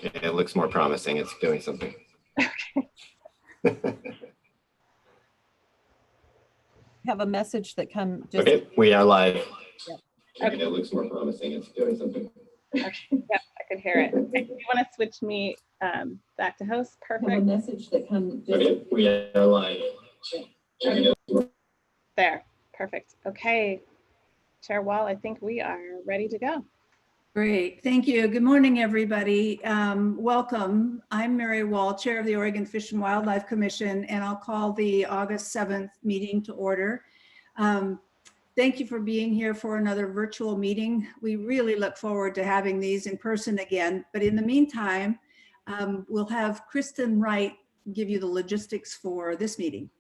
Okay, it looks more promising. It's doing something. Okay. Have a message that come. Just okay, we are live. Yep. Okay, it looks more promising. It's doing something. Okay, yep, I could hear it. Okay, you want to switch me back to host? Perfect. have a message that come. Just Okay, we are live. Okay. There, perfect. Okay, Chair Wall, I think we are ready to go. Great, thank you. Good morning, everybody. Welcome. I'm Mary Wall, Chair of the Oregon Fish and Wildlife Commission, and I'll call the August 7th meeting to order. Thank you for being here for another virtual meeting. We really look forward to having these in person again, but in the meantime, we'll have Kristen Wright give you the logistics for this meeting.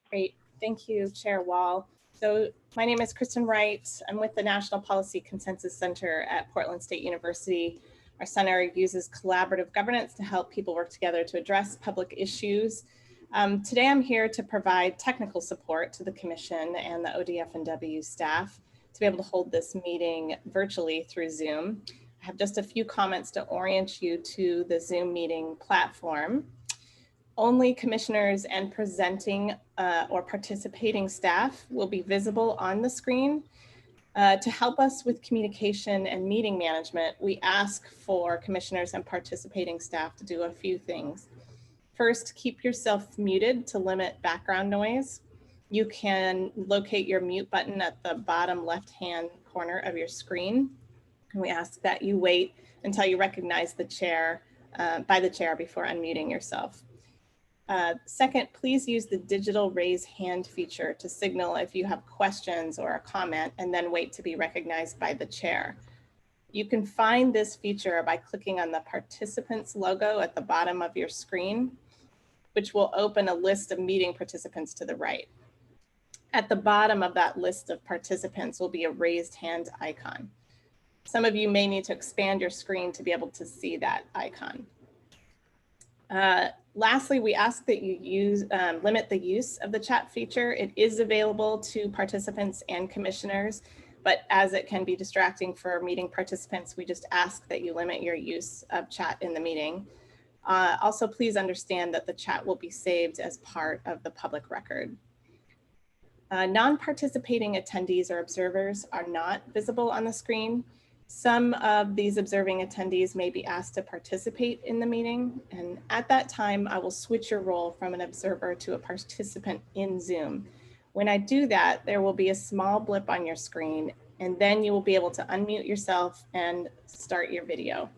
Great, thank you, Chair Wall. So my name is Kristen Wright. I'm with the National Policy Consensus Center at Portland State University. Our center uses collaborative governance to help people work together to address public issues. Today I'm here to provide technical support to the Commission and the ODF&W staff to be able to hold this meeting virtually through Zoom. I have just a few comments to orient you to the Zoom meeting platform. Only commissioners and presenting or participating staff will be visible on the screen. To help us with communication and meeting management, we ask for commissioners and participating staff to do a few things. First, keep yourself muted to limit background noise. You can locate your mute button at the bottom left-hand corner of your screen. And we ask that you wait until you recognize the chair by the chair before unmuting yourself. Second, please use the digital raise hand feature to signal if you have questions or a comment, and then wait to be recognized by the chair. You can find this feature by clicking on the participants logo at the bottom of your screen, which will open a list of meeting participants to the right. At the bottom of that list of participants will be a raised hand icon. Some of you may need to expand your screen to be able to see that icon. Lastly, we ask that you limit the use of the chat feature. It is available to participants and commissioners, but as it can be distracting for meeting participants, we just ask that you limit your use of chat in the meeting. Also, please understand that the chat will be saved as part of the public record. Non-participating attendees or observers are not visible on the screen. Some of these observing attendees may be asked to participate in the meeting, and at that time, I will switch your role from an observer to a participant in Zoom. When I do that, there will be a small blip on your screen, and then you will be able to unmute yourself and start your video.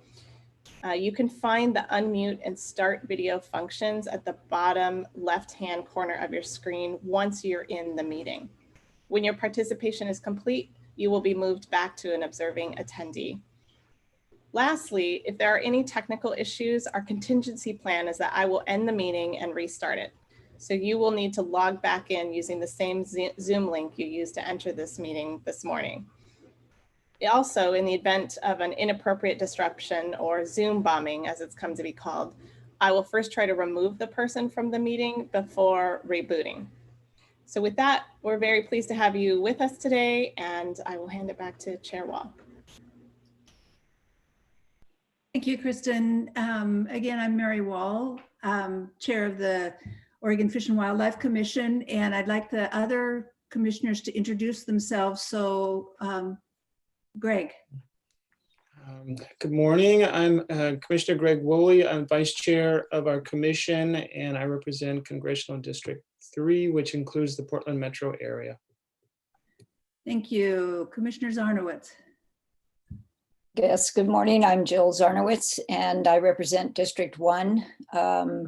You can find the unmute and start video functions at the bottom left-hand corner of your screen once you're in the meeting. When your participation is complete, you will be moved back to an observing attendee. Lastly, if there are any technical issues, our contingency plan is that I will end the meeting and restart it. So you will need to log back in using the same Zoom link you used to enter this meeting this morning. Also, in the event of an inappropriate disruption or Zoom bombing, as it's come to be called, I will first try to remove the person from the meeting before rebooting. So with that, we're very pleased to have you with us today, and I will hand it back to Chair Wall. Thank you, Kristen. Again, I'm Mary Wall, Chair of the Oregon Fish and Wildlife Commission, and I'd like the other commissioners to introduce themselves. So, Greg. Good morning. I'm Commissioner Greg Woolley. I'm Vice Chair of our commission, and I represent Congressional District 3, which includes the Portland metro area. Thank you. Commissioner Zarnowitz. Yes, good morning. I'm Jill Zarnowitz, and I represent District 1,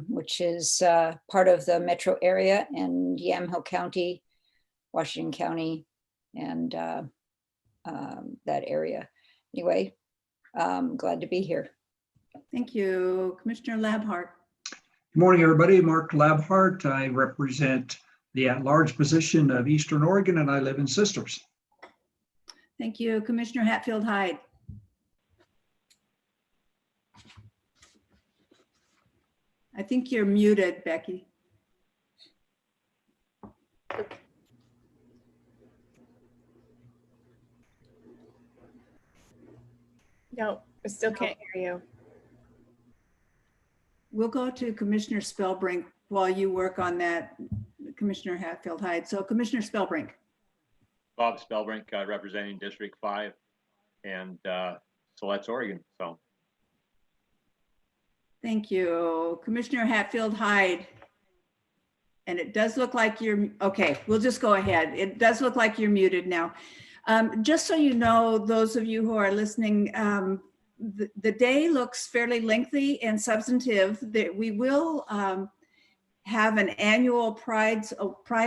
which is part of the metro area in Yamhill County, Washington County, and that area. Anyway, glad to be here. Thank you. Commissioner Labhart. Good morning, everybody. Mark Labhart. I represent the at-large position of Eastern Oregon, and I live in Sisters. Thank you. Commissioner Hatfield Hyde. I think you're muted, Becky. No, I still can't hear you. We'll go to Commissioner Spellbrink while you work on that, Commissioner Hatfield-Hyde. So Commissioner Spellbrink. Bob Spellbrink, representing District 5 and Siletz, Oregon. So Thank you. Commissioner Hatfield-Hyde. And it does look like you're, okay, we'll just go ahead. It does look like you're muted now. Just so you know, those of you who are listening, the day looks fairly lengthy and substantive. That we will have an annual Pride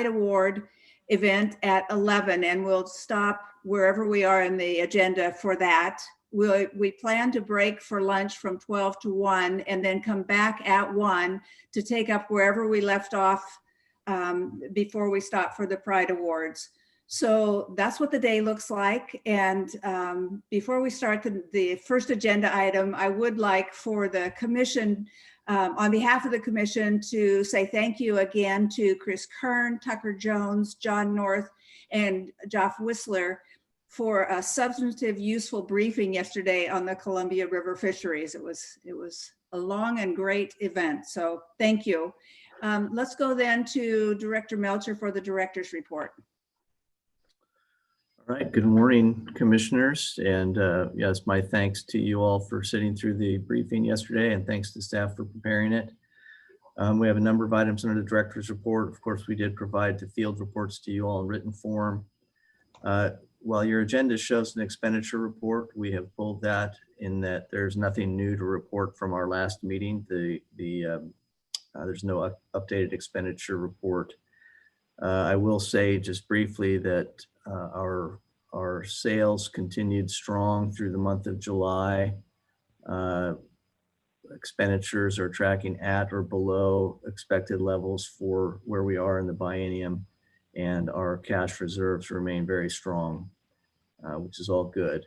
Award event at 11, and we'll stop wherever we are in the agenda for that. We plan to break for lunch from 12 to 1 and then come back at 1 to take up wherever we left off before we stop for the Pride Awards. So that's what the day looks like. And before we start the first agenda item, I would like for the commission, on behalf of the commission, to say thank you again to Chris Kern, Tucker Jones, John North, and Joff Whistler for a substantive, useful briefing yesterday on the Columbia River fisheries. It was a long and great event, so thank you. Let's go then to Director Melcher for the director's report. All right, good morning, commissioners. And yes, my thanks to you all for sitting through the briefing yesterday, and thanks to staff for preparing it. We have a number of items under the director's report. Of course, we did provide the field reports to you all in written form. While your agenda shows an expenditure report, we have pulled that in that there's nothing new to report from our last meeting. There's no updated expenditure report. I will say just briefly that our sales continued strong through the month of July. Expenditures are tracking at or below expected levels for where we are in the biennium, and our cash reserves remain very strong, which is all good.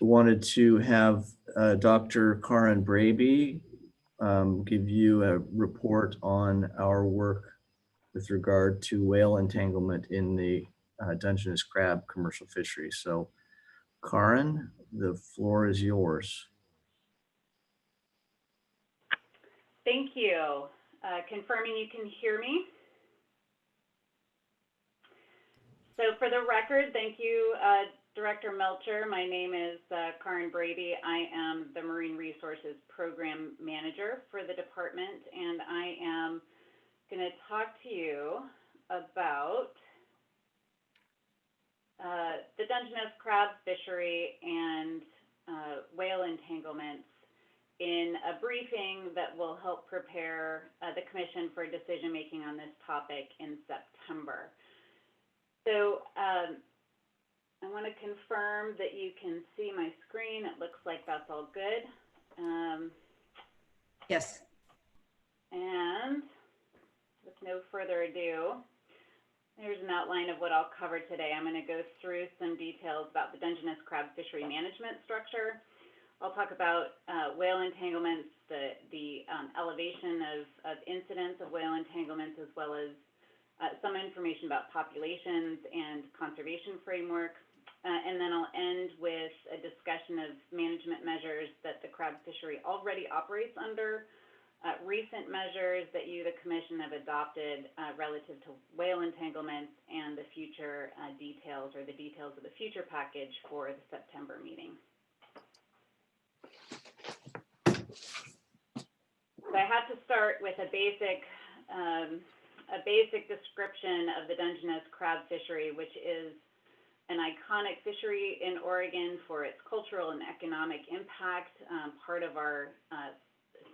Wanted to have Dr. Karin Braby give you a report on our work with regard to whale entanglement in the Dungeness crab commercial fishery. So Karin, the floor is yours. Thank you. Confirming you can hear me. So for the record, thank you, Director Melcher. My name is Karin Brady. I am the Marine Resources Program Manager for the department, and I am going to talk to you about the Dungeness crab fishery and whale entanglements in a briefing that will help prepare the Commission for decision making on this topic in September. So I want to confirm that you can see my screen. It looks like that's all good. Yes. And with no further ado, here's an outline of what I'll cover today. I'm going to go through some details about the Dungeness crab fishery management structure. I'll talk about whale entanglements, the elevation of incidents of whale entanglements, as well as some information about populations and conservation frameworks. And then I'll end with a discussion of management measures that the crab fishery already operates under, recent measures that you, the Commission, have adopted relative to whale entanglements, and the future details, or the details of the future package for the September meeting. So I had to start with a basic description of the Dungeness crab fishery, which is an iconic fishery in Oregon for its cultural and economic impact, part of our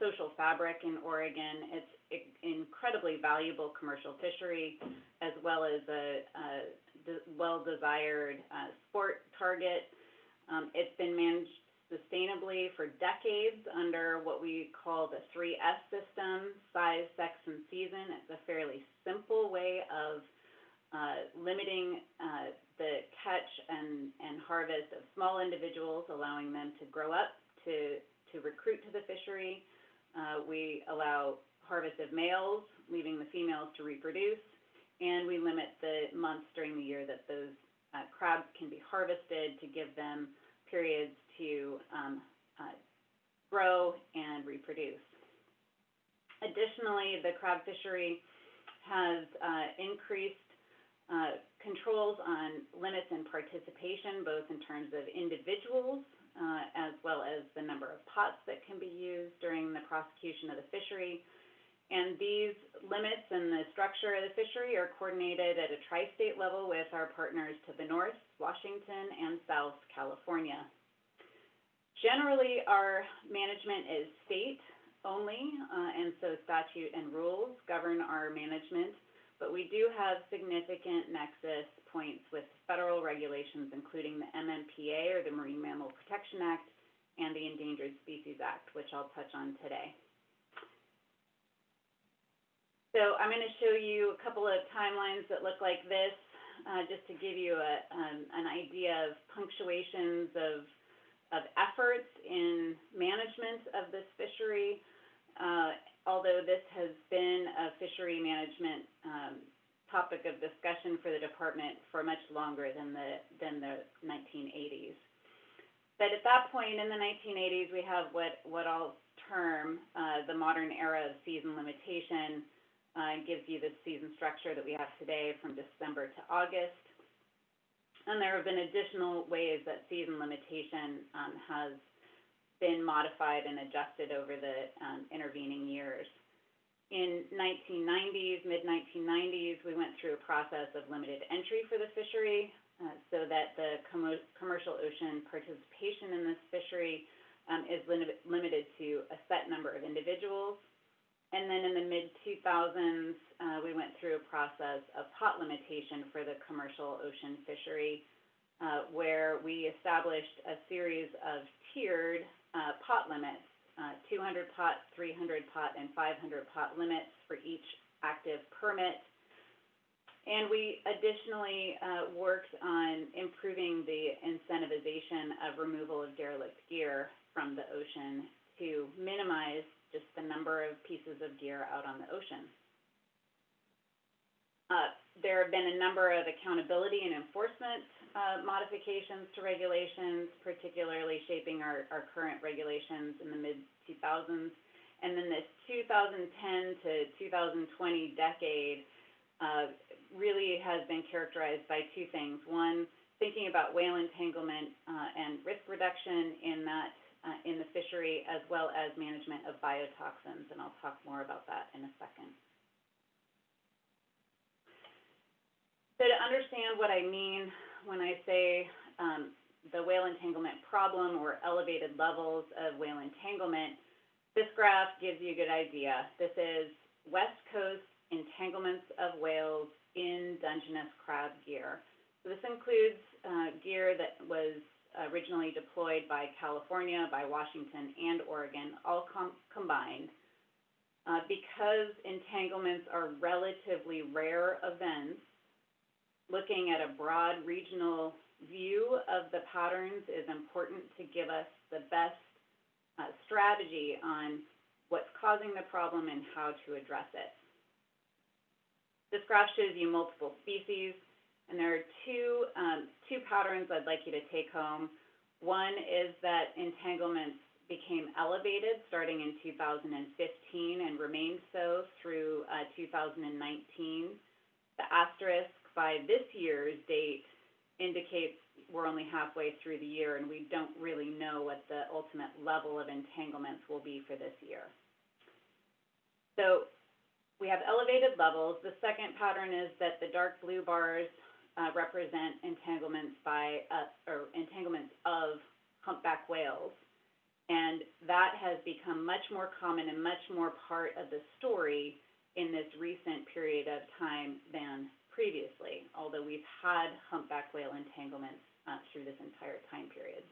social fabric in Oregon. It's an incredibly valuable commercial fishery, as well as a well-desired sport target. It's been managed sustainably for decades under what we call the 3S system: size, sex, and season. It's a fairly simple way of limiting the catch and harvest of small individuals, allowing them to grow up to recruit to the fishery. We allow harvest of males, leaving the females to reproduce, and we limit the months during the year that those crabs can be harvested to give them periods to grow, and reproduce. Additionally, the crab fishery has increased controls on limits and participation, both in terms of individuals as well as the number of pots that can be used during the prosecution of the fishery. And these limits and the structure of the fishery are coordinated at a tri-state level with our partners to the north, Washington, and South California. Generally, our management is state only, and so statute and rules govern our management, but we do have significant nexus points with federal regulations, including the MMPA, or the Marine Mammal Protection Act, and the Endangered Species Act, which I'll touch on today. So I'm going to show you a couple of timelines that look like this, just to give you an idea of punctuations of efforts in management of this fishery. Although this has been a fishery management topic of discussion for the department for much longer than the 1980s. But at that point in the 1980s, we have what I'll term the modern era of season limitation. It gives you the season structure that we have today from December to August. And there have been additional ways that season limitation has been modified and adjusted over the intervening years. In mid-1990s, we went through a process of limited entry for the fishery so that the commercial ocean participation in this fishery is limited to a set number of individuals. And then in the mid-2000s, we went through a process of pot limitation for the commercial ocean fishery, where we established a series of tiered pot limits, 200 pot, 300 pot, and 500 pot limits for each active permit. And we additionally worked on improving the incentivization of removal of derelict gear from the ocean to minimize just the number of pieces of gear out on the ocean. There have been a number of accountability and enforcement modifications to regulations, particularly shaping our current regulations in the mid-2000s. And then this 2010 to 2020 decade really has been characterized by two things. One, thinking about whale entanglement and risk reduction in the fishery, as well as management of biotoxins, and I'll talk more about that in a second. So to understand what I mean when I say the whale entanglement problem or elevated levels of whale entanglement, this graph gives you a good idea. This is West Coast entanglements of whales in Dungeness crab gear. So this includes gear that was originally deployed by California, by Washington, and Oregon, all combined. Because entanglements are relatively rare events, looking at a broad regional view of the patterns is important to give us the best strategy on what's causing the problem and how to address it. This graph shows you multiple species, and there are two patterns I'd like you to take home. One is that entanglements became elevated starting in 2015 and remained so through 2019. The asterisk by this year's date indicates we're only halfway through the year, and we don't really know what the ultimate level of entanglements will be for this year. So we have elevated levels. The second pattern is that the dark blue bars represent entanglements entanglements of humpback whales. And that has become much more common and much more part of the story in this recent period of time than previously, although we've had humpback whale entanglements through this entire time period.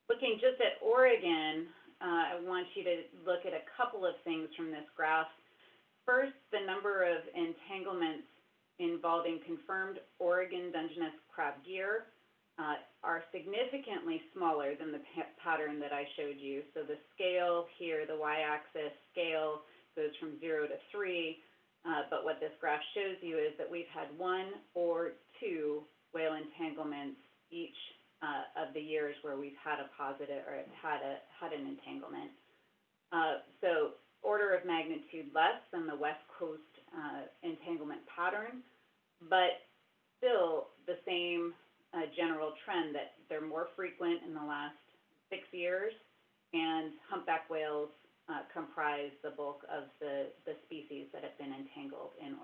Looking just at Oregon, I want you to look at a couple of things from this graph. First, the number of entanglements involving confirmed Oregon Dungeness crab gear are significantly smaller than the pattern that I showed you. So the scale here, the y-axis scale, goes from 0 to 3. But what this graph shows you is that we've had 1 or 2 whale entanglements each of the years where we've had a positive or had an entanglement. So order of magnitude less than the West Coast entanglement pattern, but still the same general trend that they're more frequent in the last 6 years, and humpback whales comprise the bulk of the species that have been entangled in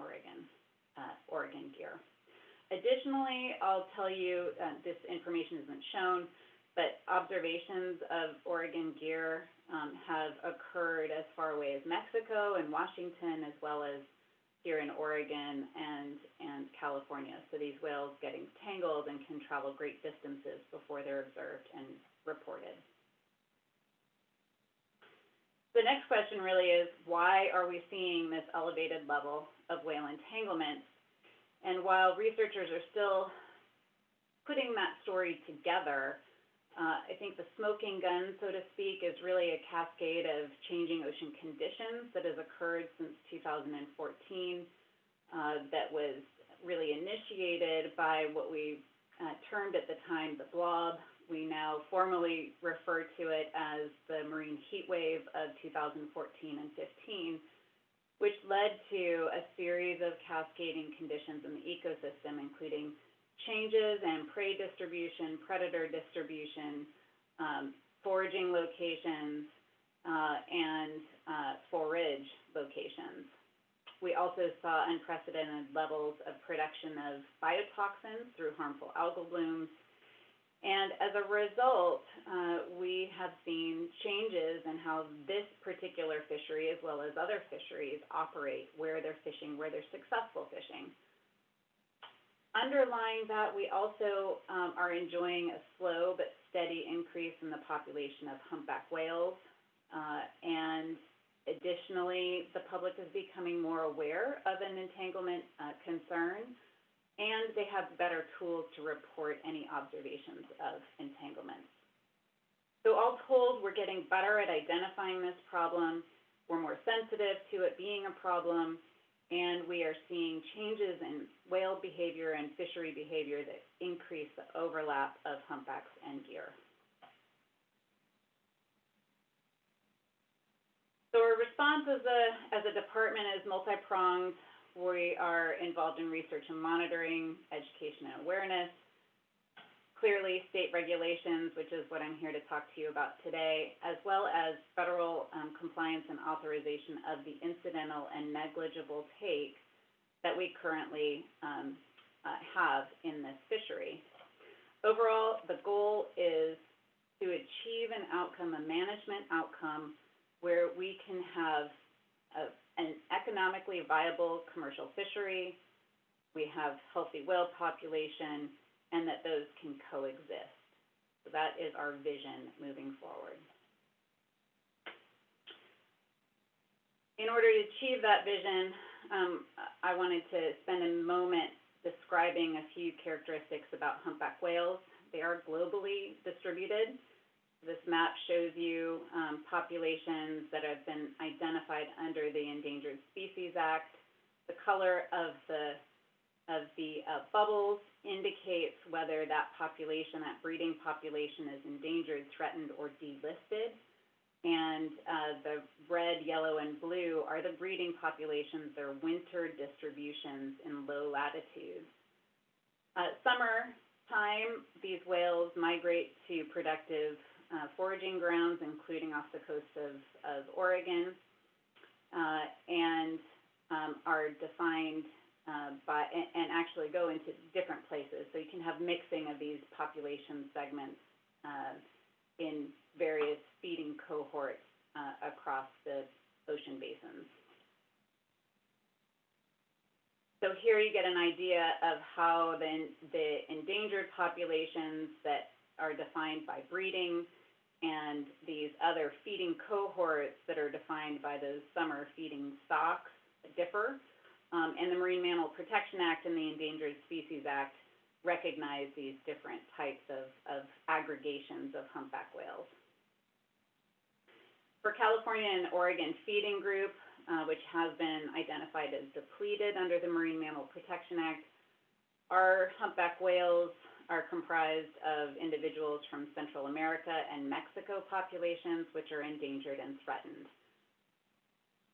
Oregon gear. Additionally, I'll tell you, this information isn't shown, but observations of Oregon gear have occurred as far away as Mexico and Washington, as well as here in Oregon and California. So these whales get entangled and can travel great distances before they're observed and reported. The next question really is, why are we seeing this elevated level of whale entanglement? And while researchers are still putting that story together, I think the smoking gun, so to speak, is really a cascade of changing ocean conditions that has occurred since 2014 that was really initiated by what we termed at the time the blob. We now formally refer to it as the marine heat wave of 2014 and 15, which led to a series of cascading conditions in the ecosystem, including changes in prey distribution, predator distribution, foraging locations, and forage locations. We also saw unprecedented levels of production of biotoxins through harmful algal blooms. And as a result, we have seen changes in how this particular fishery, as well as other fisheries, operate, where they're fishing, where they're successful fishing. Underlying that, we also are enjoying a slow but steady increase in the population of humpback whales. And additionally, the public is becoming more aware of an entanglement concern, and they have better tools to report any observations of entanglements. So all told, we're getting better at identifying this problem. We're more sensitive to it being a problem, and we are seeing changes in whale behavior and fishery behavior that increase the overlap of humpbacks and gear. So our response as a department is multi-pronged. We are involved in research and monitoring, education and awareness. Clearly, state regulations, which is what I'm here to talk to you about today, as well as federal compliance and authorization of the incidental and negligible take that we currently have in this fishery. Overall, the goal is to achieve an outcome, a management outcome, where we can have an economically viable commercial fishery, we have healthy whale population, and that those can coexist. So that is our vision moving forward. In order to achieve that vision, I wanted to spend a moment describing a few characteristics about humpback whales. They are globally distributed. This map shows you populations that have been identified under the Endangered Species Act. The color of the bubbles indicates whether that population, that breeding population, is endangered, threatened, or delisted. And the red, yellow, and blue are the breeding populations. They're winter distributions in low latitudes. Summertime, these whales migrate to productive foraging grounds, including off the coast of Oregon, and are defined by, and actually go into different places. So you can have mixing of these population segments in various feeding cohorts across the ocean basins. So here you get an idea of how the endangered populations that are defined by breeding and these other feeding cohorts that are defined by those summer feeding stocks differ. And the Marine Mammal Protection Act and the Endangered Species Act recognize these different types of aggregations of humpback whales. For California and Oregon feeding group, which has been identified as depleted under the Marine Mammal Protection Act, our humpback whales are comprised of individuals from Central America and Mexico populations, which are endangered and threatened.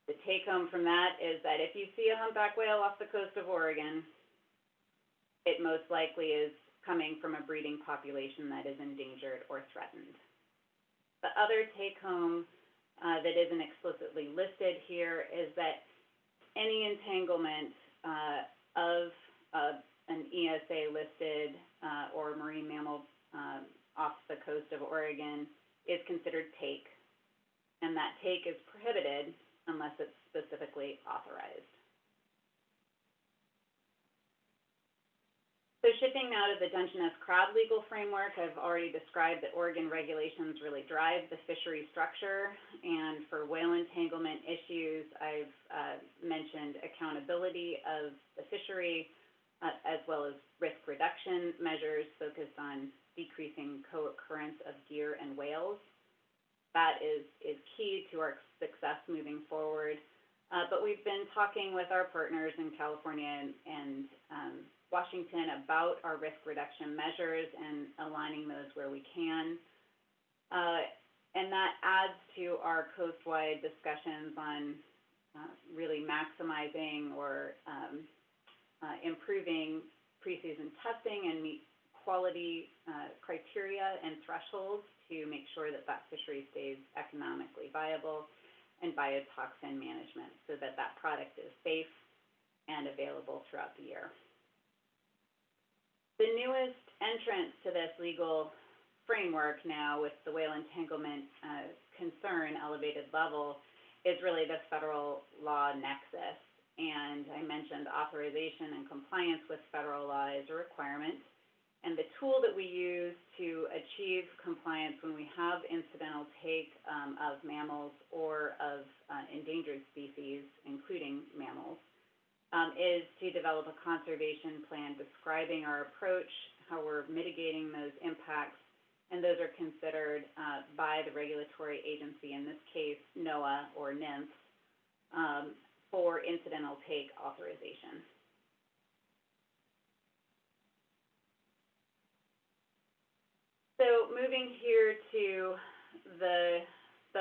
The take home from that is that if you see a humpback whale off the coast of Oregon, it most likely is coming from a breeding population that is endangered or threatened. The other take home that isn't explicitly listed here is that any entanglement of an ESA listed or marine mammal off the coast of Oregon is considered take, and that take is prohibited unless it's specifically authorized. So shifting now to the Dungeness crab legal framework, I've already described that Oregon regulations really drive the fishery structure, and for whale entanglement issues, I've mentioned accountability of the fishery, as well as risk reduction measures focused on decreasing co-occurrence of deer and whales. That is key to our success moving forward. But we've been talking with our partners in California and Washington about our risk reduction measures and aligning those where we can. And that adds to our coast-wide discussions on really maximizing or improving pre-season testing and meet quality criteria and thresholds to make sure that that fishery stays economically viable, and biotoxin management so that that product is safe and available throughout the year. The newest entrance to this legal framework now with the whale entanglement concern elevated level is really the federal law nexus. And I mentioned authorization and compliance with federal law is a requirement. And the tool that we use to achieve compliance when we have incidental take of mammals or of endangered species, including mammals, is to develop a conservation plan describing our approach, how we're mitigating those impacts, and those are considered by the regulatory agency, in this case, NOAA or NIMS, for incidental take authorization. So moving here to the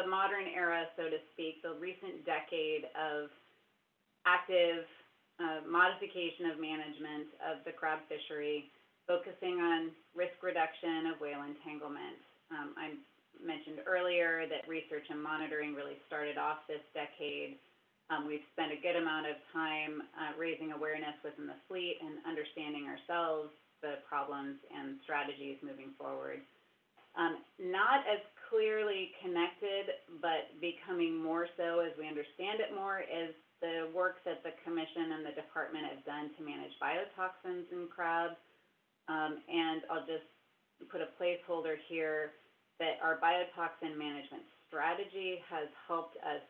modern era, so to speak, the recent decade of active modification of management of the crab fishery, focusing on risk reduction of whale entanglement. I mentioned earlier that research and monitoring really started off this decade. We've spent a good amount of time raising awareness within the fleet and understanding ourselves the problems and strategies moving forward. Not as clearly connected, but becoming more so as we understand it more, is the work that the Commission and the Department have done to manage biotoxins in crabs. And I'll just put a placeholder here that our biotoxin management strategy has helped us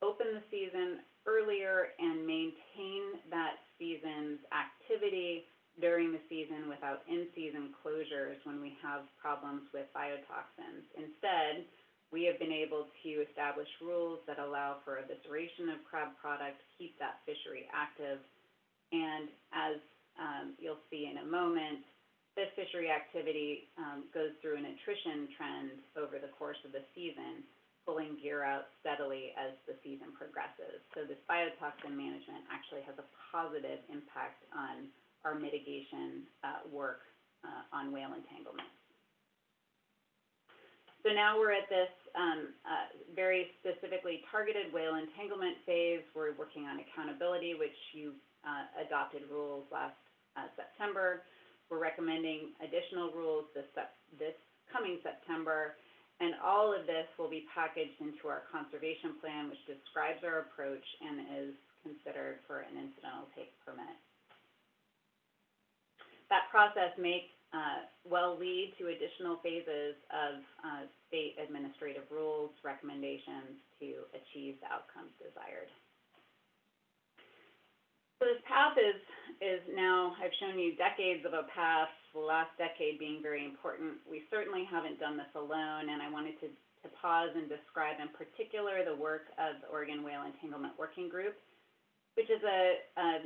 open the season earlier and maintain that season's activity during the season without in-season closures when we have problems with biotoxins. Instead, we have been able to establish rules that allow for evisceration of crab products, keep that fishery active, and as you'll see in a moment, this fishery activity goes through an attrition trend over the course of the season, pulling gear out steadily as the season progresses. So this biotoxin management actually has a positive impact on our mitigation work on whale entanglement. So now we're at this very specifically targeted whale entanglement phase. We're working on accountability, which you adopted rules last September. We're recommending additional rules this coming September. And all of this will be packaged into our conservation plan, which describes our approach and is considered for an incidental take permit. That process may well lead to additional phases of state administrative rules, recommendations to achieve the outcomes desired. So this path is now, I've shown you decades of a path, the last decade being very important. We certainly haven't done this alone, and I wanted to pause and describe in particular the work of the Oregon Whale Entanglement Working Group, which is a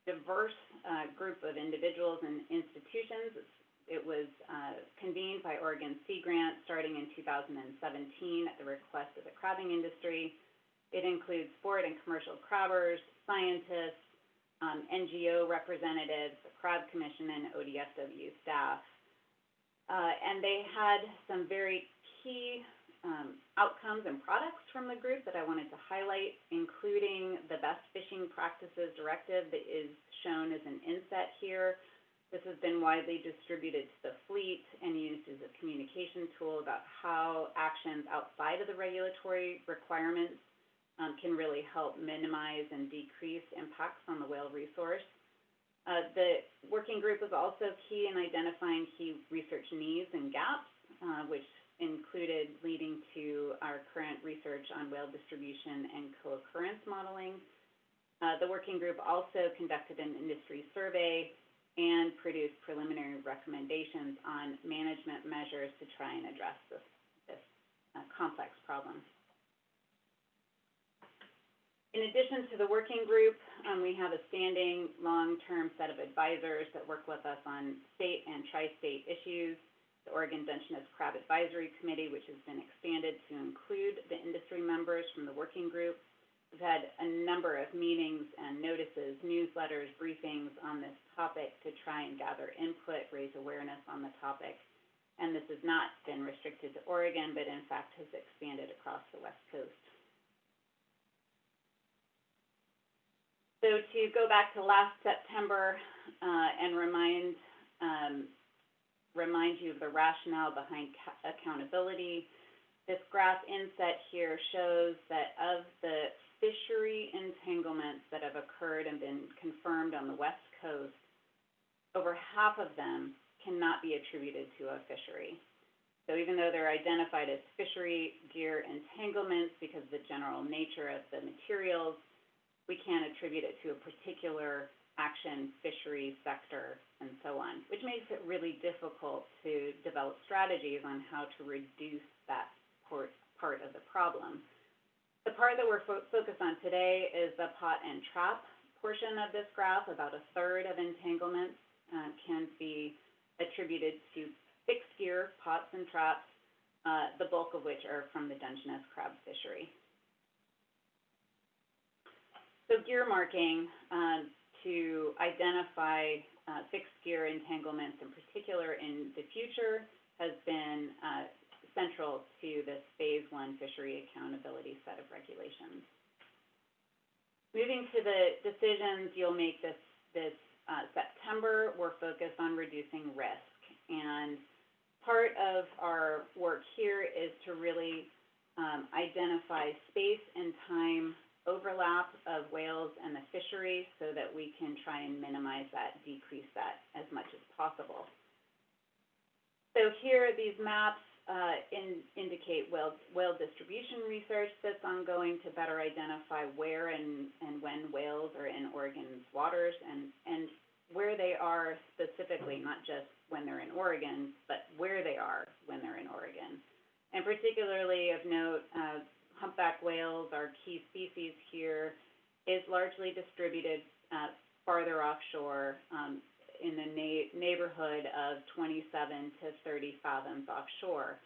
diverse group of individuals and institutions. It was convened by Oregon Sea Grant starting in 2017 at the request of the crabbing industry. It includes sport and commercial crabbers, scientists, NGO representatives, the Crab Commission, and ODFW staff. And they had some very key outcomes and products from the group that I wanted to highlight, including the Best Fishing Practices Directive that is shown as an inset here. This has been widely distributed to the fleet and used as a communication tool about how actions outside of the regulatory requirements can really help minimize and decrease impacts on the whale resource. The working group was also key in identifying key research needs and gaps, which included leading to our current research on whale distribution and co-occurrence modeling. The working group also conducted an industry survey and produced preliminary recommendations on management measures to try and address this complex problem. In addition to the working group, we have a standing long-term set of advisors that work with us on state and tri-state issues. The Oregon Dungeness Crab Advisory Committee, which has been expanded to include the industry members from the working group. We've had a number of meetings and notices, newsletters, briefings on this topic to try and gather input, raise awareness on the topic. And this has not been restricted to Oregon, but in fact has expanded across the West Coast. So to go back to last September and remind you of the rationale behind accountability, this graph inset here shows that of the fishery entanglements that have occurred and been confirmed on the West Coast, over half of them cannot be attributed to a fishery. So even though they're identified as fishery gear entanglements because of the general nature of the materials, we can't attribute it to a particular action, fishery sector, and so on, which makes it really difficult to develop strategies on how to reduce that part of the problem. The part that we're focused on today is the pot and trap portion of this graph. About a third of entanglements can be attributed to fixed gear, pots and traps, the bulk of which are from the Dungeness crab fishery. So gear marking to identify fixed gear entanglements in particular in the future has been central to this phase 1 fishery accountability set of regulations. Moving to the decisions you'll make this September, we're focused on reducing risk. And part of our work here is to really identify space and time overlap of whales and the fishery so that we can try and minimize that, decrease that as much as possible. So here, these maps indicate whale distribution research that's ongoing to better identify where and when whales are in Oregon's waters and where they are specifically, not just when they're in Oregon, but where they are when they're in Oregon. And particularly of note, humpback whales, our key species here, is largely distributed farther offshore in the neighborhood of 27 to 30 fathoms offshore.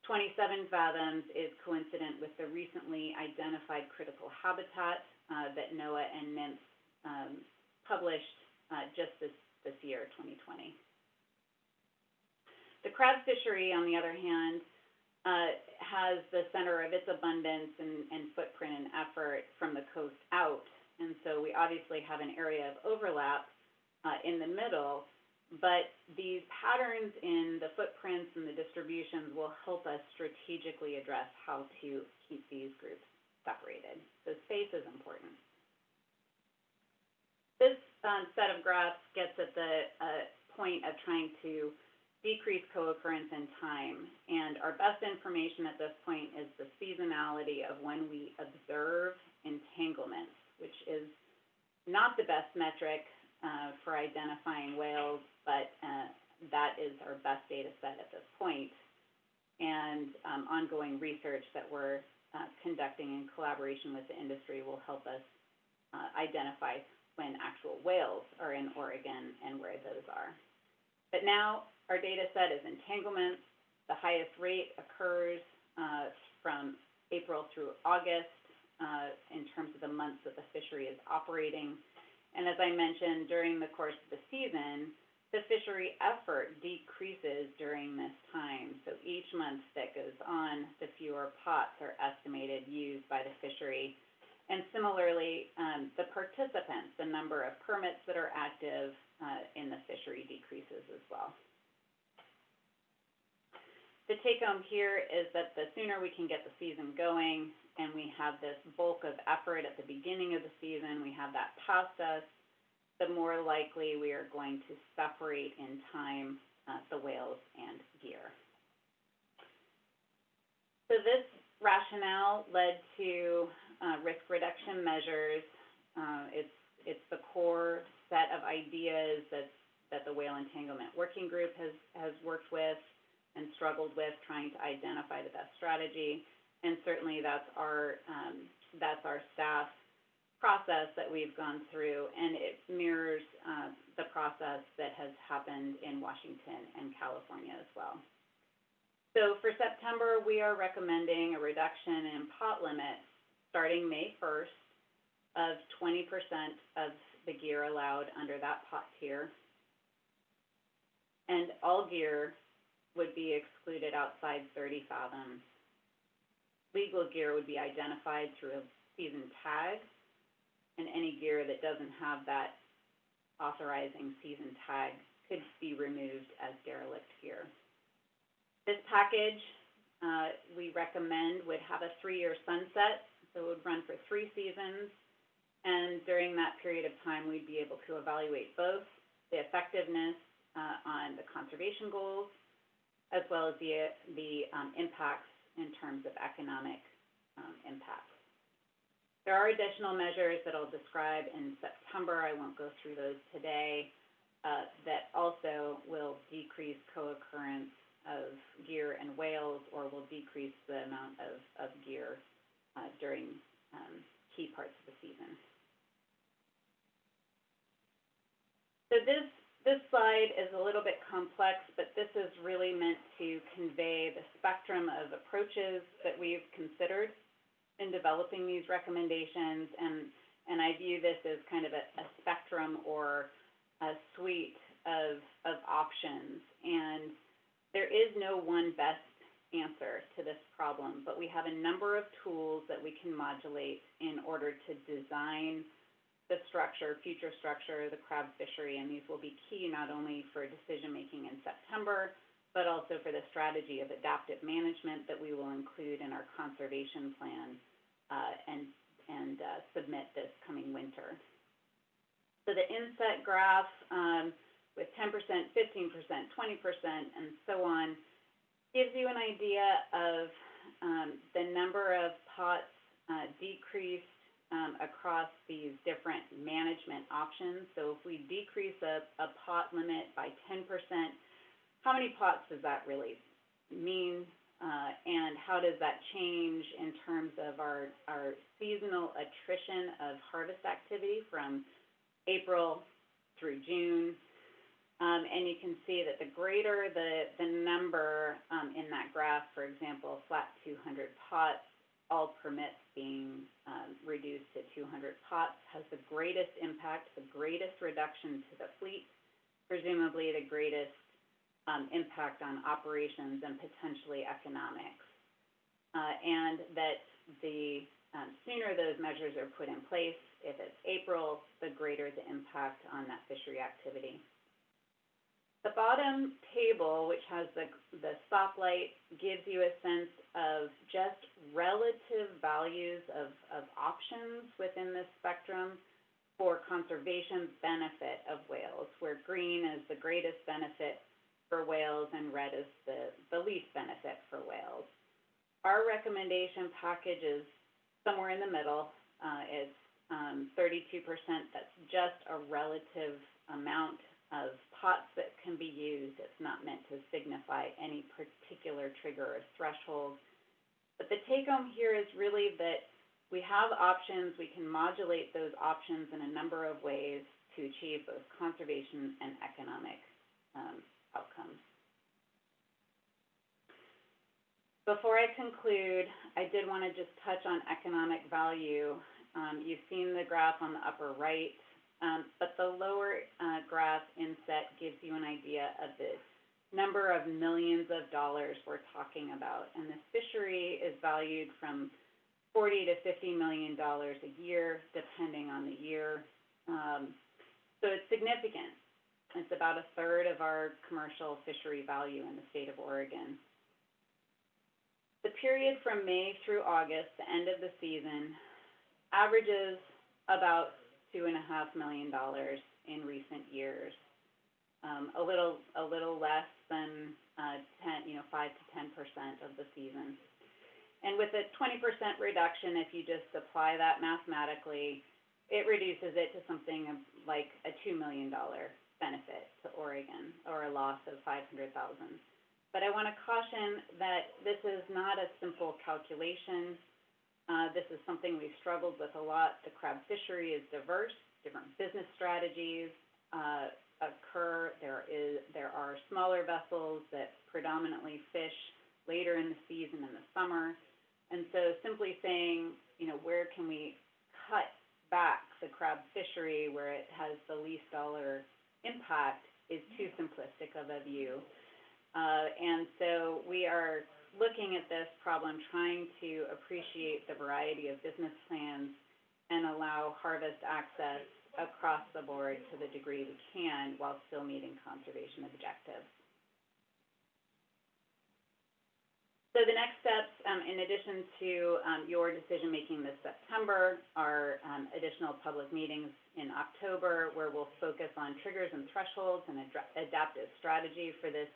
27 fathoms is coincident with the recently identified critical habitat that NOAA and NIMS published just this year, 2020. The crab fishery, on the other hand, has the center of its abundance and footprint and effort from the coast out. And so we obviously have an area of overlap in the middle, but these patterns in the footprints and the distributions will help us strategically address how to keep these groups separated. So space is important. This set of graphs gets at the point of trying to decrease co-occurrence in time. And our best information at this point is the seasonality of when we observe entanglements, which is not the best metric for identifying whales, but that is our best data set at this point. And ongoing research that we're conducting in collaboration with the industry will help us identify when actual whales are in Oregon and where those are. But now our data set is entanglements. The highest rate occurs from April through August in terms of the months that the fishery is operating. And as I mentioned, during the course of the season, the fishery effort decreases during this time. So each month that goes on, the fewer pots are estimated used by the fishery. And similarly, the participants, the number of permits that are active in the fishery decreases as well. The take home here is that the sooner we can get the season going and we have this bulk of effort at the beginning of the season, we have that past us, the more likely we are going to separate in time the whales and gear. So this rationale led to risk reduction measures. It's the core set of ideas that the Whale Entanglement Working Group has worked with and struggled with, trying to identify the best strategy. And certainly that's our staff process that we've gone through, and it mirrors the process that has happened in Washington and California as well. So for September, we are recommending a reduction in pot limit starting May 1st of 20% of the gear allowed under that pot tier. And all gear would be excluded outside 30 fathoms. Legal gear would be identified through a season tag, and any gear that doesn't have that authorizing season tag could be removed as derelict gear. This package we recommend would have a 3-year sunset, so it would run for 3 seasons, and during that period of time we'd be able to evaluate both the effectiveness on the conservation goals as well as the impacts in terms of economic impacts. There are additional measures that I'll describe in September. I won't go through those today, that also will decrease co-occurrence of gear and whales, or will decrease the amount of gear during key parts of the season. So this slide is a little bit complex, but this is really meant to convey the spectrum of approaches that we've considered in developing these recommendations, and I view this as kind of a spectrum or a suite of options. And there is no one best answer to this problem, but we have a number of tools that we can modulate in order to design the structure, future structure of the crab fishery, and these will be key not only for decision-making in September, but also for the strategy of adaptive management that we will include in our conservation plan and submit this coming winter. So the inset graph with 10%, 15%, 20%, and so on gives you an idea of the number of pots decreased across these different management options. So if we decrease a pot limit by 10%, how many pots does that really mean? And how does that change in terms of our seasonal attrition of harvest activity from April through June? And you can see that the greater the number in that graph, for example, flat 200 pots, all permits being reduced to 200 pots, has the greatest impact, the greatest reduction to the fleet, presumably the greatest impact on operations and potentially economics. And that the sooner those measures are put in place, if it's April, the greater the impact on that fishery activity. The bottom table, which has the stoplight, gives you a sense of just relative values of options within this spectrum for conservation benefit of whales, where green is the greatest benefit for whales and red is the least benefit for whales. Our recommendation package is somewhere in the middle. It's 32%. That's just a relative amount of pots that can be used. It's not meant to signify any particular trigger or threshold. But the take home here is really that we have options. We can modulate those options in a number of ways to achieve both conservation and economic outcomes. Before I conclude, I did want to just touch on economic value. You've seen the graph on the upper right, but the lower graph inset gives you an idea of the number of millions of dollars we're talking about. And this fishery is valued from $40 to $50 million a year, depending on the year. So it's significant. It's about a third of our commercial fishery value in the state of Oregon. The period from May through August, the end of the season, averages about $2.5 million in recent years. A little less than 5 to 10% of the season. And with a 20% reduction, if you just apply that mathematically, it reduces it to something like a $2 million benefit to Oregon, or a loss of $500,000. But I want to caution that this is not a simple calculation. This is something we've struggled with a lot. The crab fishery is diverse. Different business strategies occur. There are smaller vessels that predominantly fish later in the season in the summer. And so simply saying, where can we cut back the crab fishery where it has the least dollar impact is too simplistic of a view. And so we are looking at this problem, trying to appreciate the variety of business plans and allow harvest access across the board to the degree we can while still meeting conservation objectives. So the next steps, in addition to your decision-making this September, are additional public meetings in October, where we'll focus on triggers and thresholds and adaptive strategy for this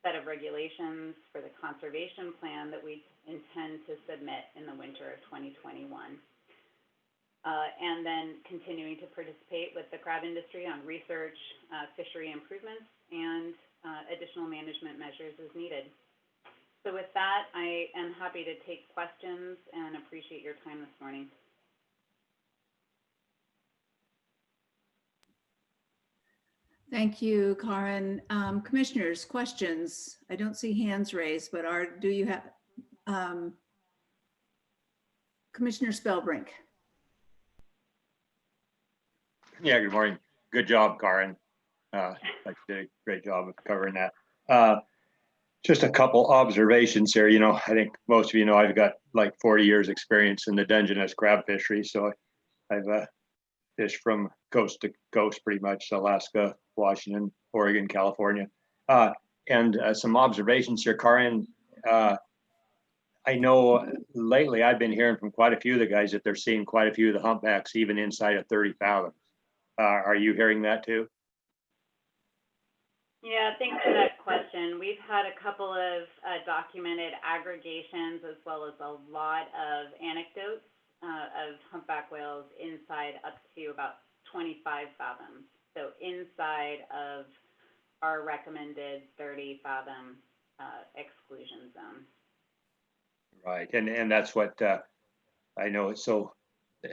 set of regulations for the conservation plan that we intend to submit in the winter of 2021. And then continuing to participate with the crab industry on research, fishery improvements, and additional management measures as needed. So with that, I am happy to take questions and appreciate your time this morning. Thank you, Karen. Commissioners, questions? I don't see hands raised, but do you have? Commissioner Spellbrink. Yeah, good morning. Good job, Karen. Like you did a great job of covering that. Just a couple observations here. I think most of you know I've got like 40 years experience in the Dungeness crab fishery. So I've fished from coast to coast pretty much, Alaska, Washington, Oregon, California. And some observations here, Karen. I know lately I've been hearing from quite a few of the guys that they're seeing quite a few of the humpbacks even inside of 30 fathoms. Are you hearing that too? Yeah, thanks for that question. We've had a couple of documented aggregations as well as a lot of anecdotes of humpback whales inside up to about 25 fathoms. So inside of our recommended 30 fathom exclusion zone. Right, and that's what I know. So,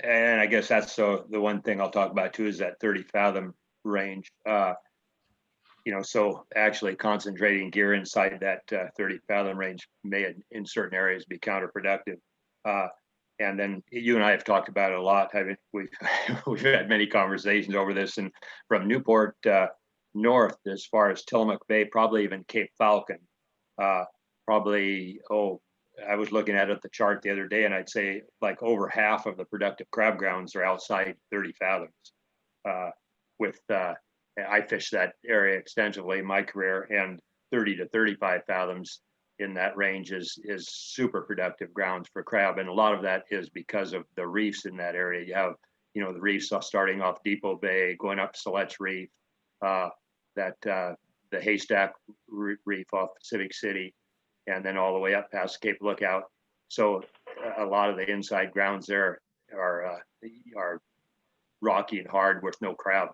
and I guess that's the one thing I'll talk about too is that 30 fathom range. So actually concentrating gear inside that 30 fathom range may in certain areas be counterproductive. And then you and I have talked about it a lot. We've had many conversations over this, and from Newport north as far as Tillamook Bay, probably even Cape Falcon, I was looking at the chart the other day, and I'd say like over half of the productive crab grounds are outside 30 fathoms. I fished that area extensively in my career, and 30 to 35 fathoms in that range is super productive grounds for crab. And a lot of that is because of the reefs in that area. You have, the reefs starting off Depot Bay, going up Siletz Reef, the Haystack Reef off Pacific City, and then all the way up past Cape Lookout. So a lot of the inside grounds there are rocky and hard with no crab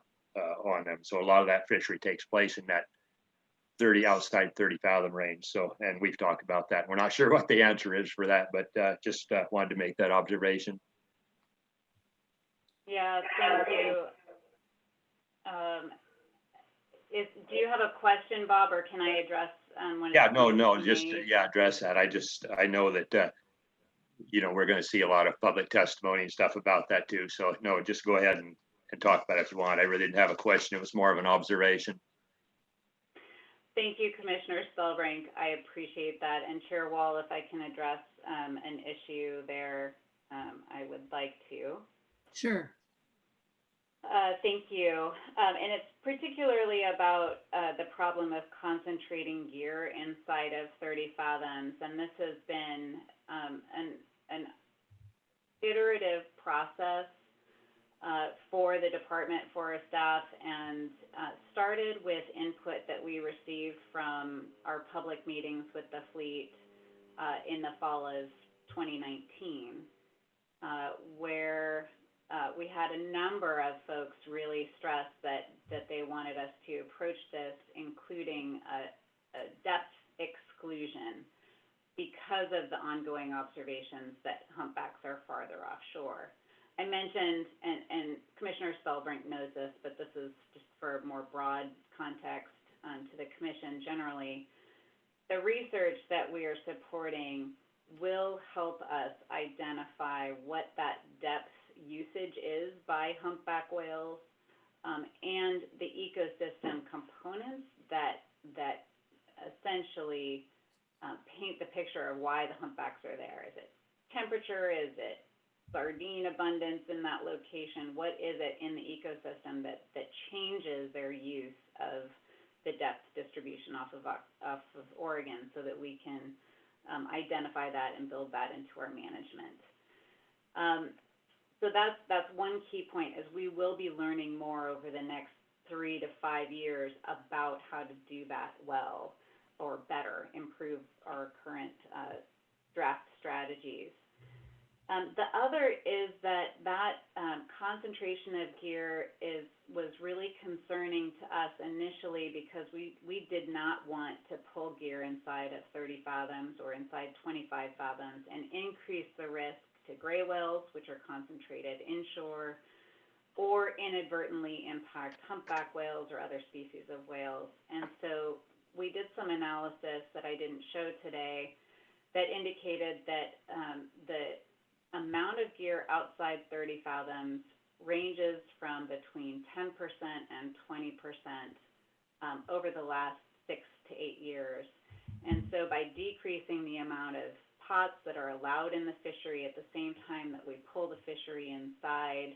on them. So a lot of that fishery takes place in that outside 30 fathom range. So, and we've talked about that. We're not sure what the answer is for that, but just wanted to make that observation. Yeah, thank you. Do you have a question, Bob, or can I address one? Yeah, no, just address that. I know that we're going to see a lot of public testimony and stuff about that too. So no, just go ahead and talk about it if you want. I really didn't have a question. It was more of an observation. Thank you, Commissioner Spellbrink. I appreciate that. And Chair Wall, if I can address an issue there, I would like to. Sure. Thank you. And it's particularly about the problem of concentrating gear inside of 30 fathoms. And this has been an iterative process for the department, for our staff, and started with input that we received from our public meetings with the fleet in the fall of 2019, where we had a number of folks really stress that they wanted us to approach this, including a depth exclusion, because of the ongoing observations that humpbacks are farther offshore. I mentioned, and Commissioner Spellbrink knows this, but this is just for more broad context to the Commission generally, the research that we are supporting will help us identify what that depth usage is by humpback whales and the ecosystem components that essentially paint the picture of why the humpbacks are there. Is it temperature? Is it sardine abundance in that location? What is it in the ecosystem that changes their use of the depth distribution off of Oregon, so that we can identify that and build that into our management? So that's one key point, is we will be learning more over the next 3 to 5 years about how to do that well, or better, improve our current draft strategies. The other is that concentration of gear was really concerning to us initially, because we did not want to pull gear inside of 30 fathoms or inside 25 fathoms and increase the risk to gray whales, which are concentrated inshore, or inadvertently impact humpback whales or other species of whales. And so we did some analysis that I didn't show today that indicated that the amount of gear outside 30 fathoms ranges from between 10% and 20% over the last 6 to 8 years. And so by decreasing the amount of pots that are allowed in the fishery at the same time that we pull the fishery inside,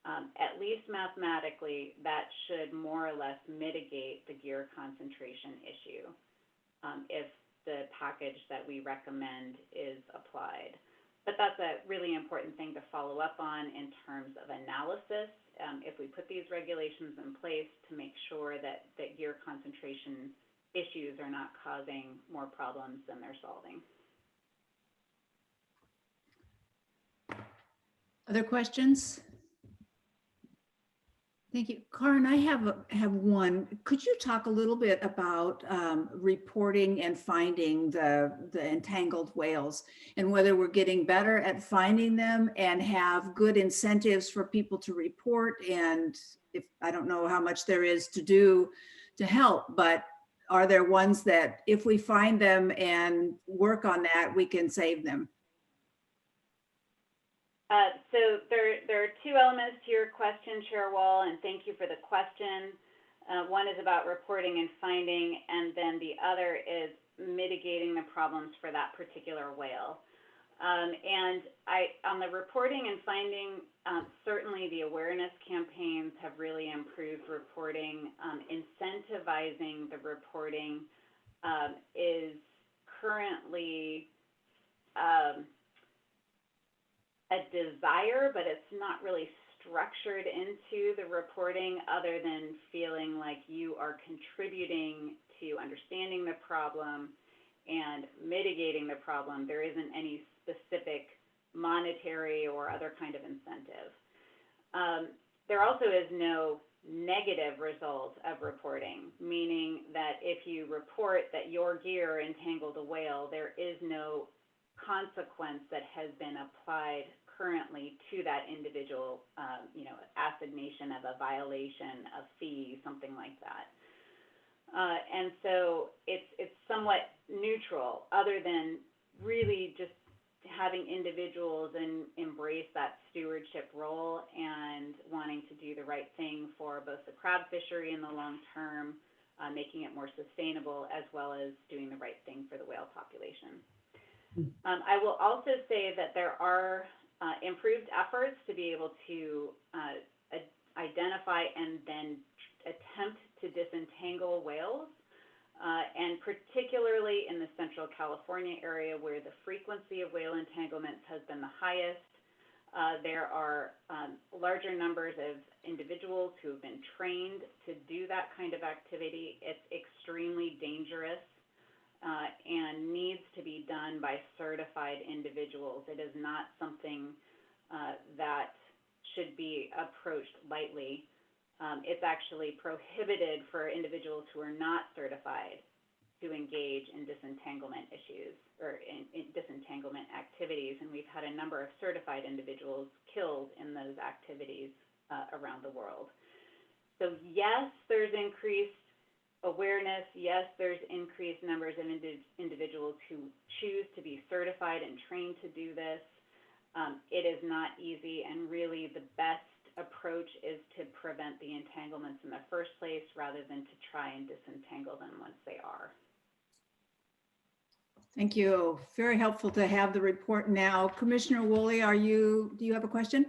at least mathematically, that should more or less mitigate the gear concentration issue if the package that we recommend is applied. But that's a really important thing to follow up on in terms of analysis. If we put these regulations in place to make sure that gear concentration issues are not causing more problems than they're solving. Other questions? Thank you. Karin, I have one. Could you talk a little bit about reporting and finding the entangled whales, and whether we're getting better at finding them and have good incentives for people to report? And if, I don't know how much there is to do to help, but are there ones that if we find them and work on that, we can save them? So there are two elements to your question, Chair Wall, and thank you for the question. One is about reporting and finding, and then the other is mitigating the problems for that particular whale. And on the reporting and finding, certainly the awareness campaigns have really improved reporting. Incentivizing the reporting is currently a desire, but it's not really structured into the reporting, other than feeling like you are contributing to understanding the problem and mitigating the problem. There isn't any specific monetary or other kind of incentive. There also is no negative result of reporting, meaning that if you report that your gear entangled a whale, there is no consequence that has been applied currently to that individual, assignation of a violation, a fee, something like that. And so it's somewhat neutral, other than really just having individuals embrace that stewardship role and wanting to do the right thing for both the crab fishery in the long term, making it more sustainable, as well as doing the right thing for the whale population. I will also say that there are improved efforts to be able to identify and then attempt to disentangle whales, and particularly in the Central California area, where the frequency of whale entanglements has been the highest. There are larger numbers of individuals who have been trained to do that kind of activity. It's extremely dangerous and needs to be done by certified individuals. It is not something that should be approached lightly. It's actually prohibited for individuals who are not certified to engage in disentanglement issues or in disentanglement activities. And we've had a number of certified individuals killed in those activities around the world. So yes, there's increased awareness. Yes, there's increased numbers of individuals who choose to be certified and trained to do this. It is not easy, and really the best approach is to prevent the entanglements in the first place, rather than to try and disentangle them once they are. Thank you. Very helpful to have the report now. Commissioner Woolley, do you have a question?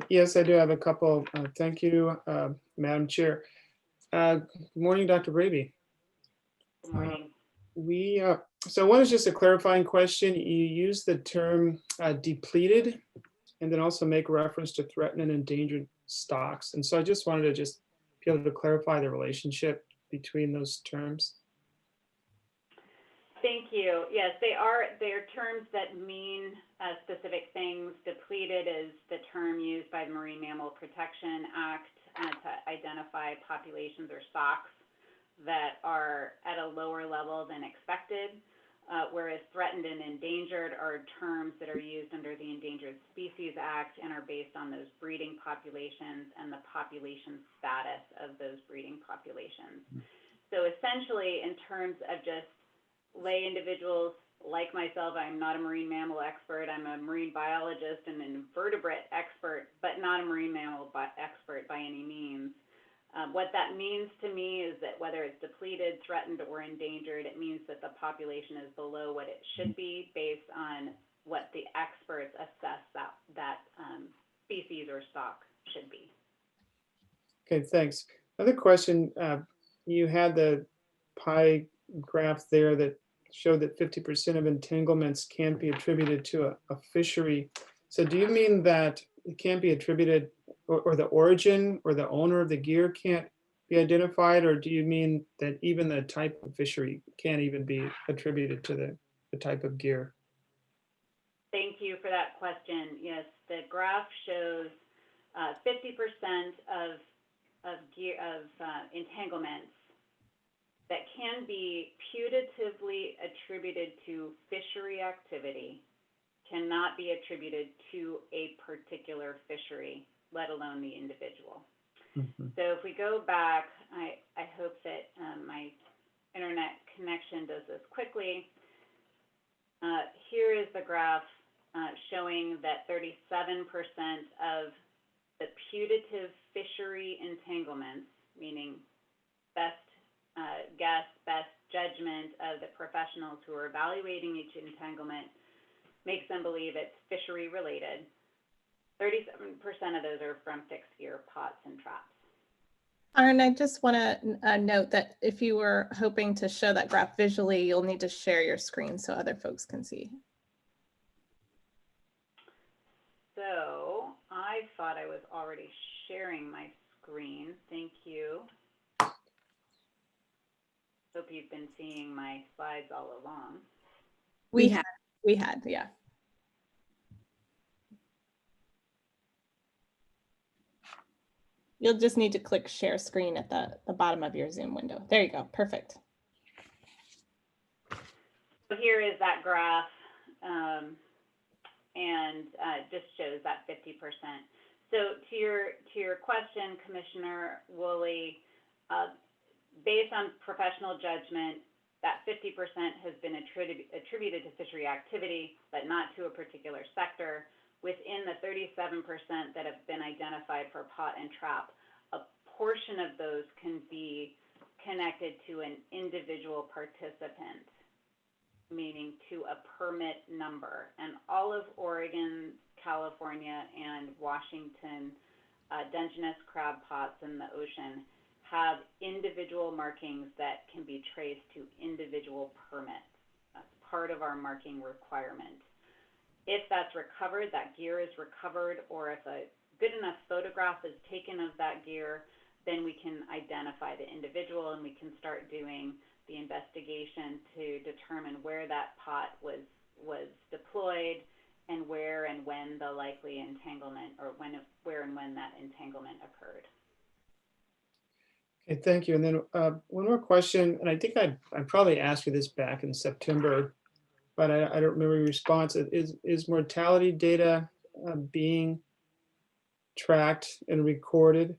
Yes, I do have a couple. Thank you, Madam Chair. Good morning, Dr. Braby. Good morning. So one is just a clarifying question. You use the term depleted, and then also make reference to threatened and endangered stocks. And so I just wanted to be able to clarify the relationship between those terms. Thank you. Yes, they are terms that mean specific things. Depleted is the term used by the Marine Mammal Protection Act to identify populations or stocks that are at a lower level than expected, whereas threatened and endangered are terms that are used under the Endangered Species Act and are based on those breeding populations and the population status of those breeding populations. So essentially, in terms of just lay individuals like myself, I'm not a marine mammal expert. I'm a marine biologist and an invertebrate expert, but not a marine mammal expert by any means. What that means to me is that whether it's depleted, threatened, or endangered, it means that the population is below what it should be based on what the experts assess that species or stock should be. Okay, thanks. Another question, you had the pie graph there that showed that 50% of entanglements can't be attributed to a fishery. So do you mean that it can't be attributed, or the origin or the owner of the gear can't be identified? Or do you mean that even the type of fishery can't even be attributed to the type of gear? Thank you for that question. Yes, the graph shows 50% of entanglements that can be putatively attributed to fishery activity cannot be attributed to a particular fishery, let alone the individual. Mm-hmm. So if we go back, I hope that my internet connection does this quickly. Here is the graph showing that 37% of the putative fishery entanglements, meaning best guess, best judgment of the professionals who are evaluating each entanglement, makes them believe it's fishery related. 37% of those are from fixed gear pots and traps. Aaron, I just want to note that if you were hoping to show that graph visually, you'll need to share your screen so other folks can see. So I thought I was already sharing my screen. Thank you. Hope you've been seeing my slides all along. We had, yeah. You'll just need to click share screen at the bottom of your Zoom window. There you go. Perfect. So here is that graph, and just shows that 50%. So to your question, Commissioner Woolley, based on professional judgment, that 50% has been attributed to fishery activity, but not to a particular sector. Within the 37% that have been identified for pot and trap, a portion of those can be connected to an individual participant, meaning to a permit number. And all of Oregon, California, and Washington Dungeness crab pots in the ocean have individual markings that can be traced to individual permits. That's part of our marking requirement. If that's recovered, that gear is recovered, or if a good enough photograph is taken of that gear, then we can identify the individual and we can start doing the investigation to determine where that pot was deployed and where and when the likely entanglement, or where and when that entanglement occurred. Okay, thank you. And then one more question, and I think I probably asked you this back in September, but I don't remember your response. Is mortality data being tracked and recorded?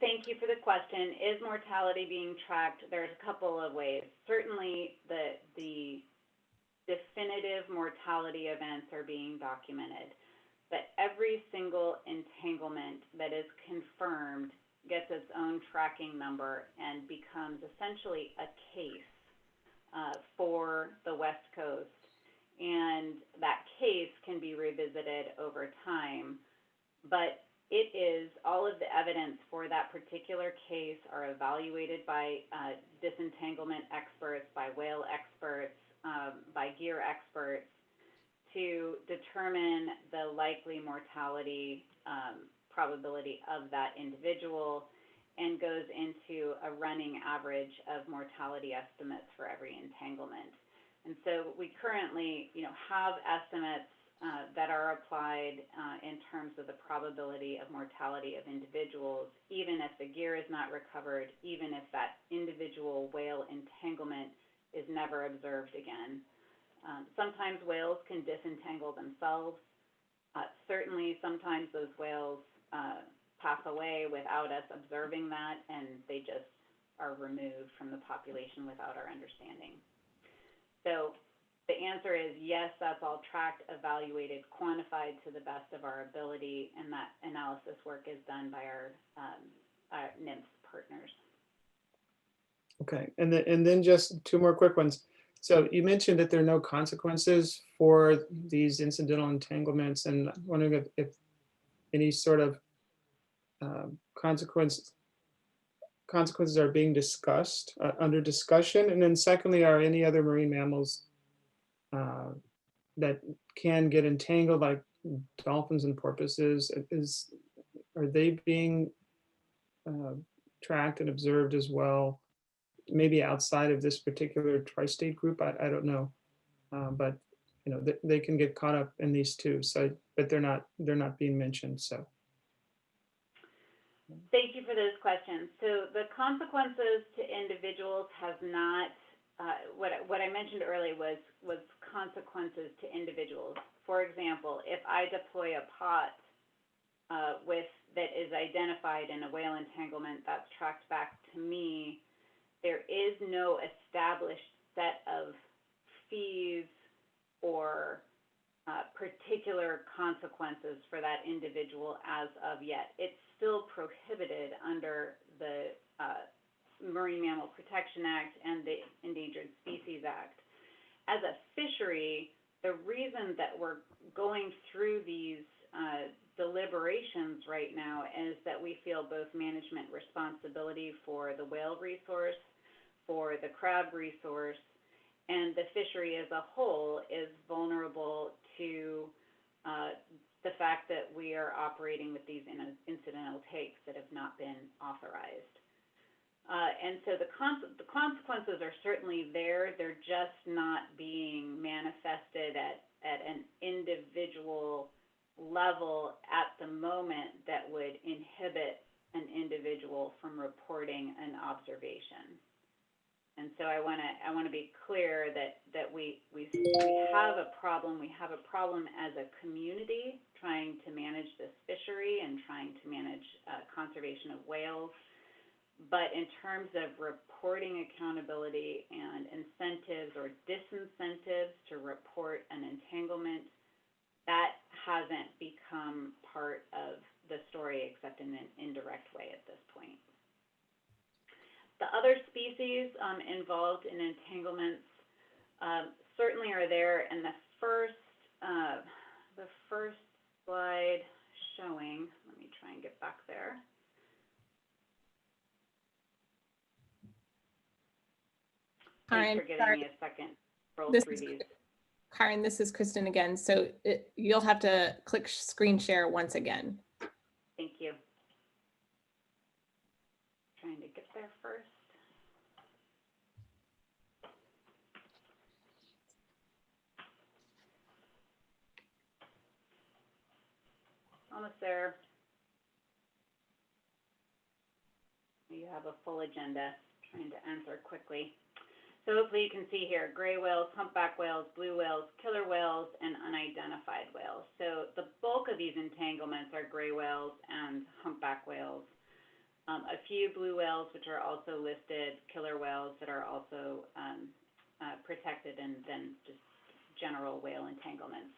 Thank you for the question. Is mortality being tracked? There's a couple of ways. Certainly the definitive mortality events are being documented, but every single entanglement that is confirmed gets its own tracking number and becomes essentially a case for the West Coast. And that case can be revisited over time, but it is, all of the evidence for that particular case are evaluated by disentanglement experts, by whale experts, by gear experts, to determine the likely mortality probability of that individual, and goes into a running average of mortality estimates for every entanglement. And so we currently, have estimates that are applied in terms of the probability of mortality of individuals, even if the gear is not recovered, even if that individual whale entanglement is never observed again. Sometimes whales can disentangle themselves. Certainly, sometimes those whales pass away without us observing that, and they just are removed from the population without our understanding. So the answer is yes, that's all tracked, evaluated, quantified to the best of our ability, and that analysis work is done by our NIMS partners. Okay, and then just two more quick ones. So you mentioned that there are no consequences for these incidental entanglements, and I'm wondering if any sort of consequences are being discussed, under discussion. And then secondly, are any other marine mammals that can get entangled, like dolphins and porpoises? Are they being tracked and observed as well? Maybe outside of this particular tri-state group, I don't know, but they can get caught up in these too. So, but they're not being mentioned. So, thank you for those questions. So the consequences to individuals have not. What I mentioned earlier was consequences to individuals. For example, if I deploy a pot that is identified in a whale entanglement that's tracked back to me, there is no established set of fees or particular consequences for that individual as of yet. It's still prohibited under the Marine Mammal Protection Act and the Endangered Species Act. As a fishery, the reason that we're going through these deliberations right now is that we feel both management responsibility for the whale resource, for the crab resource, and the fishery as a whole is vulnerable to the fact that we are operating with these incidental takes that have not been authorized. And so the consequences are certainly there. They're just not being manifested at an individual level at the moment that would inhibit an individual from reporting an observation. And so I want to be clear that we have a problem. We have a problem as a community trying to manage this fishery and trying to manage conservation of whales. But in terms of reporting accountability and incentives or disincentives to report an entanglement, that hasn't become part of the story except in an indirect way at this point. The other species involved in entanglements certainly are there in the first slide showing. Let me try and get back there. Thanks for giving me a second to roll through these. Karen, this is Kristen again. So you'll have to click screen share once again. Thank you. Trying to get there first. Almost there. You have a full agenda. Trying to answer quickly. So hopefully you can see here, gray whales, humpback whales, blue whales, killer whales, and unidentified whales. So the bulk of these entanglements are gray whales and humpback whales. A few blue whales, which are also listed, killer whales that are also protected, and then just general whale entanglements.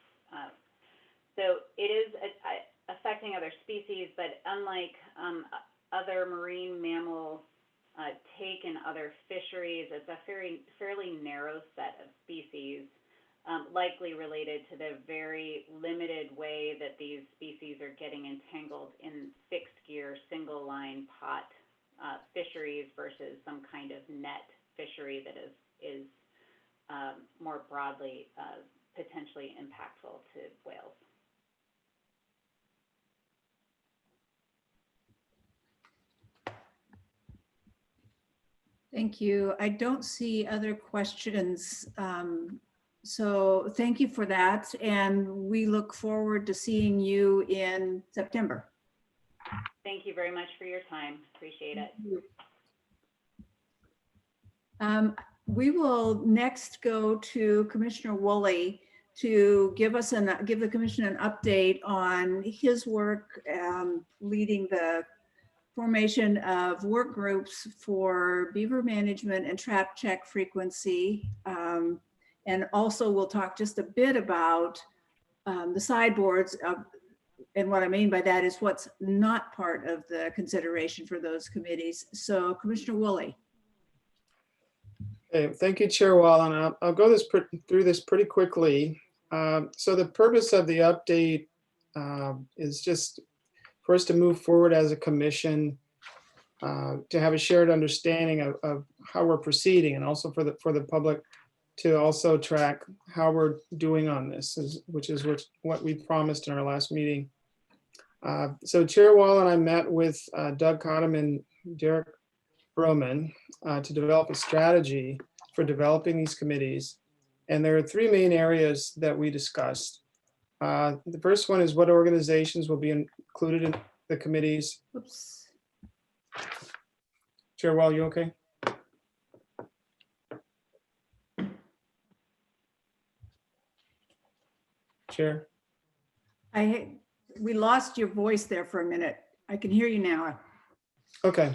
So it is affecting other species, but unlike other marine mammal take in other fisheries, it's a fairly narrow set of species, likely related to the very limited way that these species are getting entangled in fixed gear, single line pot fisheries versus some kind of net fishery that is more broadly potentially impactful to whales. Thank you. I don't see other questions. So thank you for that. And we look forward to seeing you in September. Thank you very much for your time. Appreciate it. We will next go to Commissioner Woolley to give the commission an update on his work leading the formation of work groups for beaver management and trap check frequency. And also we'll talk just a bit about the sideboards and what I mean by that is what's not part of the consideration for those committees. So Commissioner Woolley. Okay, thank you, Chair Wall, and I'll go through this pretty quickly. So the purpose of the update is just for us to move forward as a commission to have a shared understanding of how we're proceeding, and also for the public to also track how we're doing on this, which is what we promised in our last meeting. So Chair Wall and I met with Doug Cottom and Derek Broman to develop a strategy for developing these committees. And there are three main areas that we discussed. The first one is what organizations will be included in the committees. Oops. Chair Wall, you okay? Chair? We lost your voice there for a minute. I can hear you now. Okay,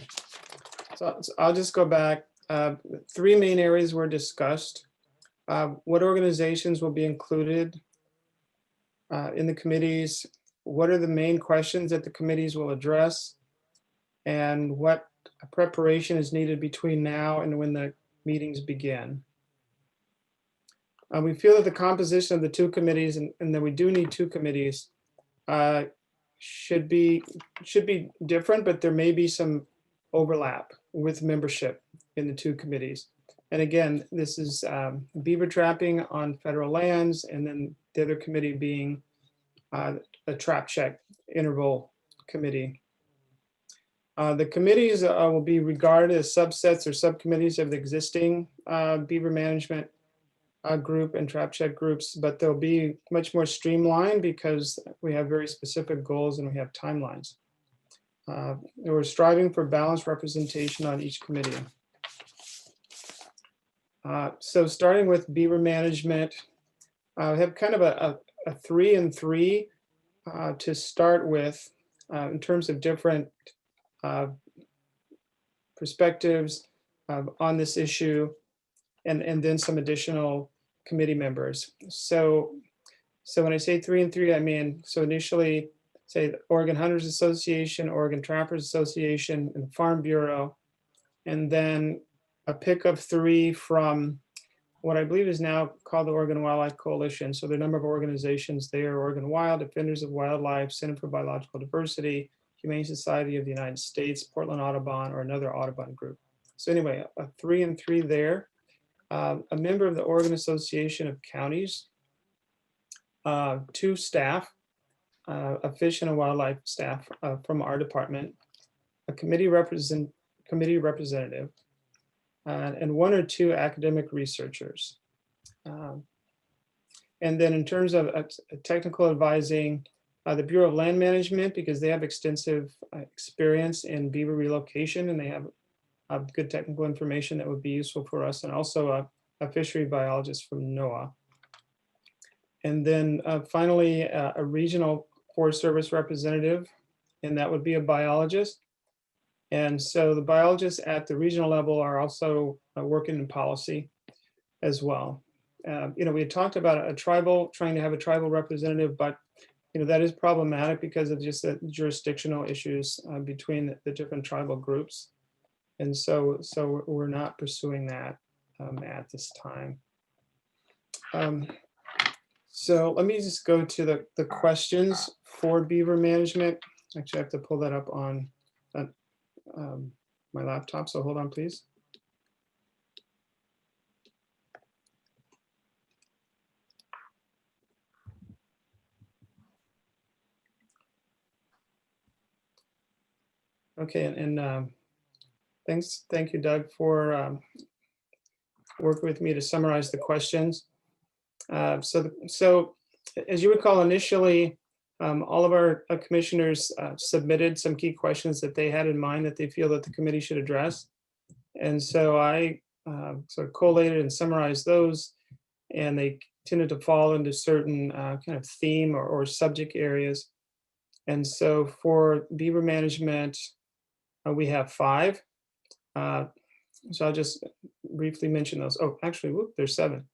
so I'll just go back. Three main areas were discussed. What organizations will be included in the committees? What are the main questions that the committees will address? And what preparation is needed between now and when the meetings begin? We feel that the composition of the two committees, and that we do need two committees, should be different, but there may be some overlap with membership in the two committees. And again, this is beaver trapping on federal lands, and then the other committee being a trap check interval committee. The committees will be regarded as subsets or subcommittees of the existing beaver management group and trap check groups, but they'll be much more streamlined because we have very specific goals and we have timelines. We're striving for balanced representation on each committee. So starting with beaver management, I have kind of a 3 and 3 to start with in terms of different perspectives on this issue, and then some additional committee members. So when I say 3 and 3, I mean, so initially say the Oregon Hunters Association, Oregon Trappers Association, and the Farm Bureau, and then a pick of 3 from what I believe is now called the Oregon Wildlife Coalition. So there are a number of organizations there: Oregon Wild, Defenders of Wildlife, Center for Biological Diversity, Humane Society of the United States, Portland Audubon, or another Audubon group. So anyway, a 3 and 3 there. A member of the Oregon Association of Counties, 2 staff, a fish and a wildlife staff from our department, a committee representative, and 1 or 2 academic researchers. And then in terms of technical advising, the Bureau of Land Management, because they have extensive experience in beaver relocation and they have good technical information that would be useful for us, and also a fishery biologist from NOAA. And then finally, a regional Forest Service representative, and that would be a biologist. And so the biologists at the regional level are also working in policy as well. We had talked about trying to have a tribal representative, but that is problematic because of just the jurisdictional issues between the different tribal groups. And so we're not pursuing that at this time. So let me just go to the questions for beaver management. Actually, I have to pull that up on my laptop, so hold on, please. Okay, and thank you, Doug, for working with me to summarize the questions. So as you recall, initially, all of our commissioners submitted some key questions that they had in mind that they feel that the committee should address. And so I sort of collated and summarized those, and they tended to fall into certain kind of theme or subject areas. And so for beaver management, we have 5. So I'll just briefly mention those. Oh, actually, there's 7.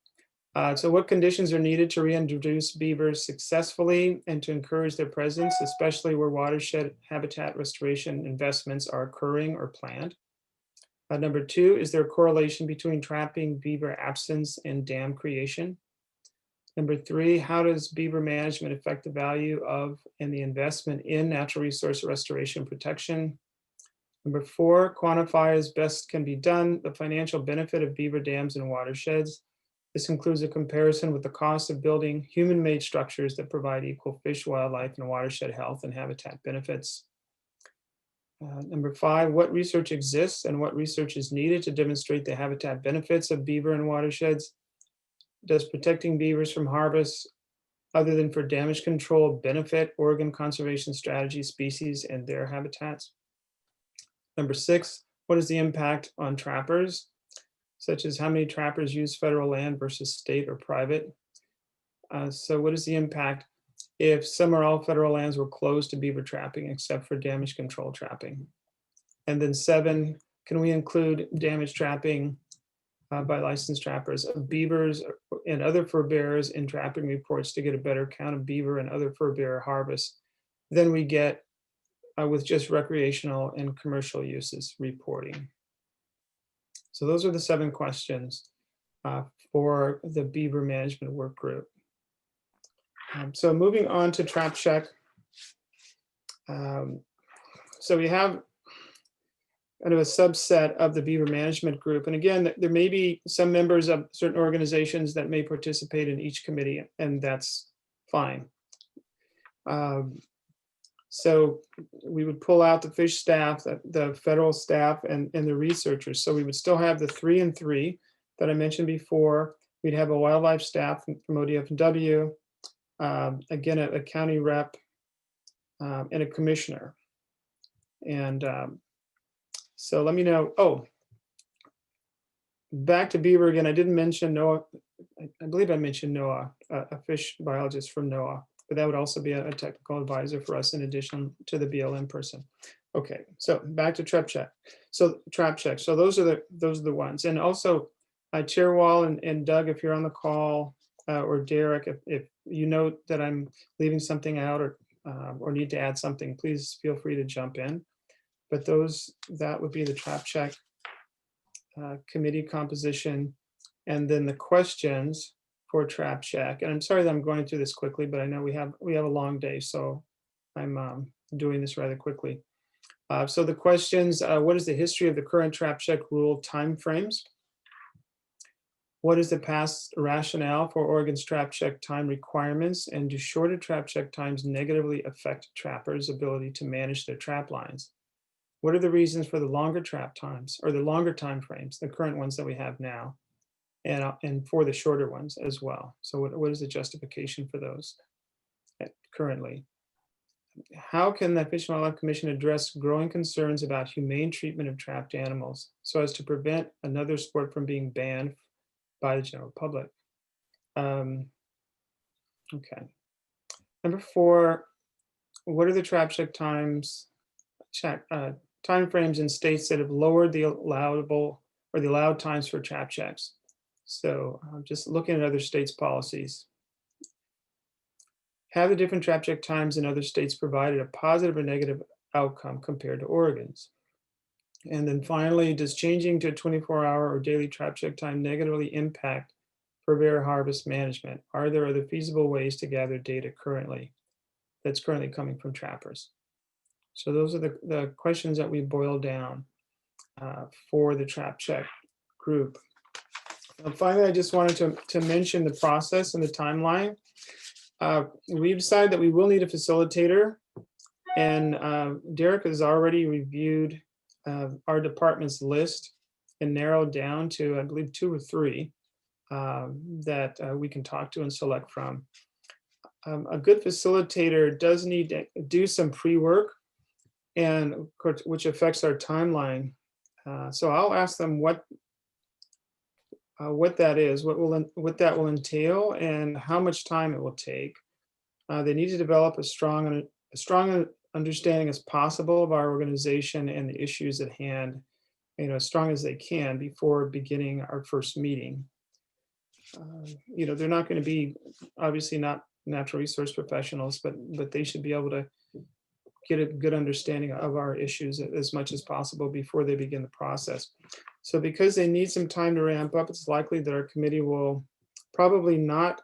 So what conditions are needed to reintroduce beavers successfully and to encourage their presence, especially where watershed habitat restoration investments are occurring or planned? Number 2, is there a correlation between trapping beaver absence and dam creation? Number 3, how does beaver management affect the value of and the investment in natural resource restoration protection? Number 4, quantify as best can be done the financial benefit of beaver dams and watersheds. This includes a comparison with the cost of building human-made structures that provide equal fish, wildlife, and watershed health and habitat benefits. Number 5, what research exists and what research is needed to demonstrate the habitat benefits of beaver and watersheds? Does protecting beavers from harvest, other than for damage control, benefit Oregon conservation strategy species and their habitats? Number 6, what is the impact on trappers, such as how many trappers use federal land versus state or private? So what is the impact if some or all federal lands were closed to beaver trapping except for damage control trapping? And then 7, can we include damage trapping by licensed trappers of beavers and other fur bearers in trapping reports to get a better count of beaver and other fur bearer harvests than we get with just recreational and commercial uses reporting? So those are the 7 questions for the beaver management work group. So moving on to trap check. So we have kind of a subset of the beaver management group. And again, there may be some members of certain organizations that may participate in each committee, and that's fine. So we would pull out the fish staff, the federal staff, and the researchers. So we would still have the 3 and 3 that I mentioned before, We'd have a wildlife staff from ODFW, again, a county rep, and a commissioner. And so let me know. Oh, back to beaver again. I didn't mention NOAA. I believe I mentioned NOAA, a fish biologist from NOAA, but that would also be a technical advisor for us in addition to the BLM person. Okay, so back to trap check. So trap check. So those are the ones. And also, Chair Wall and Doug, if you're on the call, or Derek, if you note that I'm leaving something out or need to add something, please feel free to jump in. But that would be the trap check committee composition, and then the questions for trap check. And I'm sorry that I'm going through this quickly, but I know we have a long day, so I'm doing this rather quickly. So the questions: what is the history of the current trap check rule timeframes? What is the past rationale for Oregon's trap check time requirements? And do shorter trap check times negatively affect trappers' ability to manage their trap lines? What are the reasons for the longer trap times, or the longer time frames, the current ones that we have now, and for the shorter ones as well? So what is the justification for those currently? How can the Fish and Wildlife Commission address growing concerns about humane treatment of trapped animals so as to prevent another sport from being banned by the general public? Okay. Number 4, what are the trap check times, timeframes in states that have lowered the allowable or the allowed times for trap checks? So just looking at other states' policies. Have the different trap check times in other states provided a positive or negative outcome compared to Oregon's? And then finally, does changing to a 24-hour or daily trap check time negatively impact purveyor harvest management? Are there other feasible ways to gather data that's currently coming from trappers? So those are the questions that we boiled down for the trap check group. And finally, I just wanted to mention the process and the timeline. We've decided that we will need a facilitator, and Derek has already reviewed our department's list and narrowed down to, I believe, 2 or 3 that we can talk to and select from. A good facilitator does need to do some pre-work, and of course, which affects our timeline. So I'll ask them what that is, what that will entail, and how much time it will take. They need to develop as strong understanding as possible of our organization and the issues at hand, as strong as they can before beginning our first meeting. They're not going to be, obviously not natural resource professionals, but they should be able to get a good understanding of our issues as much as possible before they begin the process. So because they need some time to ramp up, it's likely that our committee will probably not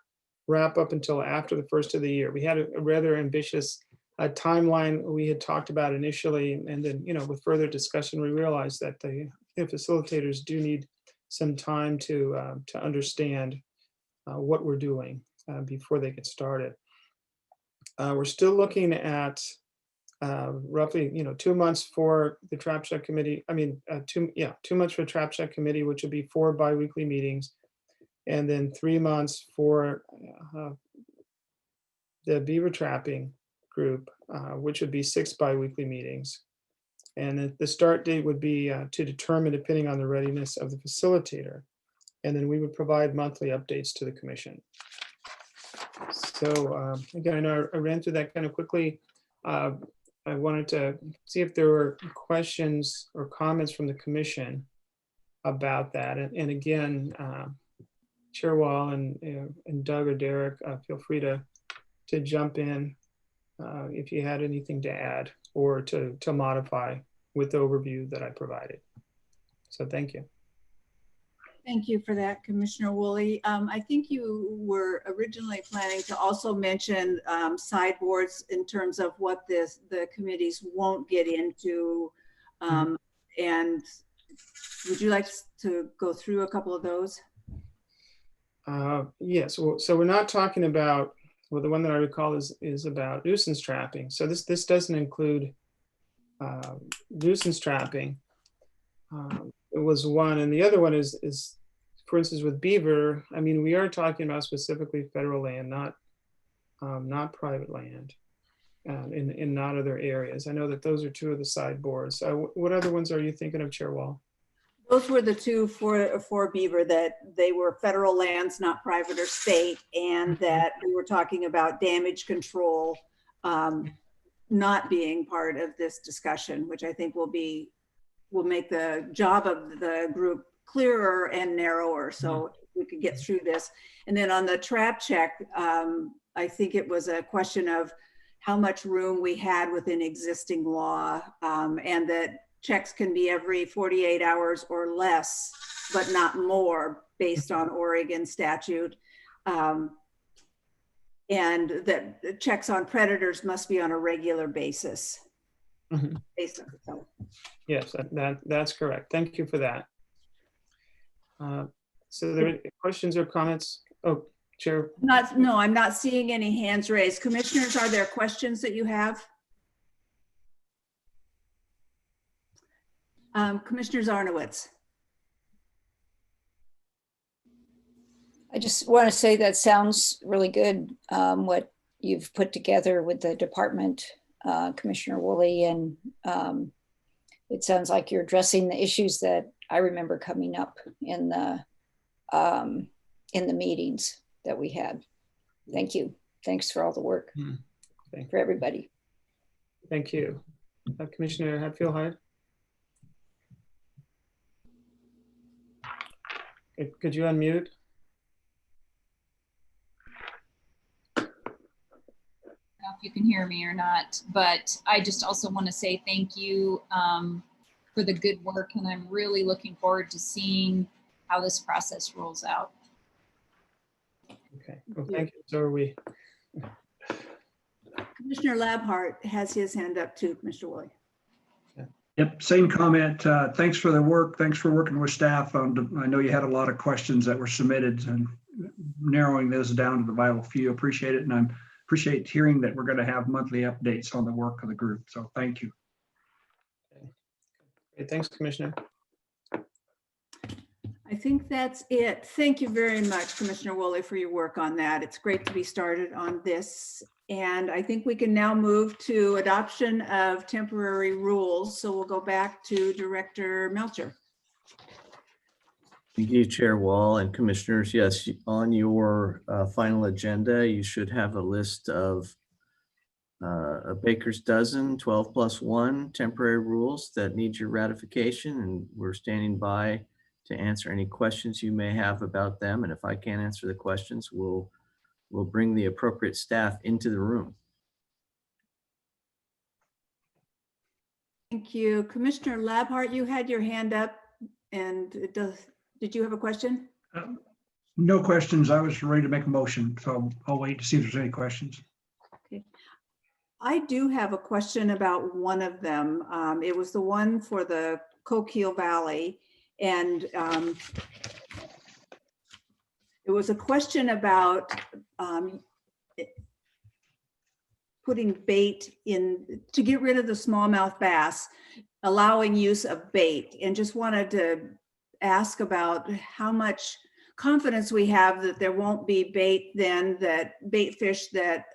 wrap up until after the first of the year. We had a rather ambitious timeline we had talked about initially, and then with further discussion, we realized that the facilitators do need some time to understand what we're doing before they get started. We're still looking at roughly 2 months for the trap check committee. 2 months for trap check committee, which would be 4 biweekly meetings, and then 3 months for the beaver trapping group, which would be 6 biweekly meetings. And the start date would be to determine, depending on the readiness of the facilitator. And then we would provide monthly updates to the commission. So again, I know I ran through that kind of quickly. I wanted to see if there were questions or comments from the commission about that. And again, Chair Wall and Doug or Derek, feel free to jump in if you had anything to add or to modify with the overview that I provided. So thank you. Thank you for that, Commissioner Woolley. I think you were originally planning to also mention sideboards in terms of what the committees won't get into. And would you like to go through a couple of those? Yes, so we're not talking about, well, the one that I recall is about nuisance trapping. So this doesn't include nuisance trapping. It was one, and the other one is for instance, with beaver, I mean, we are talking about specifically federal land, not private land, in not other areas. I know that those are two of the sideboards. What other ones are you thinking of, Chair Wall? Those were the two for beaver, that they were federal lands, not private or state, and that we were talking about damage control not being part of this discussion, which I think will make the job of the group clearer and narrower, so we could get through this. And then on the trap check, I think it was a question of how much room we had within existing law, and that checks can be every 48 hours or less, but not more, based on Oregon statute. And that checks on predators must be on a regular basis. So. Yes, that's correct. Thank you for that. So there are questions or comments? Oh, Chair. No, I'm not seeing any hands raised. Commissioners, are there questions that you have? Commissioner Zarnowitz. I just want to say that sounds really good, what you've put together with the department, Commissioner Woolley, and it sounds like you're addressing the issues that I remember coming up in the meetings that we had. Thank you. Thanks for all the work for everybody. Thank you. Commissioner Hatfield-Hyde. Could you unmute? If you can hear me or not, but I just also want to say thank you for the good work, and I'm really looking forward to seeing how this process rolls out. Okay, well, thank you. So are we. Commissioner Labhart has his hand up too, Commissioner Woolley. Yep, same comment. Thanks for the work. Thanks for working with staff. I know you had a lot of questions that were submitted, and narrowing those down to the vital few. Appreciate it, and I appreciate hearing that we're going to have monthly updates on the work of the group. So thank you. Okay, thanks, Commissioner. I think that's it. Thank you very much, Commissioner Woolley, for your work on that. It's great to be started on this. And I think we can now move to adoption of temporary rules. So we'll go back to Director Melcher. Thank you, Chair Wall and Commissioners. Yes, on your final agenda, you should have a list of a baker's dozen, 12+1 temporary rules that need your ratification, and we're standing by to answer any questions you may have about them. And if I can't answer the questions, we'll bring the appropriate staff into the room. Thank you. Commissioner Labhart, you had your hand up, and did you have a question? No questions. I was ready to make a motion, so I'll wait to see if there's any questions. Okay. I do have a question about one of them. It was the one for the Coquille Valley, and it was a question about putting bait in to get rid of the smallmouth bass, allowing use of bait, and just wanted to ask about how much confidence we have that there won't be bait fish that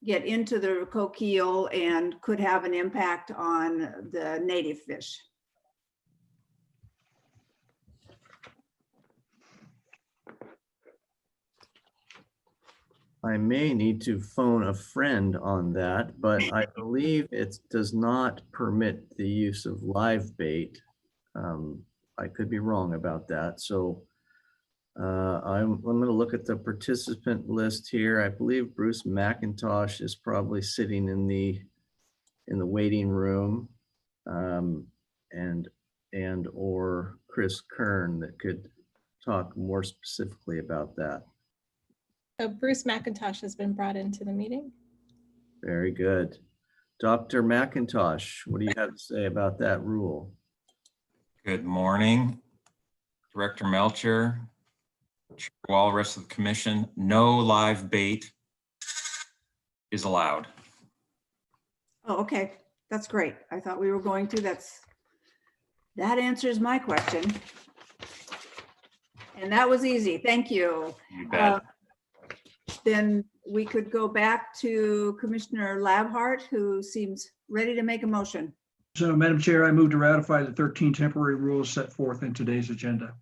get into the coquille and could have an impact on the native fish. I may need to phone a friend on that, but I believe it does not permit the use of live bait. I could be wrong about that. So I'm going to look at the participant list here. I believe Bruce McIntosh is probably sitting in the waiting room, and or Chris Kern that could talk more specifically about that. Bruce McIntosh has been brought into the meeting. Very good. Dr. McIntosh, what do you have to say about that rule? Good morning, Director Melcher, Chair Wall, rest of the commission. No live bait is allowed. Oh, okay. That's great. I thought we were going to. That answers my question. And that was easy. Thank you. You bet. Then we could go back to Commissioner Labhart, who seems ready to make a motion. So, Madam Chair, I move to ratify the 13 temporary rules set forth in today's agenda.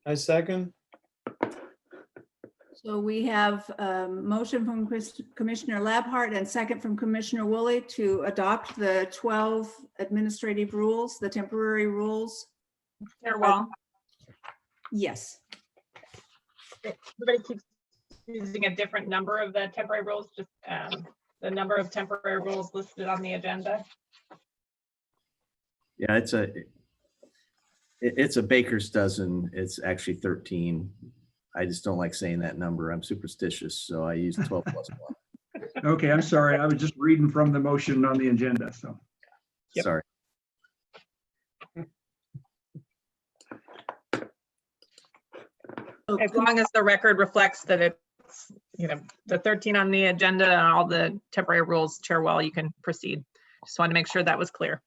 I second. So we have a motion from Commissioner Labhart and second from Commissioner Woolley to adopt the 12 administrative rules, the temporary rules. Chair Wall, Yes. everybody keeps using a different number of the temporary rules, just the number of temporary rules listed on the agenda. Yeah, it's a baker's dozen. It's actually 13. I just don't like saying that number. I'm superstitious, so I use 12 plus 1. Okay, I'm sorry. I was just reading from the motion on the agenda, so. Yep. Sorry. As long as the record reflects that it's, the 13 on the agenda and all the temporary rules, Chair Wall, you can proceed. Just want to make sure that was clear.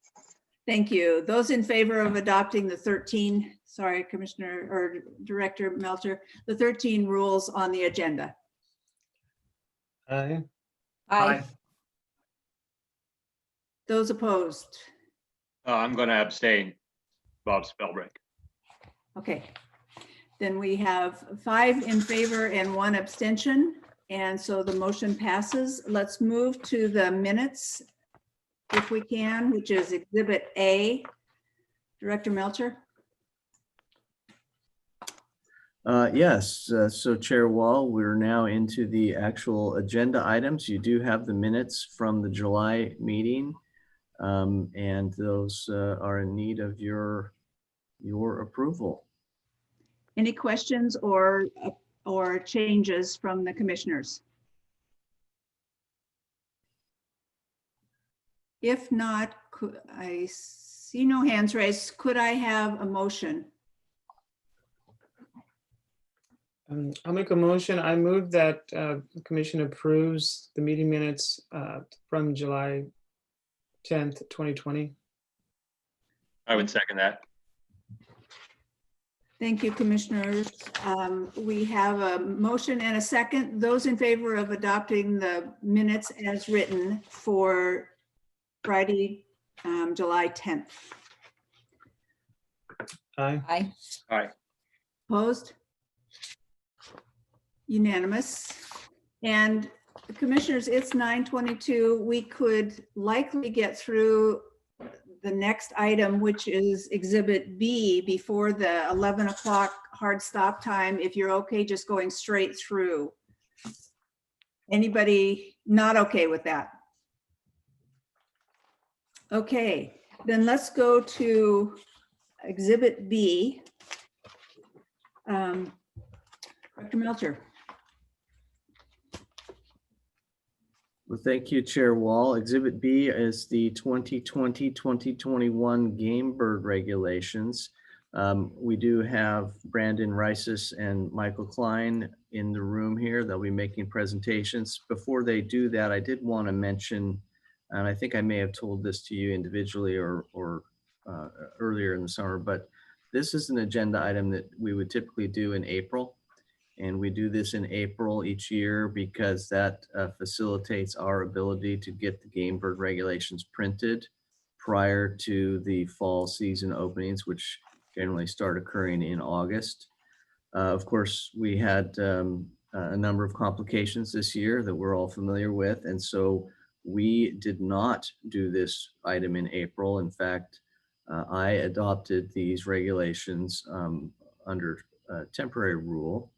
Thank you. Those in favor of adopting the 13, sorry, Commissioner or Director Melcher, the 13 rules on the agenda. Aye. Aye. Those opposed? I'm going to abstain. Bob Spellbreak. Okay. Then we have 5 in favor and 1 abstention. And so the motion passes. Let's move to the minutes, if we can, which is Exhibit A. Director Melcher. Yes, so Chair Wall, we're now into the actual agenda items. You do have the minutes from the July meeting, and those are in need of your approval. Any questions or changes from the commissioners? If not, I see no hands raised. Could I have a motion? I'll make a motion. I move that the commission approves the meeting minutes from July 10th, 2020. I would second that. Thank you, commissioners. We have a motion and a second. Those in favor of adopting the minutes as written for Friday, July 10th. Aye. Aye. Aye. Opposed? Unanimous. And commissioners, it's 9:22. We could likely get through the next item, which is Exhibit B, before the 11 o'clock hard stop time, if you're okay just going straight through. Anybody not okay with that? Okay, then let's go to Exhibit B. Dr. Melcher. Well, thank you, Chair Wall. Exhibit B is the 2020-2021 game bird regulations. We do have Brandon Rices and Michael Klein in the room here. They'll be making presentations. Before they do that, I did want to mention, and I think I may have told this to you individually or earlier in the summer, but this is an agenda item that we would typically do in April. And we do this in April each year because that facilitates our ability to get the game bird regulations printed prior to the fall season openings, which generally start occurring in August. Of course, we had a number of complications this year that we're all familiar with. And so we did not do this item in April. In fact, I adopted these regulations under temporary rule.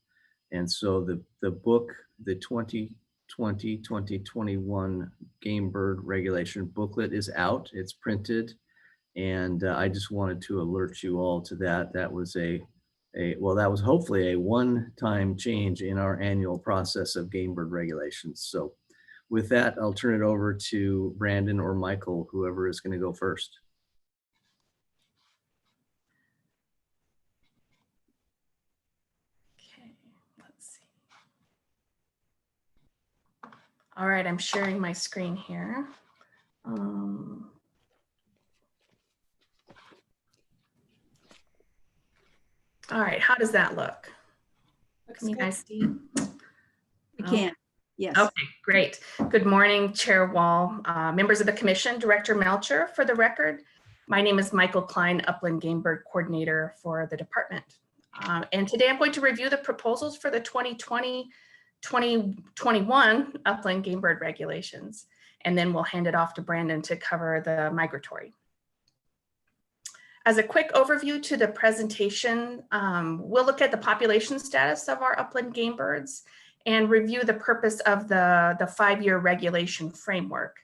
And so the book, the 2020-2021 game bird regulation booklet is out, it's printed. And I just wanted to alert you all to that. That was that was hopefully a one-time change in our annual process of game bird regulations. So with that, I'll turn it over to Brandon or Michael, whoever is going to go first. All right, I'm sharing my screen here. All right, how does that look? Looks Can you good. guys see it? We can, yes. Okay, great. Good morning, Chair Wall, members of the commission, Director Melcher. For the record, my name is Michael Klein, Upland Game Bird Coordinator for the department. And today I'm going to review the proposals for the 2020-2021 Upland Game Bird regulations, and then we'll hand it off to Brandon to cover the migratory. As a quick overview to the presentation, we'll look at the population status of our upland game birds and review the purpose of the 5-year regulation framework.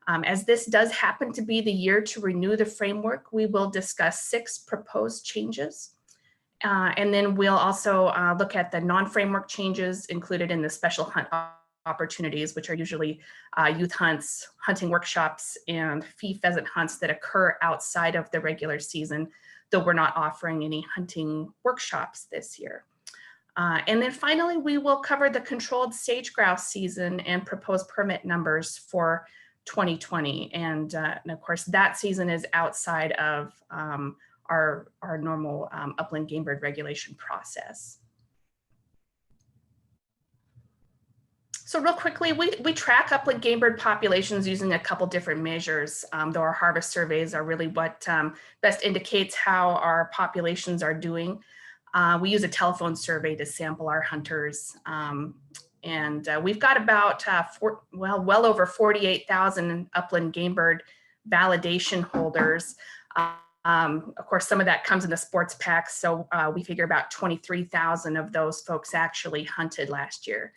As this does happen to be the year to renew the framework, we will discuss 6 proposed changes. And then we'll also look at the non-framework changes included in the special hunt opportunities, which are usually youth hunts, hunting workshops, and fee pheasant hunts that occur outside of the regular season, though we're not offering any hunting workshops this year. And then finally, we will cover the controlled sage grouse season and proposed permit numbers for 2020. And of course, that season is outside of our normal upland game bird regulation process. So real quickly, we track upland game bird populations using a couple different measures, though our harvest surveys are really what best indicates how our populations are doing. We use a telephone survey to sample our hunters. And we've got about, well over 48,000 upland game bird validation holders. Of course, some of that comes in the sports packs. So we figure about 23,000 of those folks actually hunted last year.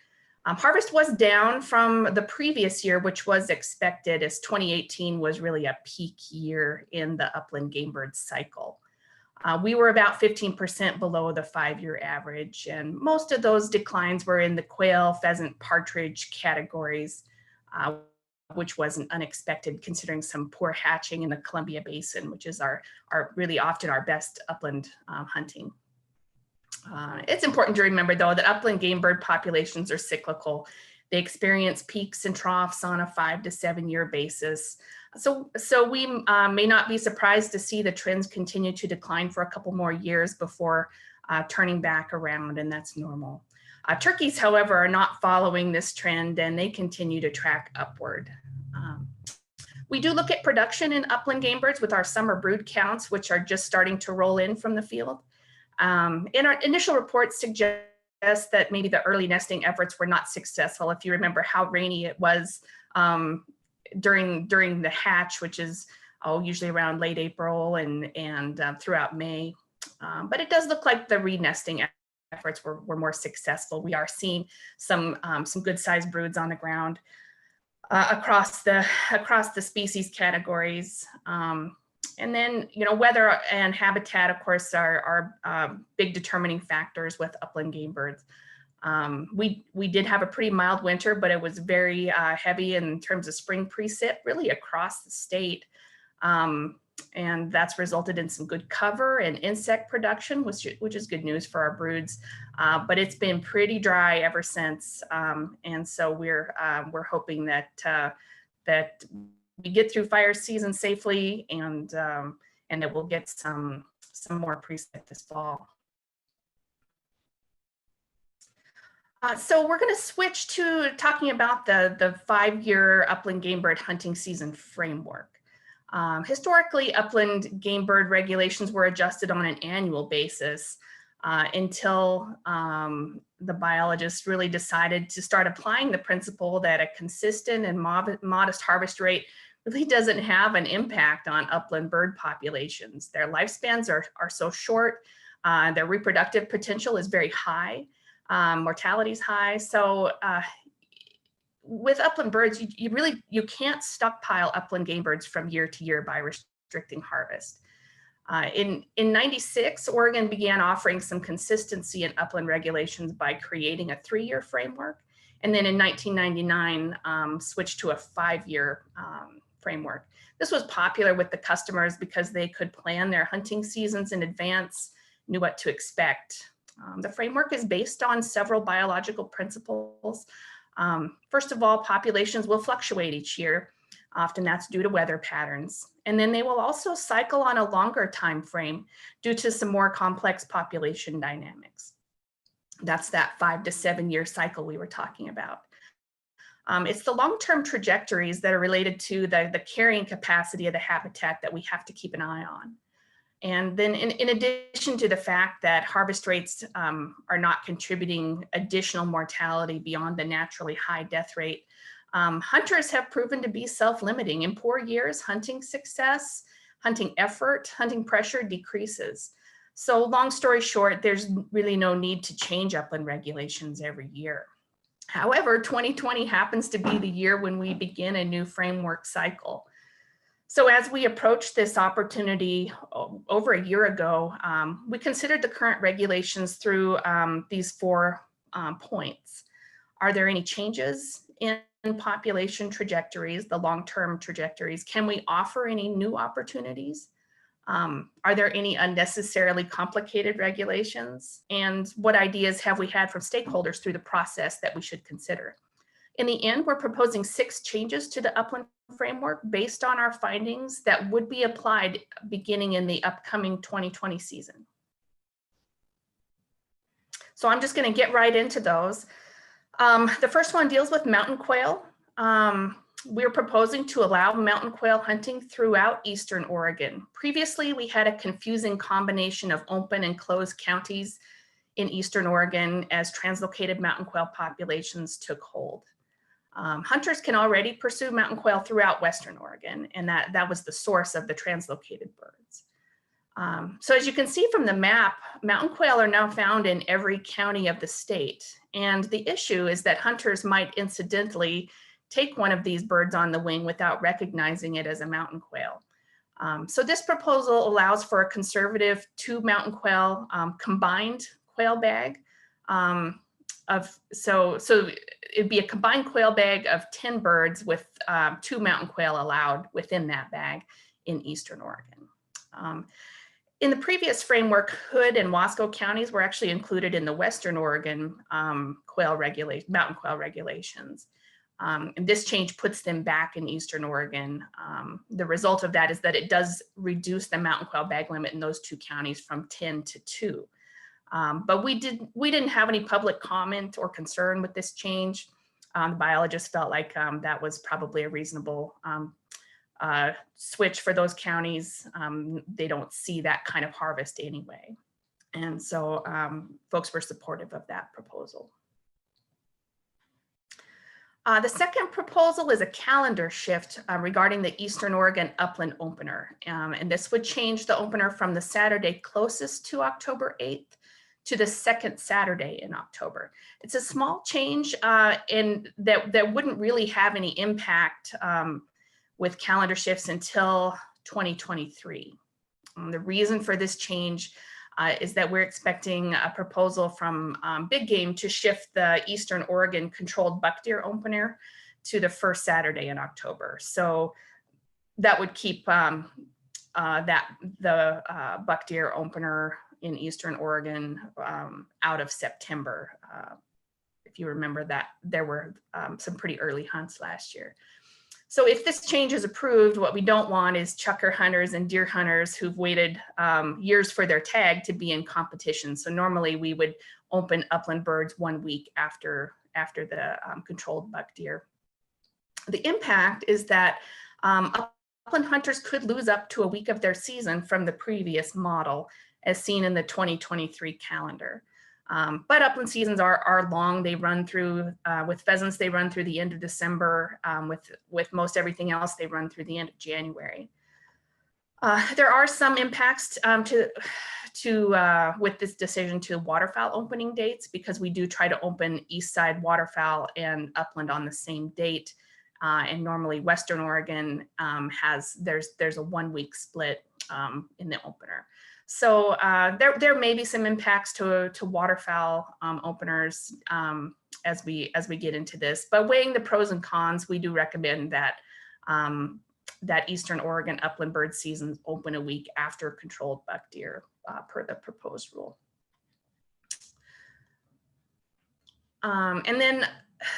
Harvest was down from the previous year, which was expected, as 2018 was really a peak year in the upland game bird cycle. We were about 15% below the 5-year average, and most of those declines were in the quail, pheasant, partridge categories, which wasn't unexpected considering some poor hatching in the Columbia Basin, which is our really often our best upland hunting. It's important to remember, though, that upland game bird populations are cyclical. They experience peaks and troughs on a 5 to 7 year basis. So we may not be surprised to see the trends continue to decline for a couple more years before turning back around, and that's normal. Turkeys, however, are not following this trend, and they continue to track upward. We do look at production in upland game birds with our summer brood counts, which are just starting to roll in from the field. And our initial reports suggest that maybe the early nesting efforts were not successful. If you remember how rainy it was during the hatch, which is usually around late April and throughout May. But it does look like the re-nesting efforts were more successful. We are seeing some good sized broods on the ground across the species categories. And then, weather and habitat, of course, are big determining factors with upland game birds. We did have a pretty mild winter, but it was very heavy in terms of spring precip, really across the state. And that's resulted in some good cover and insect production, which is good news for our broods. But it's been pretty dry ever since. And so we're hoping that we get through fire season safely and that we'll get some more precip this fall. So we're going to switch to talking about the 5-year upland game bird hunting season framework. Historically, upland game bird regulations were adjusted on an annual basis until the biologists really decided to start applying the principle that a consistent and modest harvest rate really doesn't have an impact on upland bird populations. Their lifespans are so short, their reproductive potential is very high, mortality is high. So with upland birds, you can't stockpile upland game birds from year to year by restricting harvest. In 96, Oregon began offering some consistency in upland regulations by creating a 3-year framework. And then in 1999, switched to a 5-year framework. This was popular with the customers because they could plan their hunting seasons in advance, knew what to expect. The framework is based on several biological principles. First of all, populations will fluctuate each year. Often that's due to weather patterns. And then they will also cycle on a longer time frame due to some more complex population dynamics. That's that 5 to 7 year cycle we were talking about. It's the long-term trajectories that are related to the carrying capacity of the habitat that we have to keep an eye on. And then in addition to the fact that harvest rates are not contributing additional mortality beyond the naturally high death rate, hunters have proven to be self-limiting. In poor years, hunting success, hunting effort, hunting pressure decreases. So long story short, there's really no need to change upland regulations every year. However, 2020 happens to be the year when we begin a new framework cycle. So as we approach this opportunity over a year ago, we considered the current regulations through these 4 points. Are there any changes in population trajectories, the long-term trajectories? Can we offer any new opportunities? Are there any unnecessarily complicated regulations? And what ideas have we had from stakeholders through the process that we should consider? In the end, we're proposing 6 changes to the upland framework based on our findings that would be applied beginning in the upcoming 2020 season. So I'm just going to get right into those. The first one deals with mountain quail. We're proposing to allow mountain quail hunting throughout Eastern Oregon. Previously, we had a confusing combination of open and closed counties in Eastern Oregon as translocated mountain quail populations took hold. Hunters can already pursue mountain quail throughout Western Oregon, and that was the source of the translocated birds. So as you can see from the map, mountain quail are now found in every county of the state. And the issue is that hunters might incidentally take one of these birds on the wing without recognizing it as a mountain quail. So this proposal allows for a conservative 2 mountain quail combined quail bag. So it'd be a combined quail bag of 10 birds with 2 mountain quail allowed within that bag in Eastern Oregon. In the previous framework, Hood and Wasco counties were actually included in the Western Oregon mountain quail regulations. And this change puts them back in Eastern Oregon. The result of that is that it does reduce the mountain quail bag limit in those 2 counties from 10 to 2. But we didn't have any public comment or concern with this change. The biologists felt like that was probably a reasonable switch for those counties. They don't see that kind of harvest anyway. And so folks were supportive of that proposal. The second proposal is a calendar shift regarding the Eastern Oregon upland opener. And this would change the opener from the Saturday closest to October 8th to the second Saturday in October. It's a small change and that wouldn't really have any impact with calendar shifts until 2023. The reason for this change is that we're expecting a proposal from Big Game to shift the Eastern Oregon controlled buck deer opener to the first Saturday in October. So that would keep the buck deer opener in Eastern Oregon out of September. If you remember that there were some pretty early hunts last year. So if this change is approved, what we don't want is chucker hunters and deer hunters who've waited years for their tag to be in competition. So normally we would open upland birds 1 week after the controlled buck deer. The impact is that upland hunters could lose up to a week of their season from the previous model as seen in the 2023 calendar. But upland seasons are long. They run through, with pheasants, they run through the end of December. With most everything else, they run through the end of January. There are some impacts with this decision to waterfowl opening dates, because we do try to open east side waterfowl and upland on the same date. And normally Western Oregon there's a 1 week split in the opener. So there may be some impacts to waterfowl openers as we get into this. But weighing the pros and cons, we do recommend that that Eastern Oregon upland bird seasons open a week after controlled buck deer per the proposed rule. And then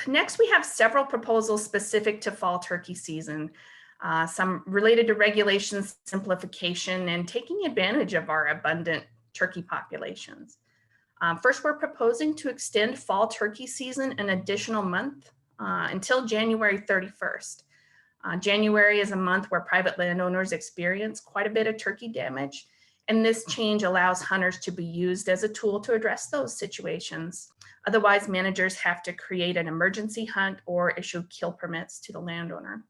next we have several proposals specific to fall turkey season. some related to regulation simplification and taking advantage of our abundant turkey populations. First, we're proposing to extend fall turkey season an additional month until January 31st. January is a month where private landowners experience quite a bit of turkey damage, and this change allows hunters to be used as a tool to address those situations. Otherwise, managers have to create an emergency hunt or issue kill permits to the landowner.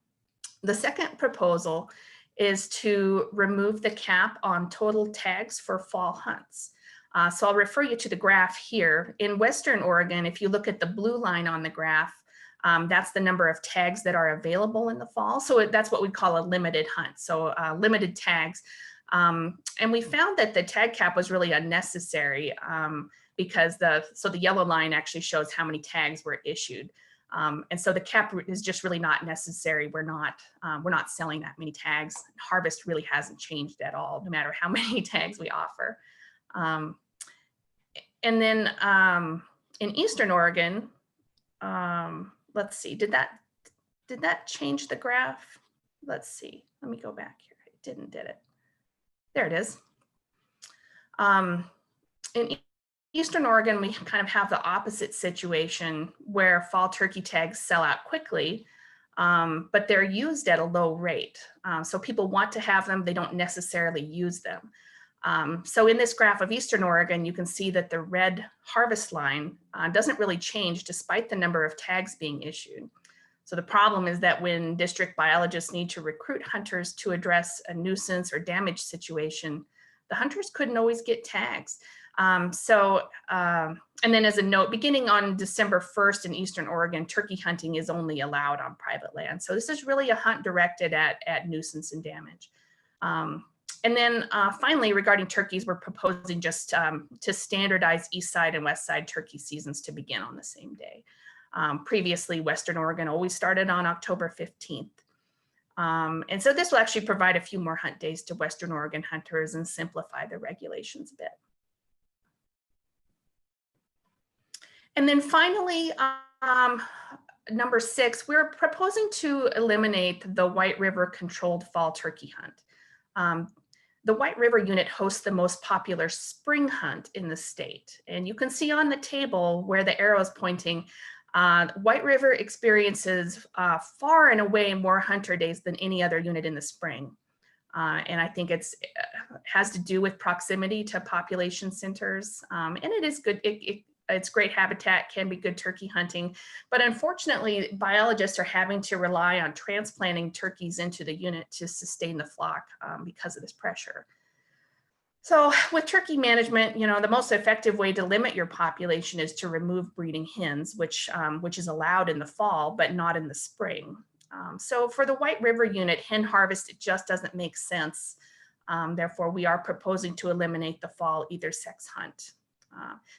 The second proposal is to remove the cap on total tags for fall hunts. So I'll refer you to the graph here. In Western Oregon, if you look at the blue line on the graph, that's the number of tags that are available in the fall. So that's what we call a limited hunt. So limited tags. And we found that the tag cap was really unnecessary because the yellow line actually shows how many tags were issued. And so the cap is just really not necessary. We're not selling that many tags. Harvest really hasn't changed at all, no matter how many tags we offer. And then in Eastern Oregon, let's see, did that change the graph? Let's see, let me go back here. It didn't, did it? There it is. In Eastern Oregon, we kind of have the opposite situation where fall turkey tags sell out quickly, but they're used at a low rate. So people want to have them, they don't necessarily use them. So in this graph of Eastern Oregon, you can see that the red harvest line doesn't really change despite the number of tags being issued. So the problem is that when district biologists need to recruit hunters to address a nuisance or damage situation, the hunters couldn't always get tags. And then as a note, beginning on December 1st in Eastern Oregon, turkey hunting is only allowed on private land. So this is really a hunt directed at nuisance and damage. And then finally, regarding turkeys, we're proposing just to standardize east side and west side turkey seasons to begin on the same day. Previously, Western Oregon always started on October 15th. And so this will actually provide a few more hunt days to Western Oregon hunters and simplify the regulations a bit. And then finally, number 6, we're proposing to eliminate the White River controlled fall turkey hunt. The White River unit hosts the most popular spring hunt in the state. And you can see on the table where the arrow is pointing, White River experiences far and away more hunter days than any other unit in the spring. And I think it has to do with proximity to population centers. And it is good. It's great habitat, can be good turkey hunting, but unfortunately, biologists are having to rely on transplanting turkeys into the unit to sustain the flock because of this pressure. So with turkey management, the most effective way to limit your population is to remove breeding hens, which is allowed in the fall, but not in the spring. So for the White River unit, hen harvest, it just doesn't make sense. Therefore, we are proposing to eliminate the fall either sex hunt.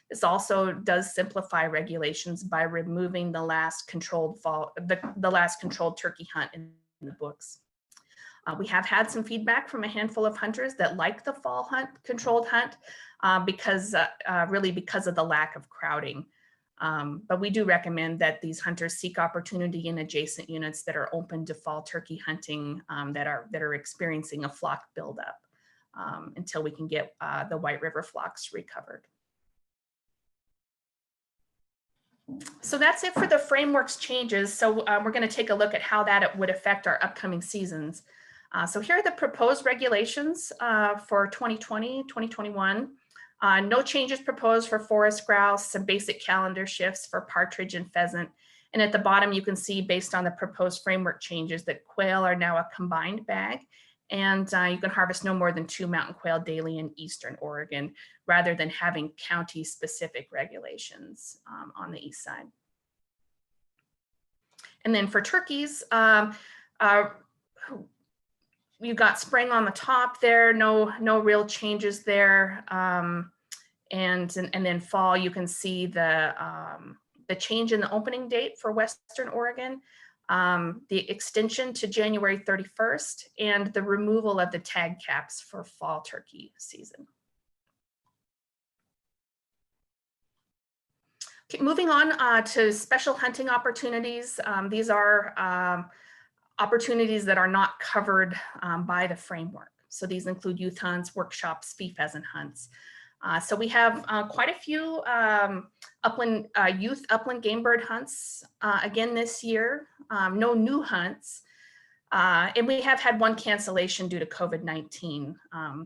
This also does simplify regulations by removing the last controlled the last controlled turkey hunt in the books. We have had some feedback from a handful of hunters that like the fall hunt, controlled hunt, because of the lack of crowding. But we do recommend that these hunters seek opportunity in adjacent units that are open to fall turkey hunting, that are experiencing a flock buildup until we can get the White River flocks recovered. So that's it for the framework's changes. So we're going to take a look at how that would affect our upcoming seasons. So here are the proposed regulations for 2020, 2021. No changes proposed for forest grouse, some basic calendar shifts for partridge and pheasant. And at the bottom, you can see based on the proposed framework changes that quail are now a combined bag. And you can harvest no more than 2 mountain quail daily in Eastern Oregon, rather than having county-specific regulations on the east side. And then for turkeys, you've got spring on the top there, no real changes there. And then fall, you can see the change in the opening date for Western Oregon, the extension to January 31st, and the removal of the tag caps for fall turkey season. Okay, moving on to special hunting opportunities. These are opportunities that are not covered by the framework. So these include youth hunts, workshops, fee pheasant hunts. So we have quite a few youth upland game bird hunts again this year, no new hunts. And we have had one cancellation due to COVID-19,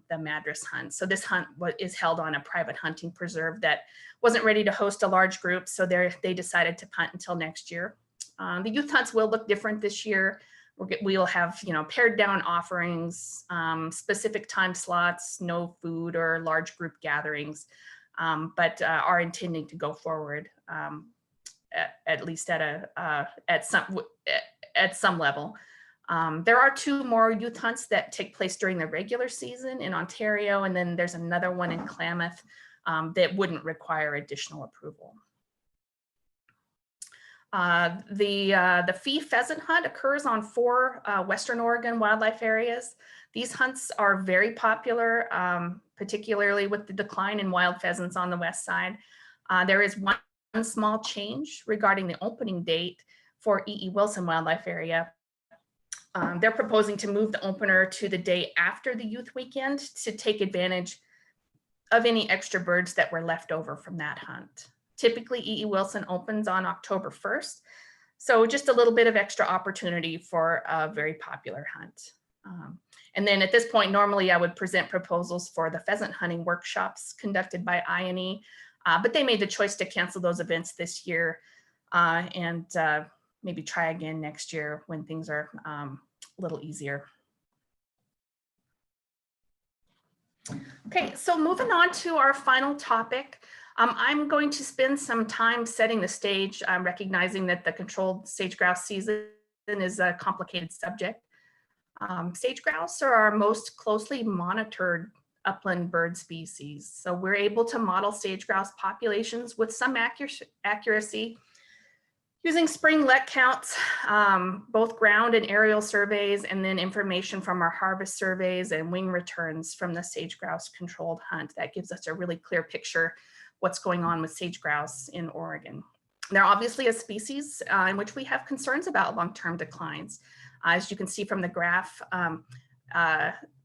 the Madras hunt. So this hunt is held on a private hunting preserve that wasn't ready to host a large group. So they decided to punt until next year. The youth hunts will look different this year. We'll have, pared down offerings, specific time slots, no food or large group gatherings, but are intending to go forward at least at some level. There are 2 more youth hunts that take place during the regular season in Ontario, and then there's another one in Klamath that wouldn't require additional approval. The fee pheasant hunt occurs on 4 Western Oregon wildlife areas. These hunts are very popular, particularly with the decline in wild pheasants on the west side. There is one small change regarding the opening date for E.E. Wilson Wildlife Area. They're proposing to move the opener to the day after the youth weekend to take advantage of any extra birds that were left over from that hunt. Typically, E.E. Wilson opens on October 1st. So just a little bit of extra opportunity for a very popular hunt. And then at this point, normally I would present proposals for the pheasant hunting workshops conducted by INE, but they made the choice to cancel those events this year and maybe try again next year when things are a little easier. Okay, so moving on to our final topic. I'm going to spend some time setting the stage, recognizing that the controlled sage-grouse season is a complicated subject. Sage-grouse are our most closely monitored upland bird species. So we're able to model sage-grouse populations with some accuracy using spring let counts, both ground and aerial surveys, and then information from our harvest surveys and wing returns from the sage-grouse controlled hunt. That gives us a really clear picture what's going on with sage-grouse in Oregon. They're obviously a species in which we have concerns about long-term declines. As you can see from the graph,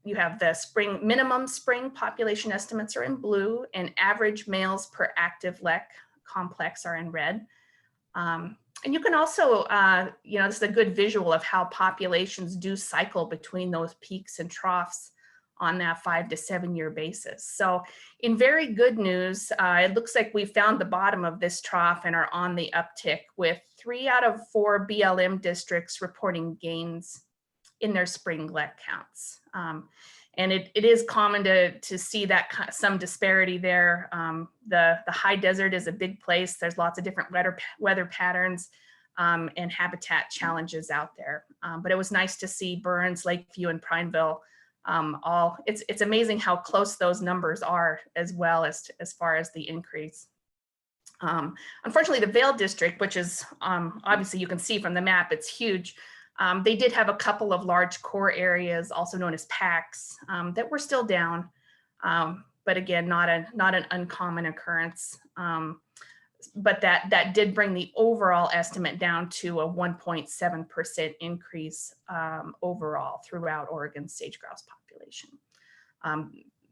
you have the minimum spring population estimates are in blue, and average males per active lek complex are in red. And you can also, this is a good visual of how populations do cycle between those peaks and troughs on that 5 to 7 year basis. So in very good news, it looks like we found the bottom of this trough and are on the uptick, with 3 out of 4 BLM districts reporting gains in their spring let counts. And it is common to see that some disparity there. The high desert is a big place. There's lots of different weather patterns and habitat challenges out there. But it was nice to see Burns, Lakeview, and Prineville it's amazing how close those numbers are as well as far as the increase. Unfortunately, the Vail district, which is obviously you can see from the map, it's huge. They did have a couple of large core areas, also known as packs, that were still down, but again, not an uncommon occurrence. But that did bring the overall estimate down to a 1.7% increase overall throughout Oregon's sage-grouse population.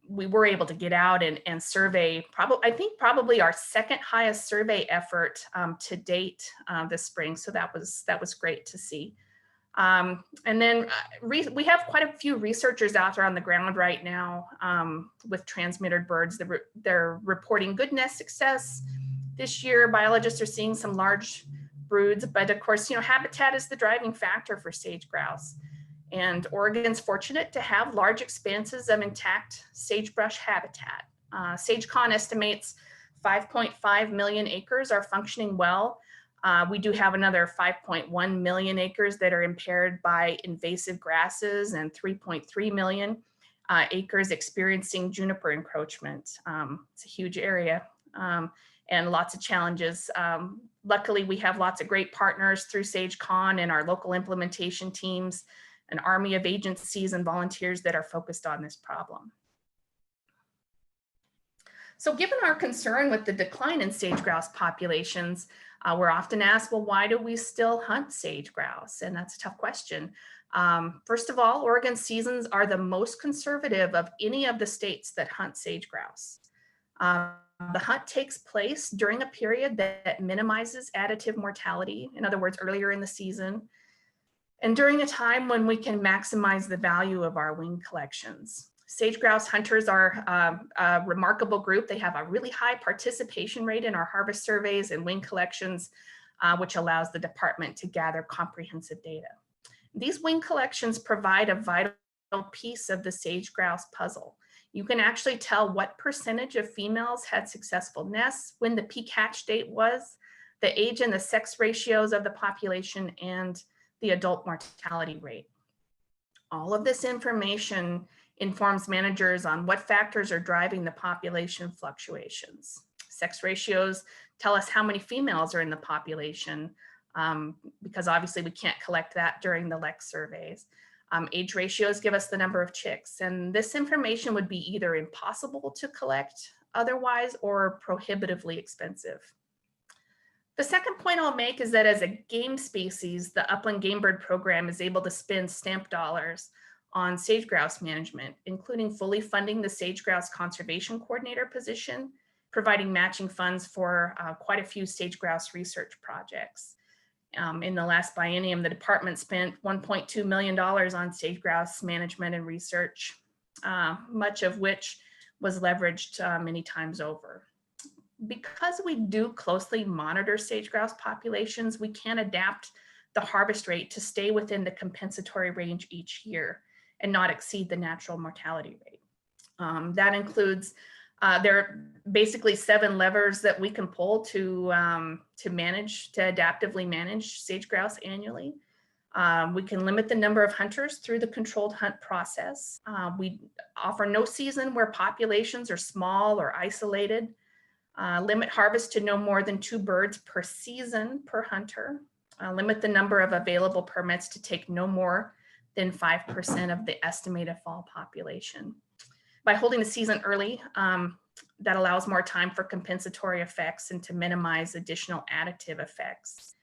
We were able to get out and survey probably our second highest survey effort to date this spring. So that was great to see. And then we have quite a few researchers out there on the ground right now with transmitted birds. They're reporting good nest success. This year, biologists are seeing some large broods, but of course, habitat is the driving factor for sage-grouse. And Oregon's fortunate to have large expanses of intact sagebrush habitat. SageCon estimates 5.5 million acres are functioning well. We do have another 5.1 million acres that are impaired by invasive grasses and 3.3 million acres experiencing juniper encroachment. It's a huge area. And lots of challenges. Luckily, we have lots of great partners through SageCon and our local implementation teams, an army of agencies and volunteers that are focused on this problem. So given our concern with the decline in sage-grouse populations, We're often asked, well, why do we still hunt sage grouse? And that's a tough question. First of all, Oregon seasons are the most conservative of any of the states that hunt sage grouse. The hunt takes place during a period that minimizes additive mortality, in other words, earlier in the season, and during a time when we can maximize the value of our wing collections. Sage grouse hunters are a remarkable group. They have a really high participation rate in our harvest surveys and wing collections, which allows the department to gather comprehensive data. These wing collections provide a vital piece of the sage grouse puzzle. You can actually tell what percentage of females had successful nests, when the peak hatch date was, the age and the sex ratios of the population, and the adult mortality rate. All of this information informs managers on what factors are driving the population fluctuations. Sex ratios tell us how many females are in the population, because obviously we can't collect that during the LEC surveys. Age ratios give us the number of chicks, and this information would be either impossible to collect otherwise or prohibitively expensive. The second point I'll make is that as a game species, the Upland Game Bird Program is able to spend stamp dollars on sage grouse management, including fully funding the sage grouse conservation coordinator position, providing matching funds for quite a few sage grouse research projects. In the last biennium, the department spent $1.2 million on sage grouse management and research, much of which was leveraged many times over. Because we do closely monitor sage grouse populations, we can adapt the harvest rate to stay within the compensatory range each year and not exceed the natural mortality rate. That includes, there are basically 7 levers that we can pull to adaptively manage sage grouse annually. We can limit the number of hunters through the controlled hunt process. We offer no season where populations are small or isolated. Limit harvest to no more than 2 birds per season per hunter. Limit the number of available permits to take no more than 5% of the estimated fall population. By holding the season early, that allows more time for compensatory effects and to minimize additional additive effects.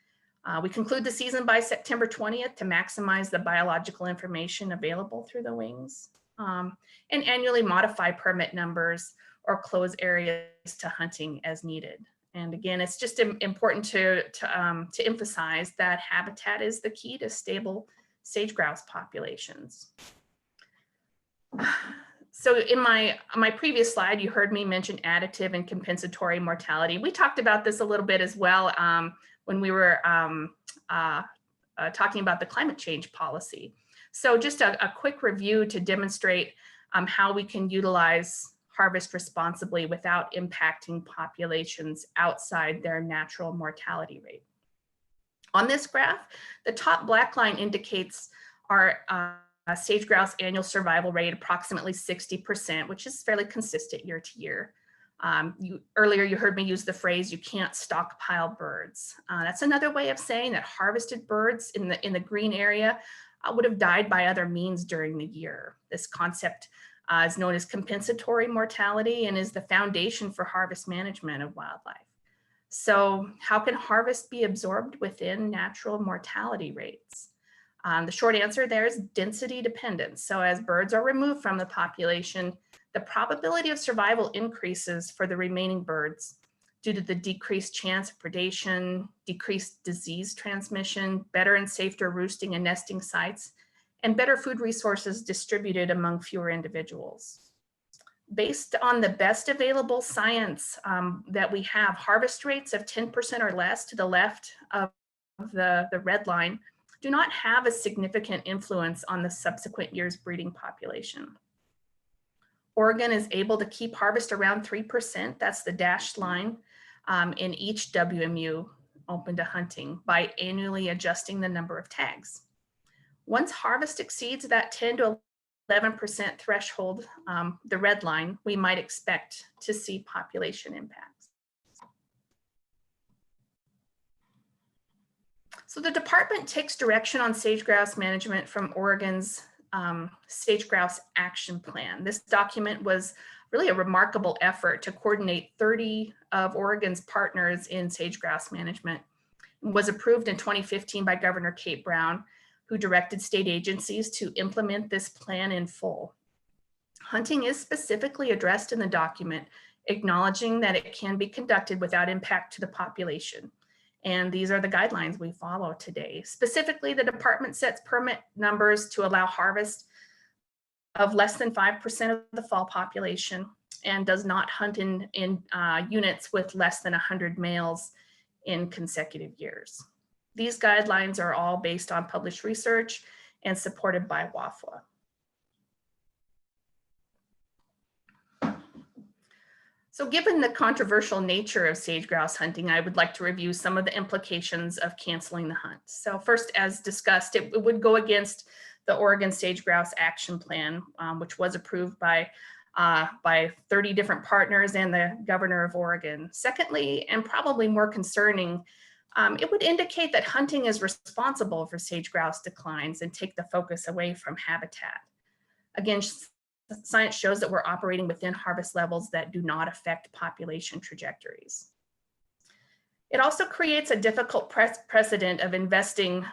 We conclude the season by September 20th to maximize the biological information available through the wings, and annually modify permit numbers or close areas to hunting as needed. And again, it's just important to emphasize that habitat is the key to stable sage grouse populations. So in my previous slide, you heard me mention additive and compensatory mortality. We talked about this a little bit as well when we were talking about the climate change policy. So just a quick review to demonstrate how we can utilize harvest responsibly without impacting populations outside their natural mortality rate. On this graph, the top black line indicates our sage grouse annual survival rate, approximately 60%, which is fairly consistent year to year. Earlier you heard me use the phrase, you can't stockpile birds. That's another way of saying that harvested birds in the green area would have died by other means during the year. This concept is known as compensatory mortality and is the foundation for harvest management of wildlife. So how can harvest be absorbed within natural mortality rates? The short answer there is density dependence. So as birds are removed from the population, the probability of survival increases for the remaining birds due to the decreased chance of predation, decreased disease transmission, better and safer roosting and nesting sites, and better food resources distributed among fewer individuals. Based on the best available science that we have, harvest rates of 10% or less to the left of the red line do not have a significant influence on the subsequent year's breeding population. Oregon is able to keep harvest around 3%, that's the dashed line, in each WMU open to hunting by annually adjusting the number of tags. Once harvest exceeds that 10 to 11% threshold, the red line, we might expect to see population impacts. So the department takes direction on sage grouse management from Oregon's Sage Grouse Action Plan. This document was really a remarkable effort to coordinate 30 of Oregon's partners in sage grouse management. It was approved in 2015 by Governor Kate Brown, who directed state agencies to implement this plan in full. Hunting is specifically addressed in the document, acknowledging that it can be conducted without impact to the population. And these are the guidelines we follow today. Specifically, the department sets permit numbers to allow harvest of less than 5% of the fall population and does not hunt in units with less than 100 males in consecutive years. These guidelines are all based on published research and supported by WAFLA. So given the controversial nature of sage grouse hunting, I would like to review some of the implications of canceling the hunt. So first, as discussed, it would go against the Oregon Sage Grouse Action Plan, which was approved by 30 different partners and the governor of Oregon. Secondly, and probably more concerning, it would indicate that hunting is responsible for sage grouse declines and take the focus away from habitat. Again, science shows that we're operating within harvest levels that do not affect population trajectories. It also creates a difficult precedent of investing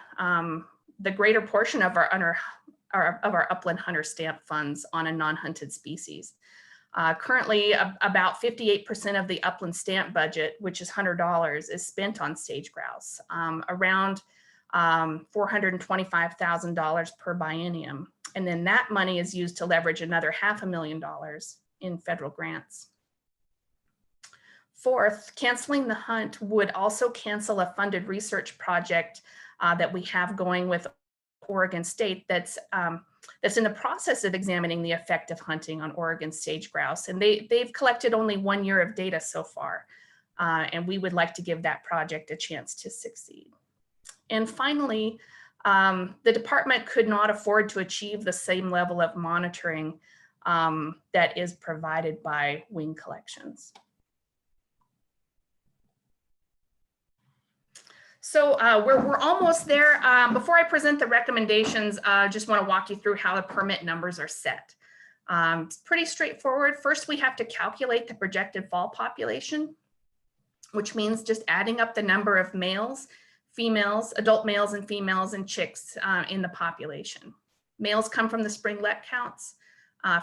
the greater portion of our upland hunter stamp funds on a non-hunted species. Currently, about 58% of the upland stamp budget, which is $100, is spent on sage grouse, around $425,000 per biennium. And then that money is used to leverage another $500,000 in federal grants. Fourth, canceling the hunt would also cancel a funded research project that we have going with Oregon State that's in the process of examining the effect of hunting on Oregon sage grouse. And they've collected only 1 year of data so far. And we would like to give that project a chance to succeed. And finally, the department could not afford to achieve the same level of monitoring that is provided by wing collections. So we're almost there. Before I present the recommendations, I just want to walk you through how the permit numbers are set. It's pretty straightforward. First, we have to calculate the projected fall population, which means just adding up the number of males, females, adult males and females and chicks in the population. Males come from the spring let counts.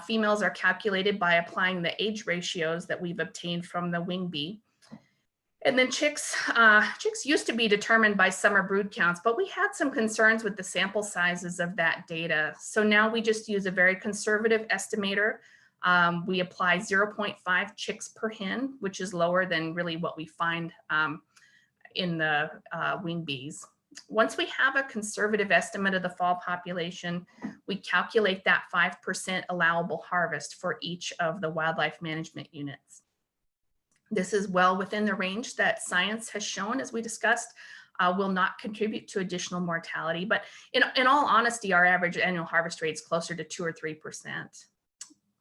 Females are calculated by applying the age ratios that we've obtained from the wing bee. And then chicks used to be determined by summer brood counts, but we had some concerns with the sample sizes of that data. So now we just use a very conservative estimator. We apply 0.5 chicks per hen, which is lower than really what we find in the wing bees. Once we have a conservative estimate of the fall population, we calculate that 5% allowable harvest for each of the wildlife management units. This is well within the range that science has shown, as we discussed, will not contribute to additional mortality. But in all honesty, our average annual harvest rate is closer to 2 or 3%.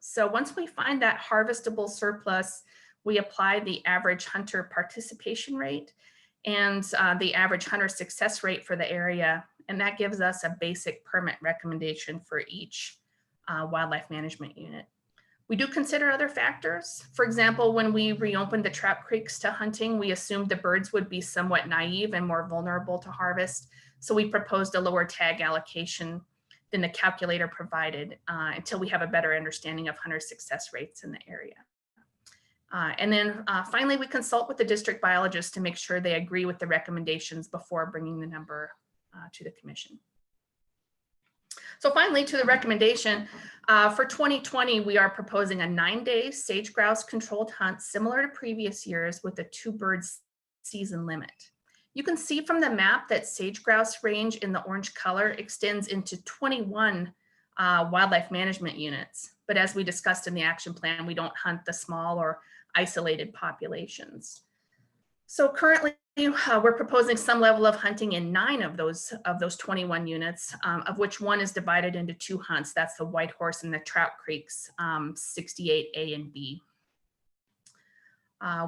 So once we find that harvestable surplus, we apply the average hunter participation rate and the average hunter success rate for the area. And that gives us a basic permit recommendation for each wildlife management unit. We do consider other factors. For example, when we reopened the trout creeks to hunting, we assumed the birds would be somewhat naive and more vulnerable to harvest. So we proposed a lower tag allocation than the calculator provided until we have a better understanding of hunter success rates in the area. And then finally, we consult with the district biologist to make sure they agree with the recommendations before bringing the number to the commission. So finally, to the recommendation, for 2020, we are proposing a 9-day sage grouse controlled hunt similar to previous years with a 2 birds season limit. You can see from the map that sage grouse range in the orange color extends into 21 wildlife management units. But as we discussed in the action plan, we don't hunt the small or isolated populations. So currently, we're proposing some level of hunting in 9 of those 21 units, of which 1 is divided into 2 hunts. That's the White Horse and the Trout Creeks, 68A and B.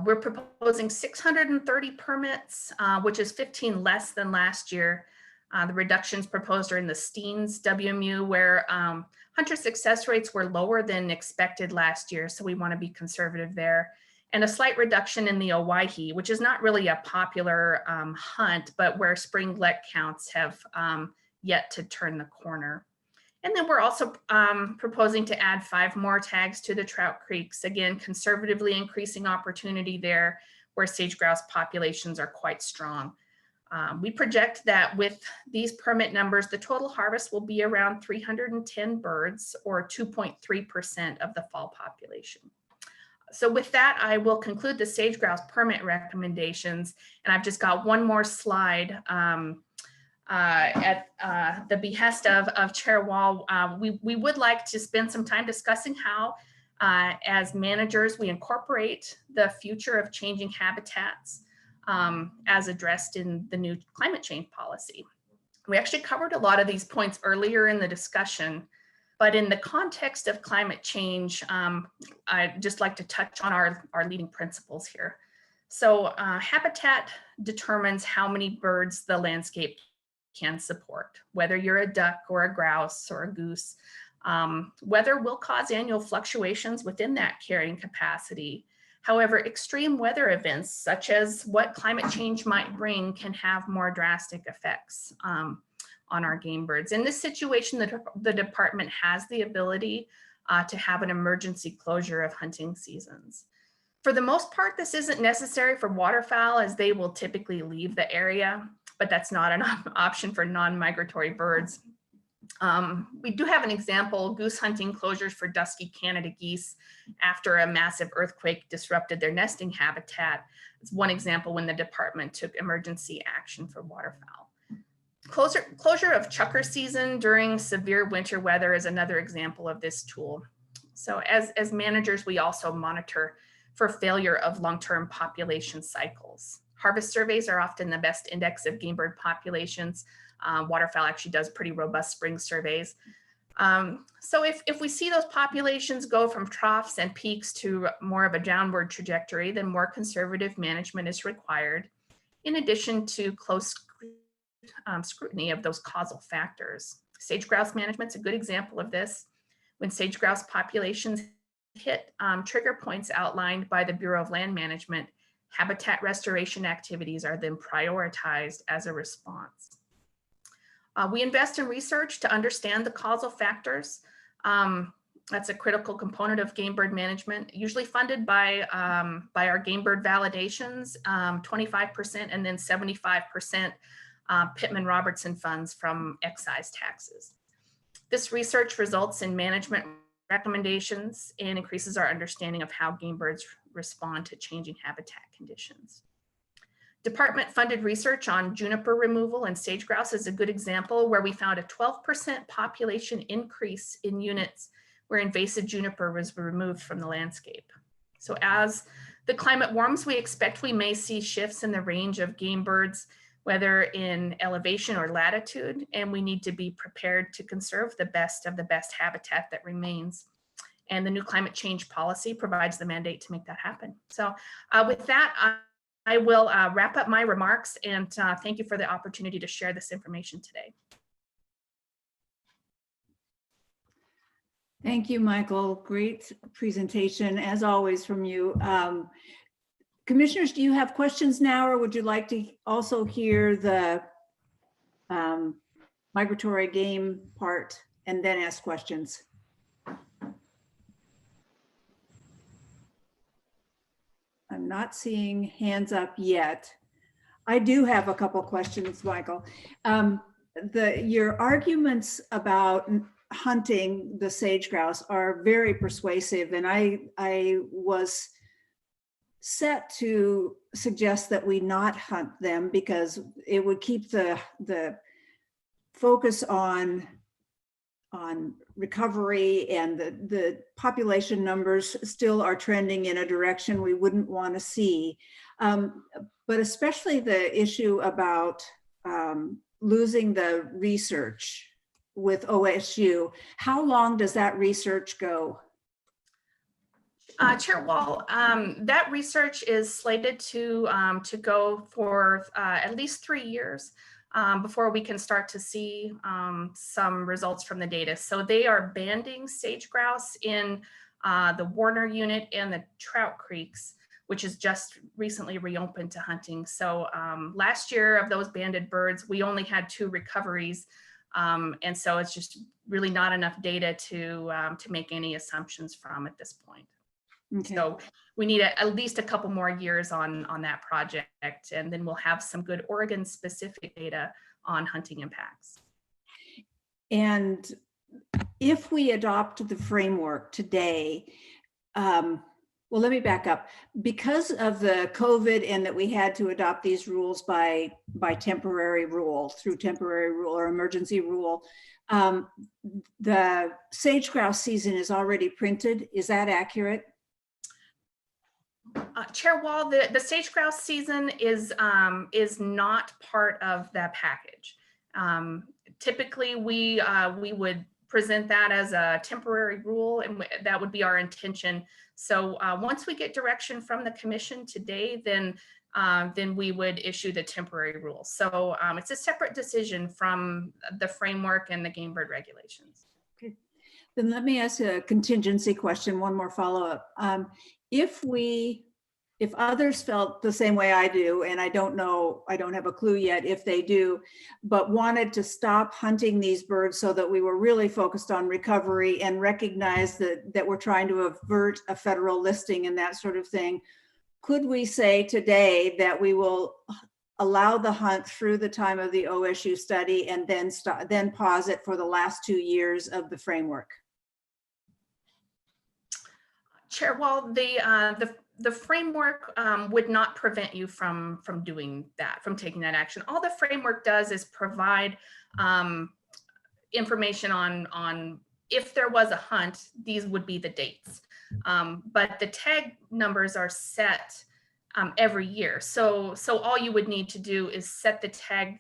We're proposing 630 permits, which is 15 less than last year. The reductions proposed are in the Steens WMU, where hunter success rates were lower than expected last year, so we want to be conservative there. And a slight reduction in the Owyhee, which is not really a popular hunt, but where spring let counts have yet to turn the corner. And then we're also proposing to add 5 more tags to the Trout Creeks, again, conservatively increasing opportunity there where sage-grouse populations are quite strong. We project that with these permit numbers, the total harvest will be around 310 birds, or 2.3% of the fall population. So with that, I will conclude the sage-grouse permit recommendations, and I've just got one more slide. At the behest of Chair Wall, we would like to spend some time discussing how, as managers, we incorporate the future of changing habitats as addressed in the new climate change policy. We actually covered a lot of these points earlier in the discussion, but in the context of climate change, I'd just like to touch on our leading principles here. So habitat determines how many birds the landscape can support, whether you're a duck or a grouse or a goose. Weather will cause annual fluctuations within that carrying capacity. However, extreme weather events, such as what climate change might bring, can have more drastic effects on our game birds. In this situation, the department has the ability to have an emergency closure of hunting seasons. For the most part, this isn't necessary for waterfowl, as they will typically leave the area, but that's not an option for non-migratory birds. We do have an example: goose hunting closures for dusky Canada geese after a massive earthquake disrupted their nesting habitat. It's one example when the department took emergency action for waterfowl. Closure of chucker season during severe winter weather is another example of this tool. So as managers, we also monitor for failure of long-term population cycles. Harvest surveys are often the best index of game bird populations. Waterfowl actually does pretty robust spring surveys. So if we see those populations go from troughs and peaks to more of a downward trajectory, then more conservative management is required, in addition to close scrutiny of those causal factors. Sage-grouse management is a good example of this. When sage-grouse populations hit trigger points outlined by the Bureau of Land Management, habitat restoration activities are then prioritized as a response. We invest in research to understand the causal factors. That's a critical component of game bird management, usually funded by our game bird validations, 25%, and then 75% Pittman-Robertson funds from excise taxes. This research results in management recommendations and increases our understanding of how game birds respond to changing habitat conditions. Department-funded research on juniper removal and sage-grouse is a good example, where we found a 12% population increase in units where invasive juniper was removed from the landscape. So as the climate warms, we expect we may see shifts in the range of game birds, whether in elevation or latitude, and we need to be prepared to conserve the best of the best habitat that remains. And the new climate change policy provides the mandate to make that happen. So with that, I will wrap up my remarks, and thank you for the opportunity to share this information today. Thank you, Michael. Great presentation, as always, from you. Commissioners, do you have questions now, or would you like to also hear the migratory game part and then ask questions? I'm not seeing hands up yet. I do have a couple questions, Michael. Your arguments about hunting the sage grouse are very persuasive, and I was set to suggest that we not hunt them because it would keep the focus on recovery, and the population numbers still are trending in a direction we wouldn't want to see. But especially the issue about losing the research with OSU. How long does that research go? Chair Wall, that research is slated to go for at least 3 years. before we can start to see some results from the data. So they are banding sage grouse in the Warner unit and the Trout Creeks, which is just recently reopened to hunting. So last year of those banded birds, we only had 2 recoveries. And so it's just really not enough data to make any assumptions from at this point. Okay. So we need at least a couple more years on that project, and then we'll have some good Oregon specific data on hunting impacts. And if we adopt the framework today, well, let me back up. Because of the COVID and that we had to adopt these rules by temporary rule, through temporary rule or emergency rule, the sage grouse season is already printed. Is that accurate? Chair Wall, the sage grouse season is not part of that package. Typically, we would present that as a temporary rule, and that would be our intention. So once we get direction from the commission today, then we would issue the temporary rule. So it's a separate decision from the framework and the game bird regulations. Okay. Then let me ask a contingency question, one more follow-up. If others felt the same way I do, and I don't know, I don't have a clue yet if they do, but wanted to stop hunting these birds so that we were really focused on recovery and recognize that we're trying to avert a federal listing and that sort of thing, could we say today that we will allow the hunt through the time of the OSU study and then pause it for the last 2 years of the framework? Chair Wall, the framework would not prevent you from doing that, from taking that action. All the framework does is provide information on if there was a hunt, these would be the dates. But the tag numbers are set every year. So all you would need to do is set the tag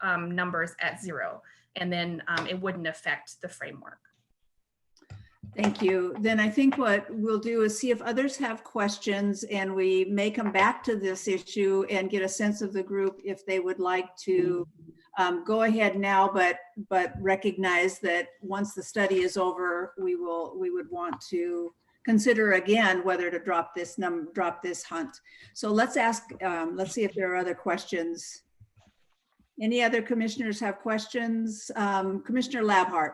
numbers at 0, and then it wouldn't affect the framework. Thank you. Then I think what we'll do is see if others have questions, and we may come back to this issue and get a sense of the group if they would like to go ahead now, but recognize that once the study is over, we would want to consider again whether to drop this hunt. So let's see if there are other questions. Any other commissioners have questions? Commissioner Labhart.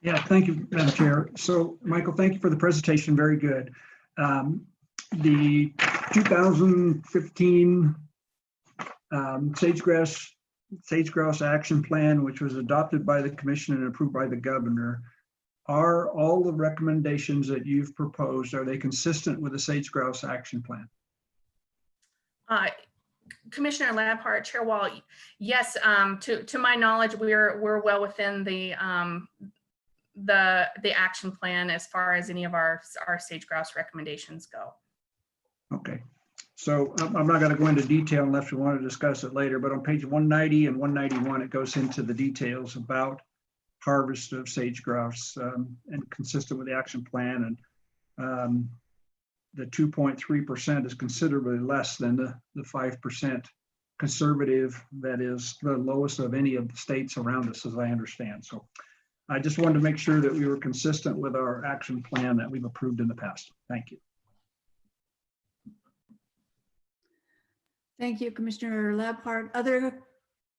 Yeah, thank you, Madam Chair. So, Michael, thank you for the presentation. Very good. The 2015 sage grouse action plan, which was adopted by the commission and approved by the governor, are all the recommendations that you've proposed, are they consistent with the sage grouse action plan? Commissioner Labhart, Chair Wall, yes. To my knowledge, we're well within the action plan as far as any of our sage grouse recommendations go. Okay, so I'm not going to go into detail unless we want to discuss it later, but on page 190 and 191, it goes into the details about harvest of sage grouse and consistent with the action plan. And the 2.3% is considerably less than the 5% conservative that is the lowest of any of the states around us, as I understand. So I just wanted to make sure that we were consistent with our action plan that we've approved in the past. Thank you. Thank you, Commissioner Labhart. Other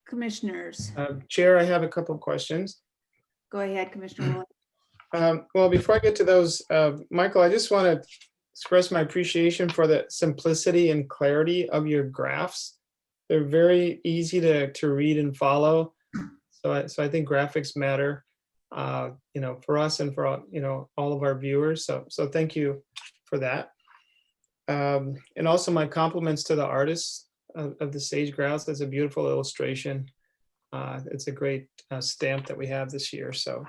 commissioners? Chair, I have a couple of questions. Go ahead, Commissioner Willis. Well, before I get to those, Michael, I just want to express my appreciation for the simplicity and clarity of your graphs. They're very easy to read and follow. So I think graphics matter, for us and for all of our viewers. So thank you for that. And also my compliments to the artists of the sage grouse. That's a beautiful illustration. It's a great stamp that we have this year. So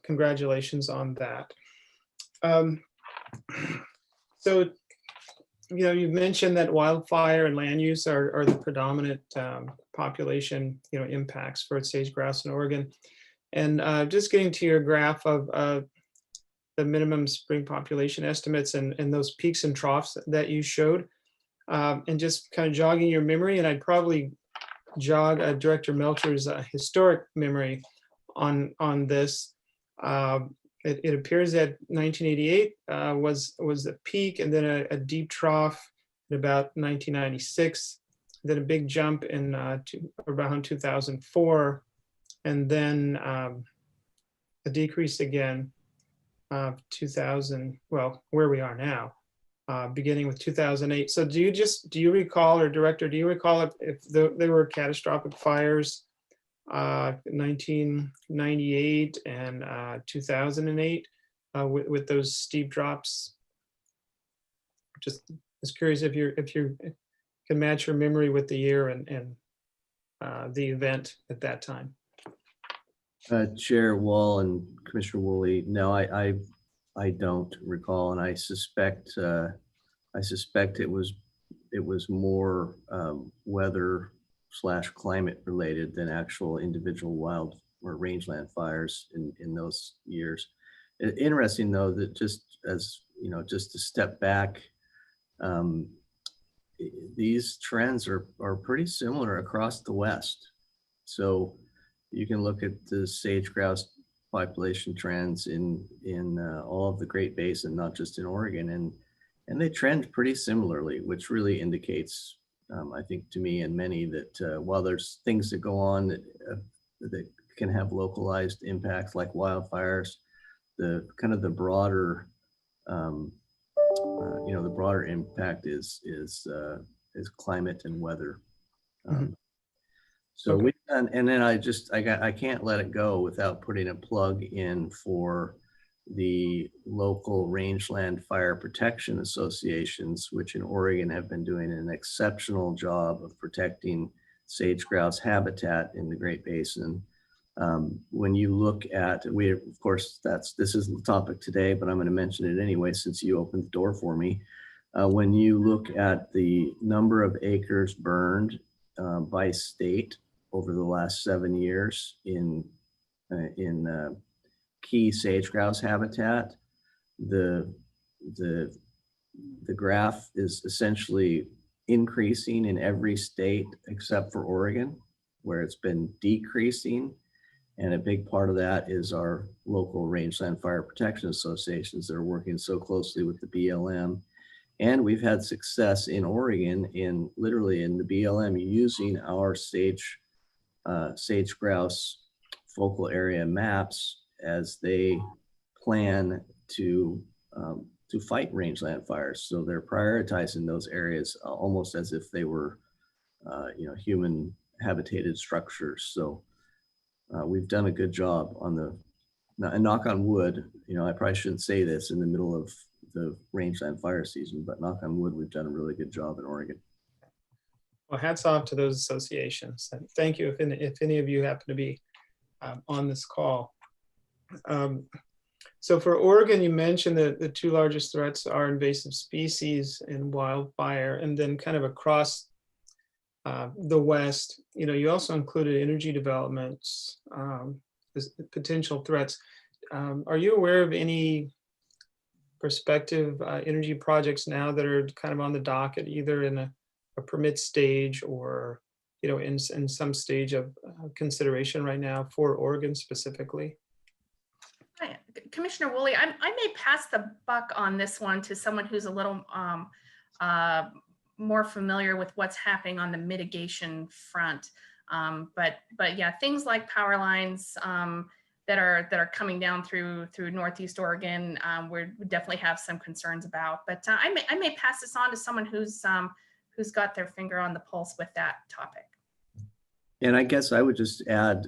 congratulations on that. So, you've mentioned that wildfire and land use are the predominant population, impacts for sage grouse in Oregon. And just getting to your graph of the minimum spring population estimates and those peaks and troughs that you showed, and just kind of jogging your memory, and I'd probably jog Director Melcher's historic memory on this. It appears that 1988 was the peak, and then a deep trough in about 1996, then a big jump in around 2004, and then a decrease again, 2000, well, where we are now, beginning with 2008. So do you recall, or Director, do you recall if there were catastrophic fires 1998 and 2008 with those steep drops? Just was curious if you can match your memory with the year and the event at that time. Chair Wall and Commissioner Woolley, no, I don't recall, and I suspect it was more weather / climate related than actual individual wild or rangeland fires in those years. Interesting though, that just as you know, just to step back, these trends are pretty similar across the West. So you can look at the sage grouse population trends in all of the Great Basin, not just in Oregon, and they trend pretty similarly, which really indicates, I think to me and many, that while there's things that go on that can have localized impacts like wildfires, the broader the broader impact is climate and weather. So we've done, and then I can't let it go without putting a plug in for the local rangeland fire protection associations, which in Oregon have been doing an exceptional job of protecting sage grouse habitat in the Great Basin. When you look at, of course, this isn't the topic today, but I'm going to mention it anyway since you opened the door for me. When you look at the number of acres burned by state over the last 7 years in key sage grouse habitat, the graph is essentially increasing in every state except for Oregon, where it's been decreasing. And a big part of that is our local rangeland fire protection associations that are working so closely with the BLM. And we've had success in Oregon literally in the BLM using our sage grouse focal area maps as they plan to fight rangeland fires. So they're prioritizing those areas almost as if they were human habitated structures. So we've done a good job and knock on wood, I probably shouldn't say this in the middle of the rangeland fire season, but knock on wood, we've done a really good job in Oregon. Well, hats off to those associations. And thank you if any of you happen to be on this call. So for Oregon, you mentioned that the two largest threats are invasive species and wildfire, and then kind of across the West, you also included energy developments as potential threats. Are you aware of any prospective energy projects now that are kind of on the docket, either in a permit stage or in some stage of consideration right now for Oregon specifically? Hi, Commissioner Woolley, I may pass the buck on this one to someone who's a little more familiar with what's happening on the mitigation front. But yeah, things like power lines that are coming down through Northeast Oregon, we definitely have some concerns about. But I may pass this on to someone who's got their finger on the pulse with that topic. And I guess I would just add,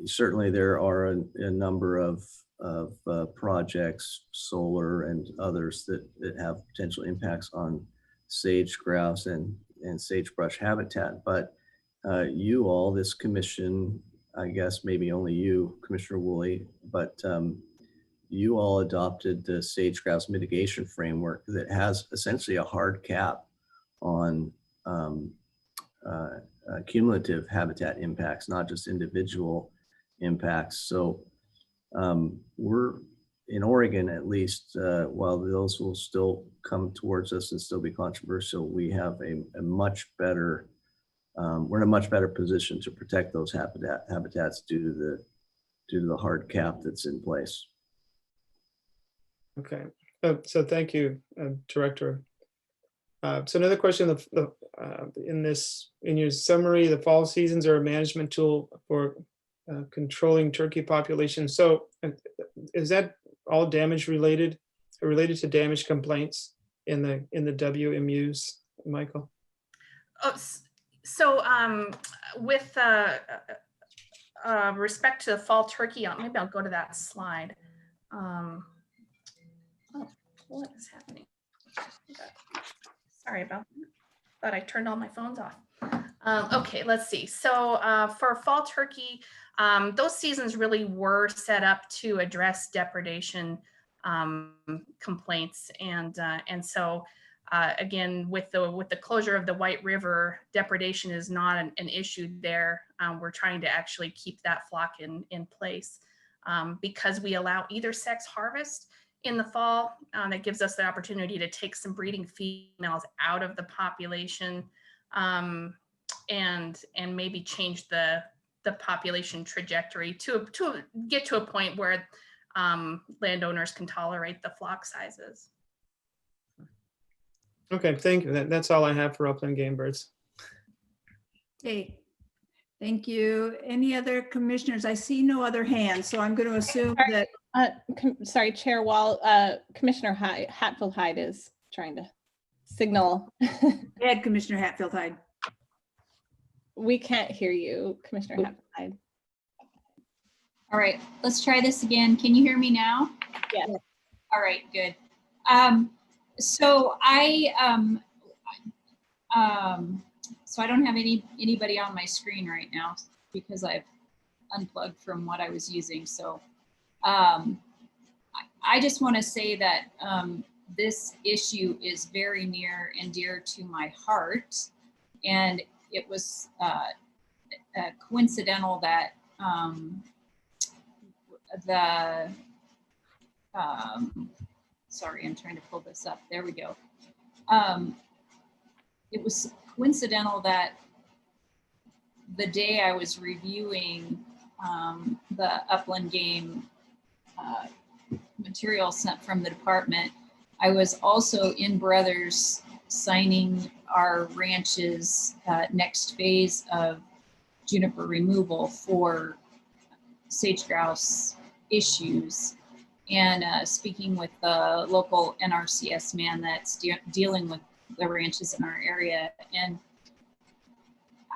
certainly there are a number of projects, solar and others that have potential impacts on sage grouse and sagebrush habitat. But you all, this commission, I guess maybe only you, Commissioner Woolley, but you all adopted the sage grouse mitigation framework that has essentially a hard cap on cumulative habitat impacts, not just individual impacts. So we're in Oregon, at least, while those will still come towards us and still be controversial, we have a much better, we're in a much better position to protect those habitats due to the hard cap that's in place. Okay, so thank you, Director. So another question, in your summary, the fall seasons are a management tool for controlling turkey population. So is that all damage related to damage complaints in the WMUs, Michael? Oh, so with respect to the fall turkey, maybe I'll go to that slide. Oh, what is happening? Sorry about that. Thought I turned all my phones off. Okay, let's see. So for fall turkey, those seasons really were set up to address depredation complaints, and so again, with the closure of the White River, depredation is not an issue there. We're trying to actually keep that flock in place because we allow either sex harvest in the fall. That gives us the opportunity to take some breeding females out of the population and maybe change the population trajectory to get to a point where landowners can tolerate the flock sizes. Okay, thank you. That's all I have for upland game birds. Okay, thank you. Any other commissioners? I see no other hands, so I'm going to assume that. Sorry, Chair Wall, Commissioner Hatfield Hyde is trying to signal. Go ahead, Commissioner Hatfield Hyde. We can't hear you, Commissioner Hatfield Hyde. All right, let's try this again. Can you hear me now? Yes. All right, good. So I don't have anybody on my screen right now because I've unplugged from what I was using. So I just want to say that this issue is very near and dear to my heart, and it was coincidental that sorry, I'm trying to pull this up. There we go. It was coincidental that the day I was reviewing the upland game material sent from the department, I was also in Brothers signing our ranch's next phase of juniper removal for sage grouse issues, and speaking with the local NRCS man that's dealing with the ranches in our area. And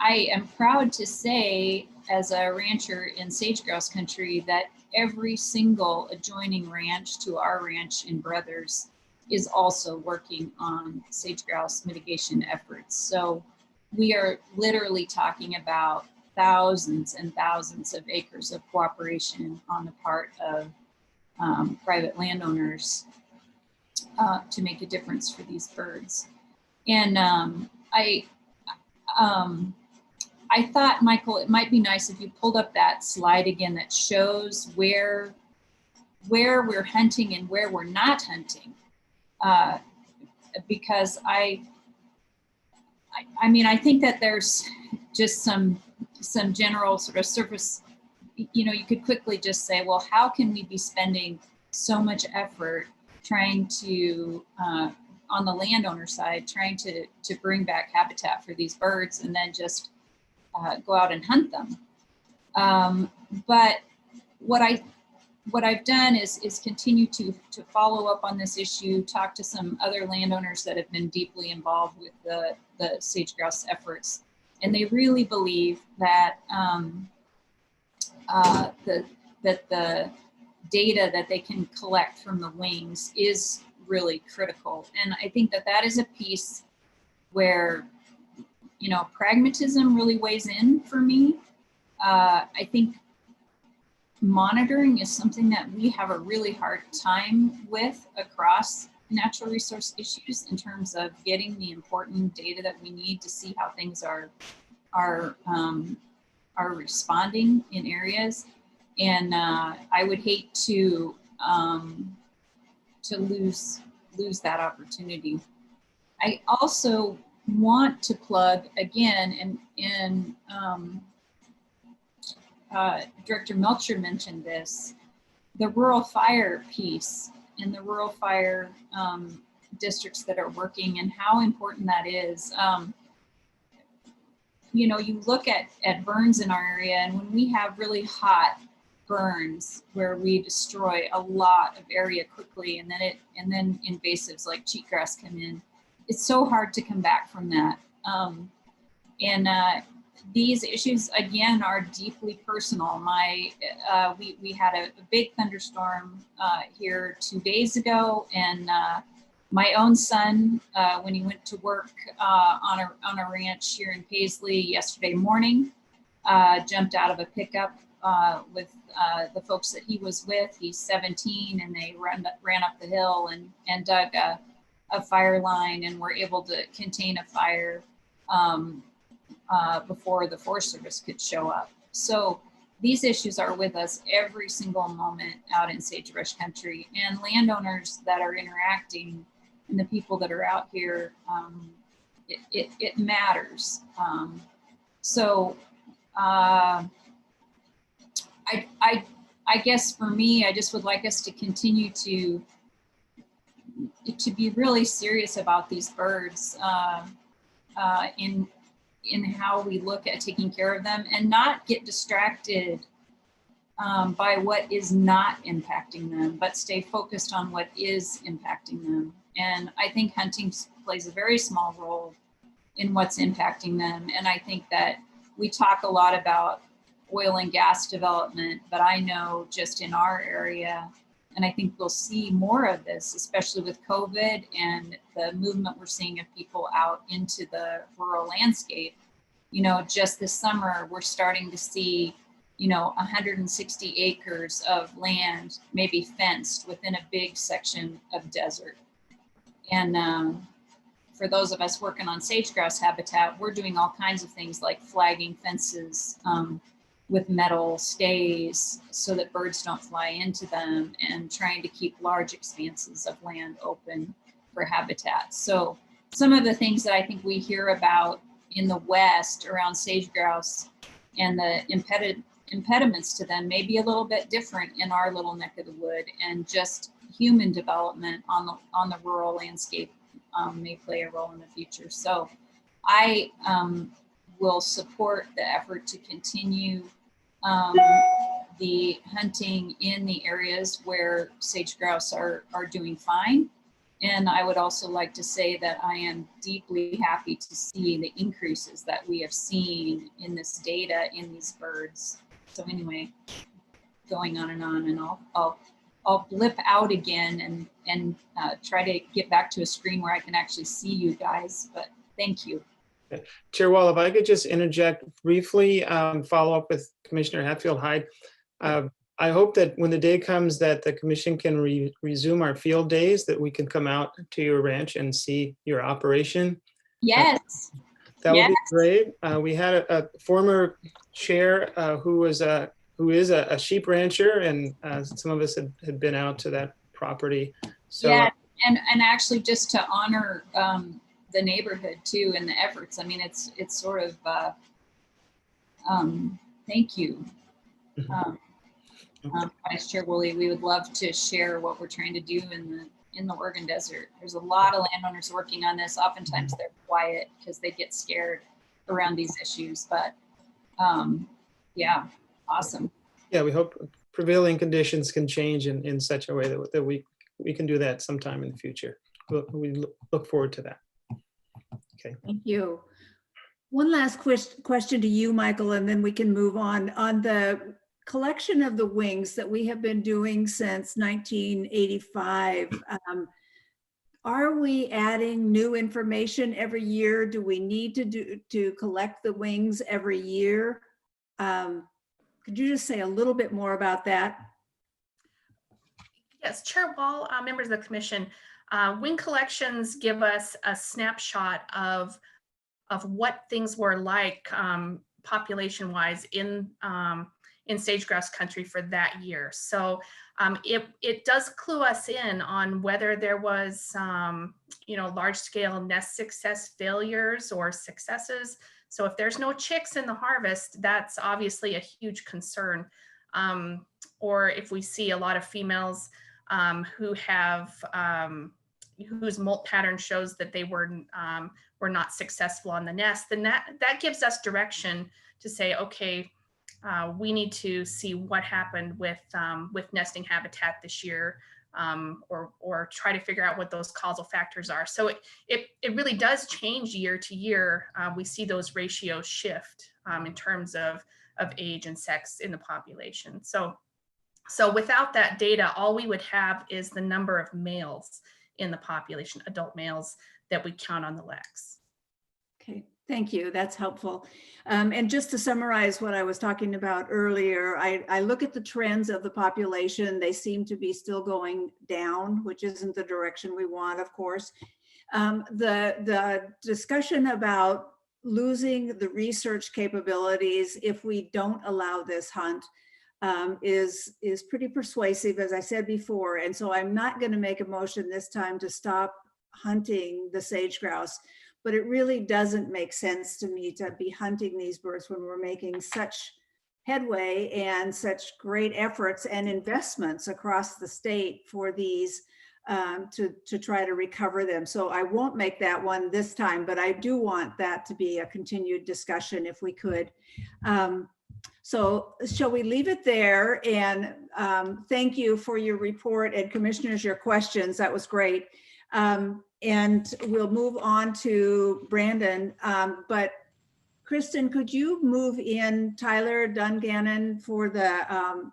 I am proud to say, as a rancher in sage grouse country, that every single adjoining ranch to our ranch in Brothers is also working on sage grouse mitigation efforts. So we are literally talking about thousands and thousands of acres of cooperation on the part of private landowners to make a difference for these birds. And I thought, Michael, it might be nice if you pulled up that slide again that shows where we're hunting and where we're not hunting. Because I mean, I think that there's just some general sort of surface, you know, you could quickly just say, well, how can we be spending so much effort trying to, on the landowner side, trying to bring back habitat for these birds and then just go out and hunt them. But what I've done is continue to follow up on this issue, talk to some other landowners that have been deeply involved with the sage grouse efforts. And they really believe that that the data that they can collect from the wings is really critical. And I think that that is a piece where, you know, pragmatism really weighs in for me. I think monitoring is something that we have a really hard time with across natural resource issues in terms of getting the important data that we need to see how things are responding in areas. And I would hate to to lose that opportunity. I also want to plug again, and Director Melcher mentioned this, the rural fire piece and the rural fire districts that are working and how important that is. You know, you look at burns in our area, and when we have really hot burns where we destroy a lot of area quickly, and then invasives like cheatgrass come in, it's so hard to come back from that. These issues again are deeply personal. We had a big thunderstorm here 2 days ago, and my own son, when he went to work on a ranch here in Paisley yesterday morning, jumped out of a pickup with the folks that he was with. He's 17, and they ran up the hill and dug a fire line and were able to contain a fire before the Forest Service could show up. So these issues are with us every single moment out in sagebrush country, and landowners that are interacting and the people that are out here, it matters. I guess for me, I just would like us to continue to be really serious about these birds in how we look at taking care of them, and not get distracted by what is not impacting them, but stay focused on what is impacting them. And I think hunting plays a very small role in what's impacting them. And I think that we talk a lot about oil and gas development, but I know just in our area, and I think we'll see more of this, especially with COVID and the movement we're seeing of people out into the rural landscape. You know, just this summer, we're starting to see, 160 acres of land maybe fenced within a big section of desert. And for those of us working on sage-grouse habitat, we're doing all kinds of things like flagging fences with metal stays so that birds don't fly into them, and trying to keep large expanses of land open for habitat. So some of the things that I think we hear about in the West around sage-grouse and the impediments to them may be a little bit different in our little neck of the wood, and just human development on the rural landscape may play a role in the future. So I will support the effort to continue the hunting in the areas where sage-grouse are doing fine. And I would also like to say that I am deeply happy to see the increases that we have seen in this data in these birds. So anyway, going on, and I'll blip out again and try to get back to a screen where I can actually see you guys, but thank you. Chair Wall, if I could just interject briefly, follow up with Commissioner Hatfield-Hyde. I hope that when the day comes that the commission can resume our field days, that we can come out to your ranch and see your operation. Yes. That would be great. We had a former chair who is a sheep rancher, and some of us had been out to that property. So, yeah, and actually just to honor the neighborhood too and the efforts. I mean, it's sort of thank you. Vice Chair Woolley, we would love to share what we're trying to do in the Oregon Desert. There's a lot of landowners working on this. Oftentimes they're quiet because they get scared around these issues, but yeah, awesome. Yeah, we hope prevailing conditions can change in such a way that we can do that sometime in the future. We look forward to that. Okay. Thank you. One last question to you, Michael, and then we can move on. On the collection of the wings that we have been doing since 1985, are we adding new information every year? Do we need to collect the wings every year? Could you just say a little bit more about that? Yes, Chair Wall, members of the commission, wing collections give us a snapshot of what things were like population-wise in in sage-grouse country for that year. So it does clue us in on whether there was large-scale nest success failures or successes. So if there's no chicks in the harvest, that's obviously a huge concern. Or if we see a lot of females who have whose molt pattern shows that they were not successful on the nest, then that gives us direction to say, okay, we need to see what happened with nesting habitat this year, or try to figure out what those causal factors are. So it really does change year to year. We see those ratios shift in terms of age and sex in the population. So without that data, all we would have is the number of males in the population, adult males, that we count on the legs. Okay, thank you. That's helpful. And just to summarize what I was talking about earlier, I look at the trends of the population. They seem to be still going down, which isn't the direction we want, of course. The discussion about losing the research capabilities if we don't allow this hunt is pretty persuasive, as I said before. And so I'm not going to make a motion this time to stop hunting the sage grouse, but it really doesn't make sense to me to be hunting these birds when we're making such headway and such great efforts and investments across the state for these to try to recover them. So I won't make that one this time, but I do want that to be a continued discussion if we could. So shall we leave it there? And thank you for your report, and commissioners, your questions. That was great. And we'll move on to Brandon. But Kristen, could you move in Tyler Dungannon for the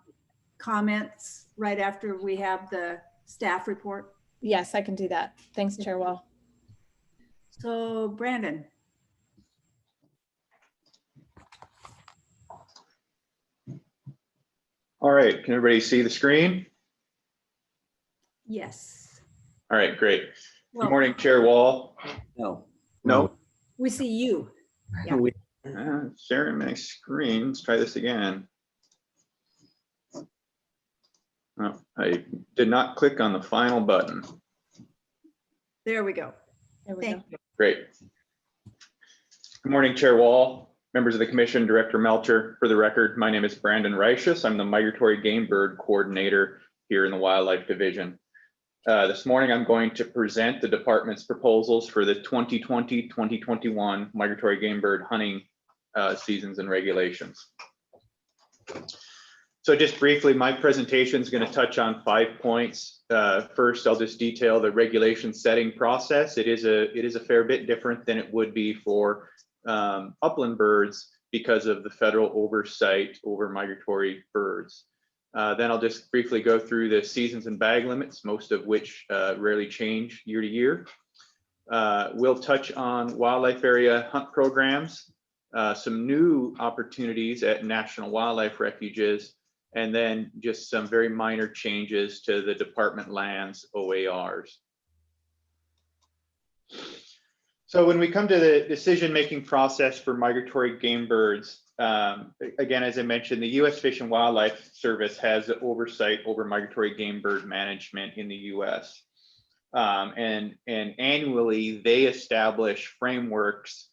comments right after we have the staff report? Yes, I can do that. Thanks, Chair Wall. So Brandon. All right, can everybody see the screen? Yes. All right, great. Well, good morning, Chair Wall. No. No? We see you. Yeah. Sharing my screen. Let's try this again. Oh, I did not click on the final button. There we go. There we Thank go. Great. Good morning, Chair Wall, members of the Commission, Director Melcher. For the record, my name is Brandon Reichus. I'm the Migratory Game Bird Coordinator here in the Wildlife Division. This morning, I'm going to present the department's proposals for the 2020-2021 migratory game bird hunting seasons and regulations. So just briefly, my presentation is going to touch on 5 points. First, I'll just detail the regulation setting process. It is a fair bit different than it would be for upland birds because of the federal oversight over migratory birds. Then I'll just briefly go through the seasons and bag limits, most of which rarely change year to year. We'll touch on wildlife area hunt programs, some new opportunities at national wildlife refuges, and then just some very minor changes to the department lands OARs. So when we come to the decision-making process for migratory game birds, again, as I mentioned, the U.S. Fish and Wildlife Service has oversight over migratory game bird management in the U.S. And annually, they establish frameworks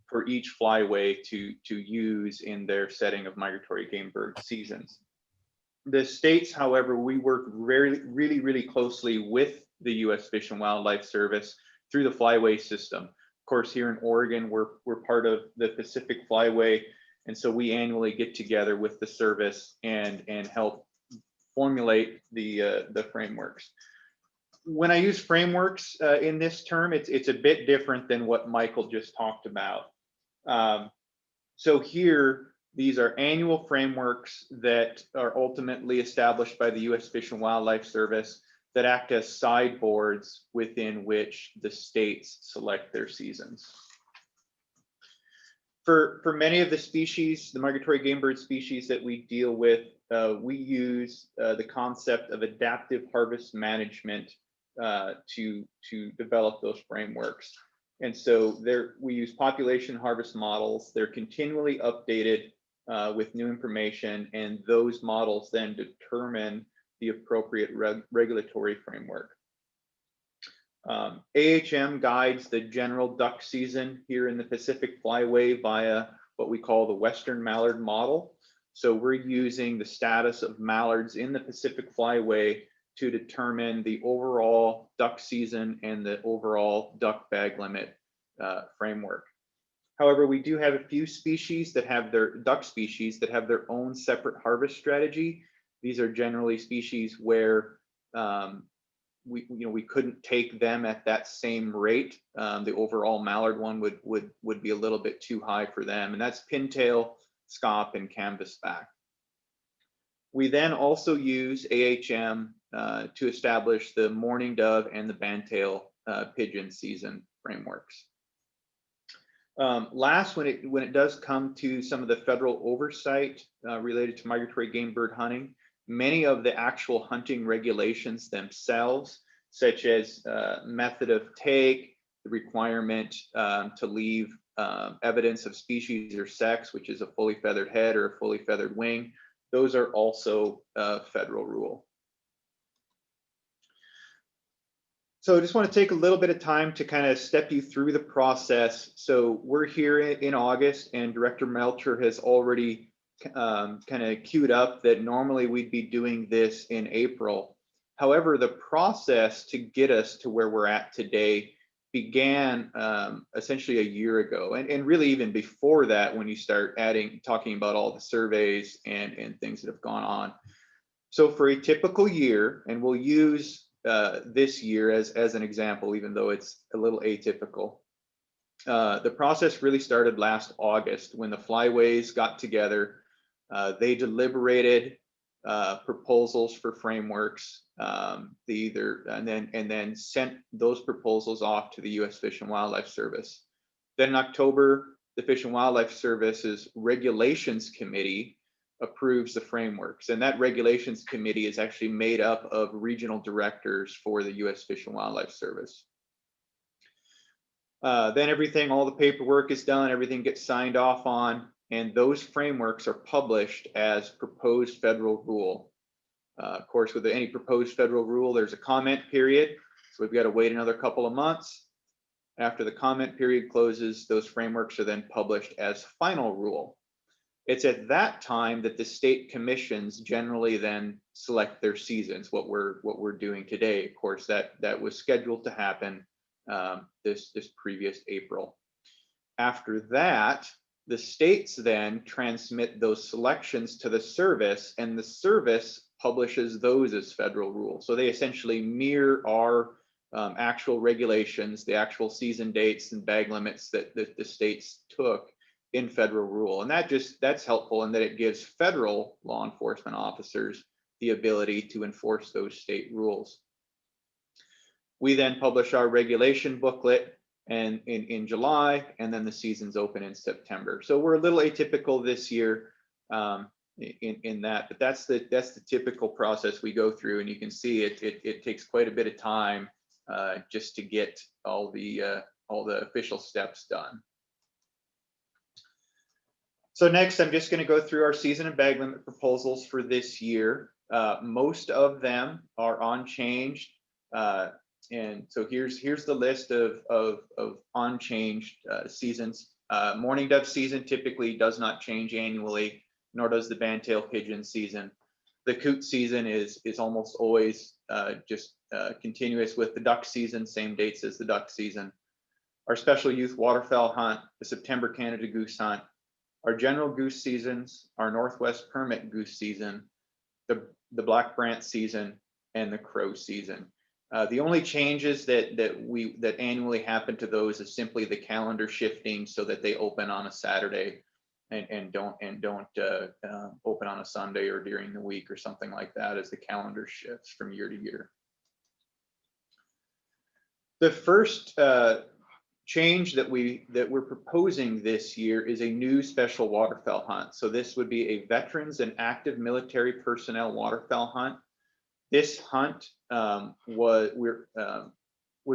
for each flyway to use in their setting of migratory game bird seasons. The states, however, we work really closely with the U.S. Fish and Wildlife Service through the flyway system. Of course, here in Oregon, we're part of the Pacific Flyway, and so we annually get together with the service and help formulate the frameworks. When I use frameworks in this term, it's a bit different than what Michael just talked about. So here, these are annual frameworks that are ultimately established by the U.S. Fish and Wildlife Service that act as sideboards within which the states select their seasons. For many of the species, the migratory game bird species that we deal with, we use the concept of adaptive harvest management to develop those frameworks. And so we use population harvest models. They're continually updated with new information, and those models then determine the appropriate regulatory framework. AHM guides the general duck season here in the Pacific Flyway via what we call the Western Mallard model. So we're using the status of mallards in the Pacific Flyway to determine the overall duck season and the overall duck bag limit framework. However, we do have a few species that have their duck species that have their own separate harvest strategy. These are generally species where we couldn't take them at that same rate. The overall mallard one would be a little bit too high for them, and that's pintail, scaup, and canvasback. We then also use AHM to establish the mourning dove and the bandtail pigeon season frameworks. Last, when it does come to some of the federal oversight related to migratory game bird hunting, many of the actual hunting regulations themselves, such as method of take, the requirement to leave evidence of species or sex, which is a fully feathered head or a fully feathered wing, those are also federal rule. So I just want to take a little bit of time to kind of step you through the process. So we're here in August, and Director Melcher has already kind of queued up that normally we'd be doing this in April. However, the process to get us to where we're at today began essentially a year ago, and really even before that, when you start talking about all the surveys and things that have gone on. So for a typical year, and we'll use this year as an example, even though it's a little atypical. The process really started last August when the flyways got together. They deliberated proposals for frameworks, and then sent those proposals off to the U.S. Fish and Wildlife Service. Then in October, the Fish and Wildlife Service's Regulations Committee approves the frameworks, and that Regulations Committee is actually made up of regional directors for the U.S. Fish and Wildlife Service. Then all the paperwork is done, everything gets signed off on, and those frameworks are published as proposed federal rule. Of course, with any proposed federal rule, there's a comment period, so we've got to wait another couple of months. After the comment period closes, those frameworks are then published as final rule. It's at that time that the state commissions generally then select their seasons, what we're doing today. Of course, that was scheduled to happen this previous April. After that, the states then transmit those selections to the service, and the service publishes those as federal rules. So they essentially mirror our actual regulations, the actual season dates and bag limits that the states took in federal rule. And that's helpful in that it gives federal law enforcement officers the ability to enforce those state rules. We then publish our regulation booklet and in July, and then the season's open in September. So we're a little atypical this year in that, but that's the typical process we go through, and you can see it takes quite a bit of time just to get all the official steps done. So next, I'm just going to go through our season and bag limit proposals for this year. Most of them are unchanged. And so here's the list of unchanged seasons. Mourning dove season typically does not change annually, nor does the bandtail pigeon season. The coot season is almost always just continuous with the duck season, same dates as the duck season. Our special youth waterfowl hunt, the September Canada goose hunt, our general goose seasons, our Northwest permit goose season, the black brant season, and the crow season. The only changes that annually happen to those is simply the calendar shifting so that they open on a Saturday and don't open on a Sunday or during the week or something like that as the calendar shifts from year to year. The first change that we're proposing this year is a new special waterfowl hunt. So this would be a veterans and active military personnel waterfowl hunt. This hunt was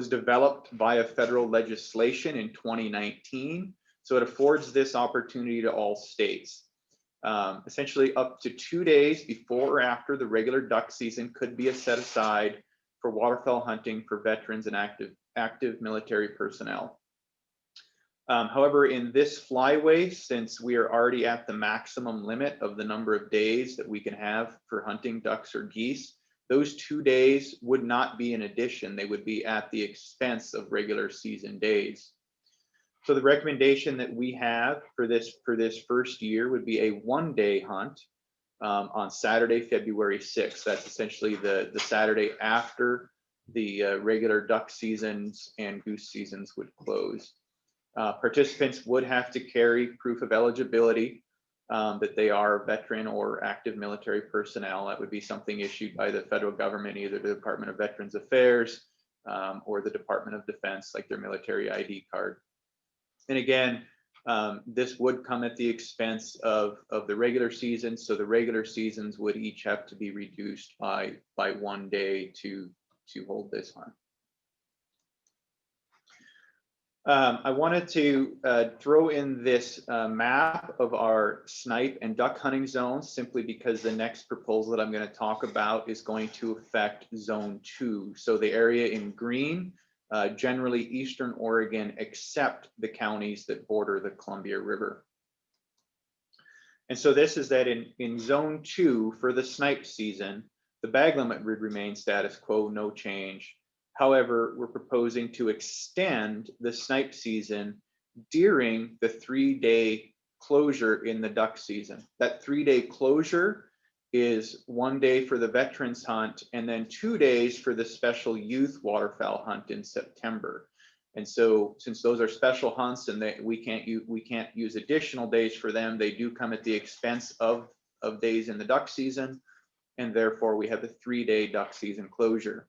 developed via federal legislation in 2019. So it affords this opportunity to all states. Essentially up to 2 days before or after the regular duck season could be set aside for waterfowl hunting for veterans and active military personnel. However, in this flyway, since we are already at the maximum limit of the number of days that we can have for hunting ducks or geese, those 2 days would not be in addition. They would be at the expense of regular season days. So the recommendation that we have for this first year would be a 1-day hunt on Saturday, February 6th. That's essentially the Saturday after the regular duck seasons and goose seasons would close. Participants would have to carry proof of eligibility that they are veteran or active military personnel. That would be something issued by the federal government, either the Department of Veterans Affairs or the Department of Defense, like their military ID card. And again, this would come at the expense of the regular season. So the regular seasons would each have to be reduced by 1 day to hold this hunt. I wanted to throw in this map of our snipe and duck hunting zones, simply because the next proposal that I'm going to talk about is going to affect Zone 2. So the area in green, generally Eastern Oregon, except the counties that border the Columbia River. And so this is that in Zone 2 for the snipe season, the bag limit would remain status quo, no change. However, we're proposing to extend the snipe season during the 3-day closure in the duck season. That 3-day closure is 1 day for the veterans hunt and then 2 days for the special youth waterfowl hunt in September. And so since those are special hunts and we can't use additional days for them, they do come at the expense of days in the duck season. And therefore we have a 3-day duck season closure.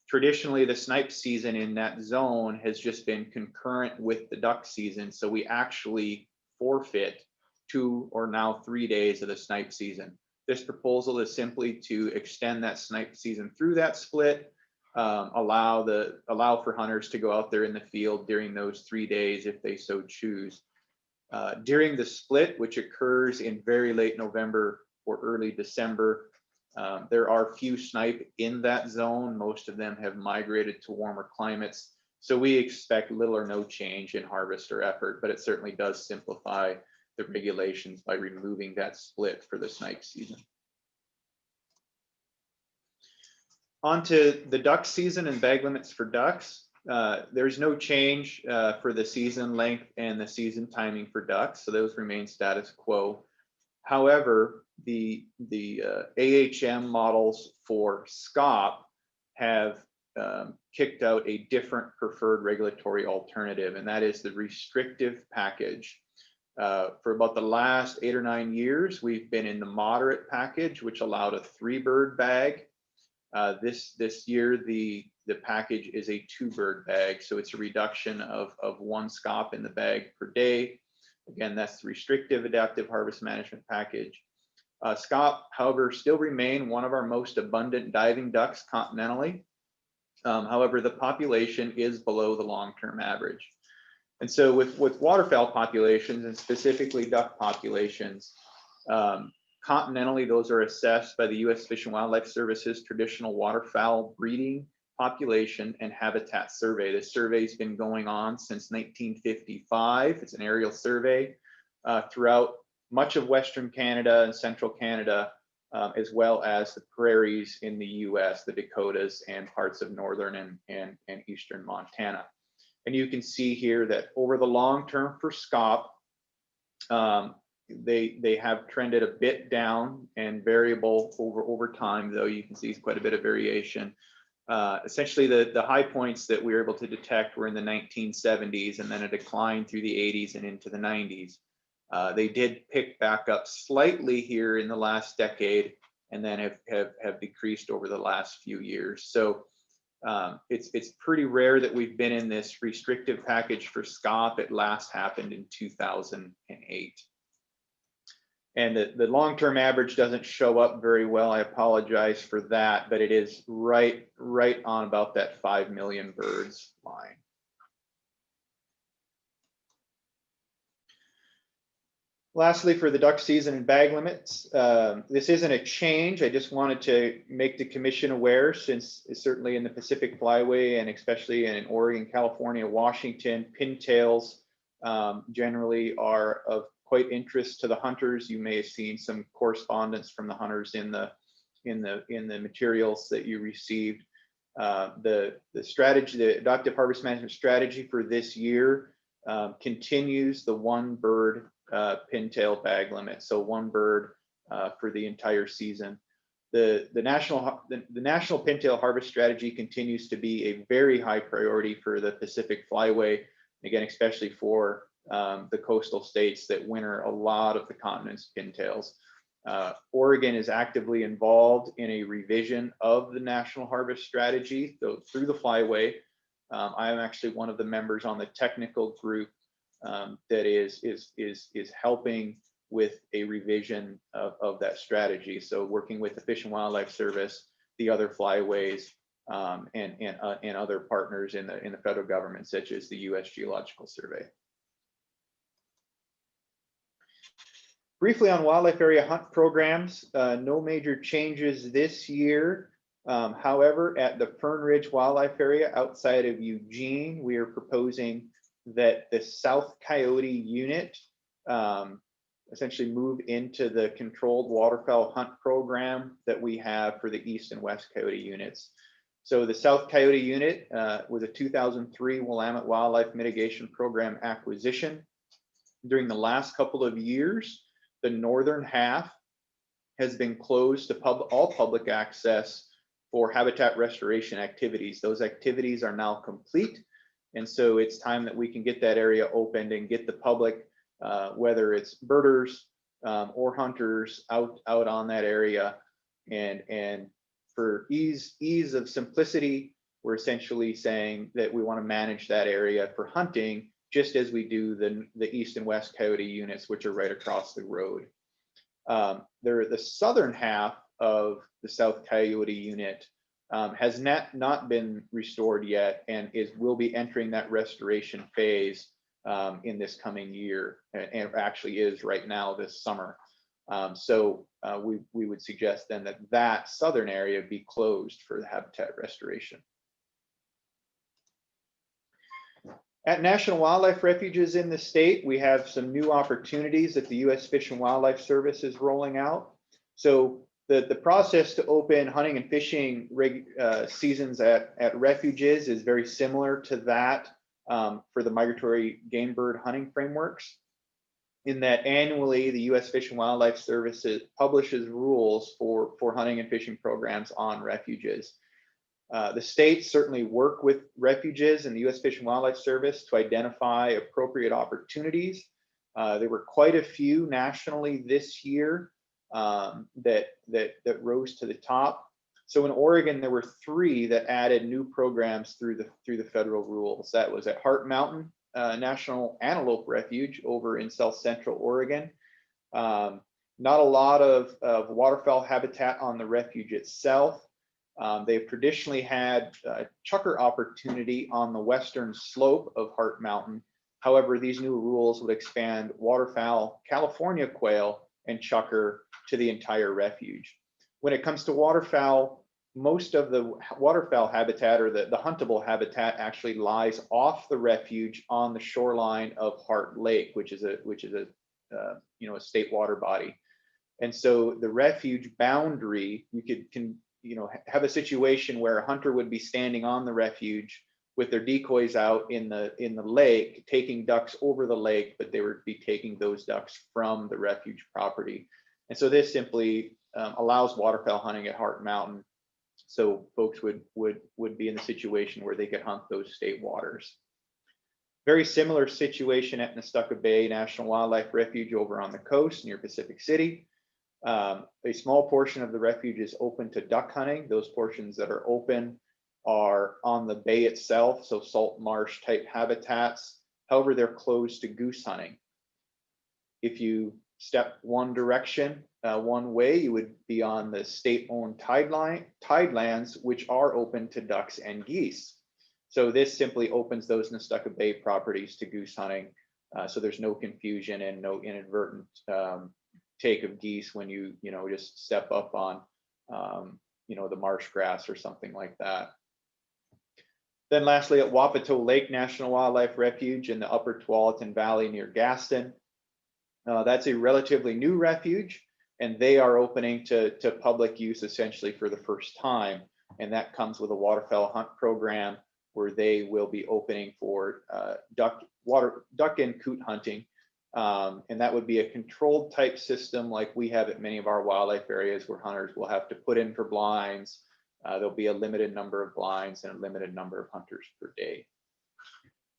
Traditionally, the snipe season in that zone has just been concurrent with the duck season. So we actually forfeit 2 or now 3 days of the snipe season. This proposal is simply to extend that snipe season through that split, allow for hunters to go out there in the field during those 3 days if they so choose. During the split, which occurs in very late November or early December, there are few snipe in that zone. Most of them have migrated to warmer climates. So we expect little or no change in harvest or effort, but it certainly does simplify the regulations by removing that split for the snipe season. On to the duck season and bag limits for ducks. There's no change for the season length and the season timing for ducks, so those remain status quo. However, the AHM models for SCOP have kicked out a different preferred regulatory alternative, and that is the restrictive package. For about the last 8 or 9 years, we've been in the moderate package, which allowed a 3-bird bag. This year, the package is a 2-bird bag, so it's a reduction of 1 SCOP in the bag per day. Again, that's the restrictive adaptive harvest management package. SCOP, however, still remain one of our most abundant diving ducks continentally. However, the population is below the long-term average. And so with waterfowl populations, and specifically duck populations, continentally, those are assessed by the U.S. Fish and Wildlife Service's traditional waterfowl breeding population and habitat survey. This survey has been going on since 1955. It's an aerial survey throughout much of Western Canada and Central Canada, as well as the prairies in the U.S., the Dakotas, and parts of Northern and Eastern Montana. And you can see here that over the long term for SCOP, they have trended a bit down and variable over time, though you can see quite a bit of variation. Essentially, the high points that we were able to detect were in the 1970s, and then a decline through the 80s and into the 90s. They did pick back up slightly here in the last decade, and then have decreased over the last few years. So it's pretty rare that we've been in this restrictive package for SCOP. It last happened in 2008. And the long-term average doesn't show up very well. I apologize for that, but it is right on about that 5 million birds line. Lastly, for the duck season and bag limits, this isn't a change. I just wanted to make the commission aware, since it's certainly in the Pacific Flyway and especially in Oregon, California, Washington, pintails generally are of quite interest to the hunters. You may have seen some correspondence from the hunters in the materials that you received. The strategy, the adaptive harvest management strategy for this year continues the one bird pintail bag limit, so one bird for the entire season. The national pintail harvest strategy continues to be a very high priority for the Pacific Flyway, again, especially for the coastal states that winter a lot of the continent's pintails. Oregon is actively involved in a revision of the national harvest strategy through the Flyway. I am actually one of the members on the technical group that is helping with a revision of that strategy. So working with the Fish and Wildlife Service, the other flyways, and other partners in the federal government, such as the U.S. Geological Survey. Briefly on wildlife area hunt programs, no major changes this year. However, at the Fern Ridge Wildlife Area outside of Eugene, we are proposing that the South Coyote unit essentially move into the controlled waterfowl hunt program that we have for the East and West Coyote units. So the South Coyote unit was a 2003 Willamette Wildlife Mitigation Program acquisition. During the last couple of years, the northern half has been closed to all public access for habitat restoration activities. Those activities are now complete. And so it's time that we can get that area opened and get the public, whether it's birders or hunters, out on that area. And for ease of simplicity, we're essentially saying that we want to manage that area for hunting, just as we do the East and West Coyote units, which are right across the road. The southern half of the South Coyote unit has not been restored yet, and will be entering that restoration phase in this coming year, and actually is right now this summer. So we would suggest then that southern area be closed for the habitat restoration. At National Wildlife Refuges in the state, we have some new opportunities that the U.S. Fish and Wildlife Service is rolling out. So the process to open hunting and fishing seasons at refuges is very similar to that for the migratory game bird hunting frameworks, in that annually the U.S. Fish and Wildlife Service publishes rules for hunting and fishing programs on refuges. The states certainly work with refuges and the U.S. Fish and Wildlife Service to identify appropriate opportunities. There were quite a few nationally this year that rose to the top. So in Oregon, there were 3 that added new programs through the federal rules. That was at Heart Mountain National Antelope Refuge over in South Central Oregon. Not a lot of waterfowl habitat on the refuge itself. They've traditionally had chukar opportunity on the western slope of Heart Mountain. However, these new rules would expand waterfowl, California quail, and chukar to the entire refuge. When it comes to waterfowl, most of the waterfowl habitat, or the huntable habitat, actually lies off the refuge on the shoreline of Heart Lake, which is a state water body. And so the refuge boundary, you can have a situation where a hunter would be standing on the refuge with their decoys out in the lake, taking ducks over the lake, but they would be taking those ducks from the refuge property. And so this simply allows waterfowl hunting at Heart Mountain, so folks would be in the situation where they could hunt those state waters. Very similar situation at Nestucca Bay National Wildlife Refuge over on the coast near Pacific City. A small portion of the refuge is open to duck hunting. Those portions that are open are on the bay itself, so salt marsh type habitats. However, they're closed to goose hunting. If you step one direction, one way, you would be on the state-owned tidelands, which are open to ducks and geese. So this simply opens those Nestucca Bay properties to goose hunting So there's no confusion and no inadvertent take of geese when you just step up on the marsh grass or something like that. Then lastly, at Wapato Lake National Wildlife Refuge in the Upper Tualatin Valley near Gaston, that's a relatively new refuge, and they are opening to public use essentially for the first time. And that comes with a waterfowl hunt program where they will be opening for duck and coot hunting. And that would be a controlled type system like we have at many of our wildlife areas where hunters will have to put in for blinds. There'll be a limited number of blinds and a limited number of hunters per day.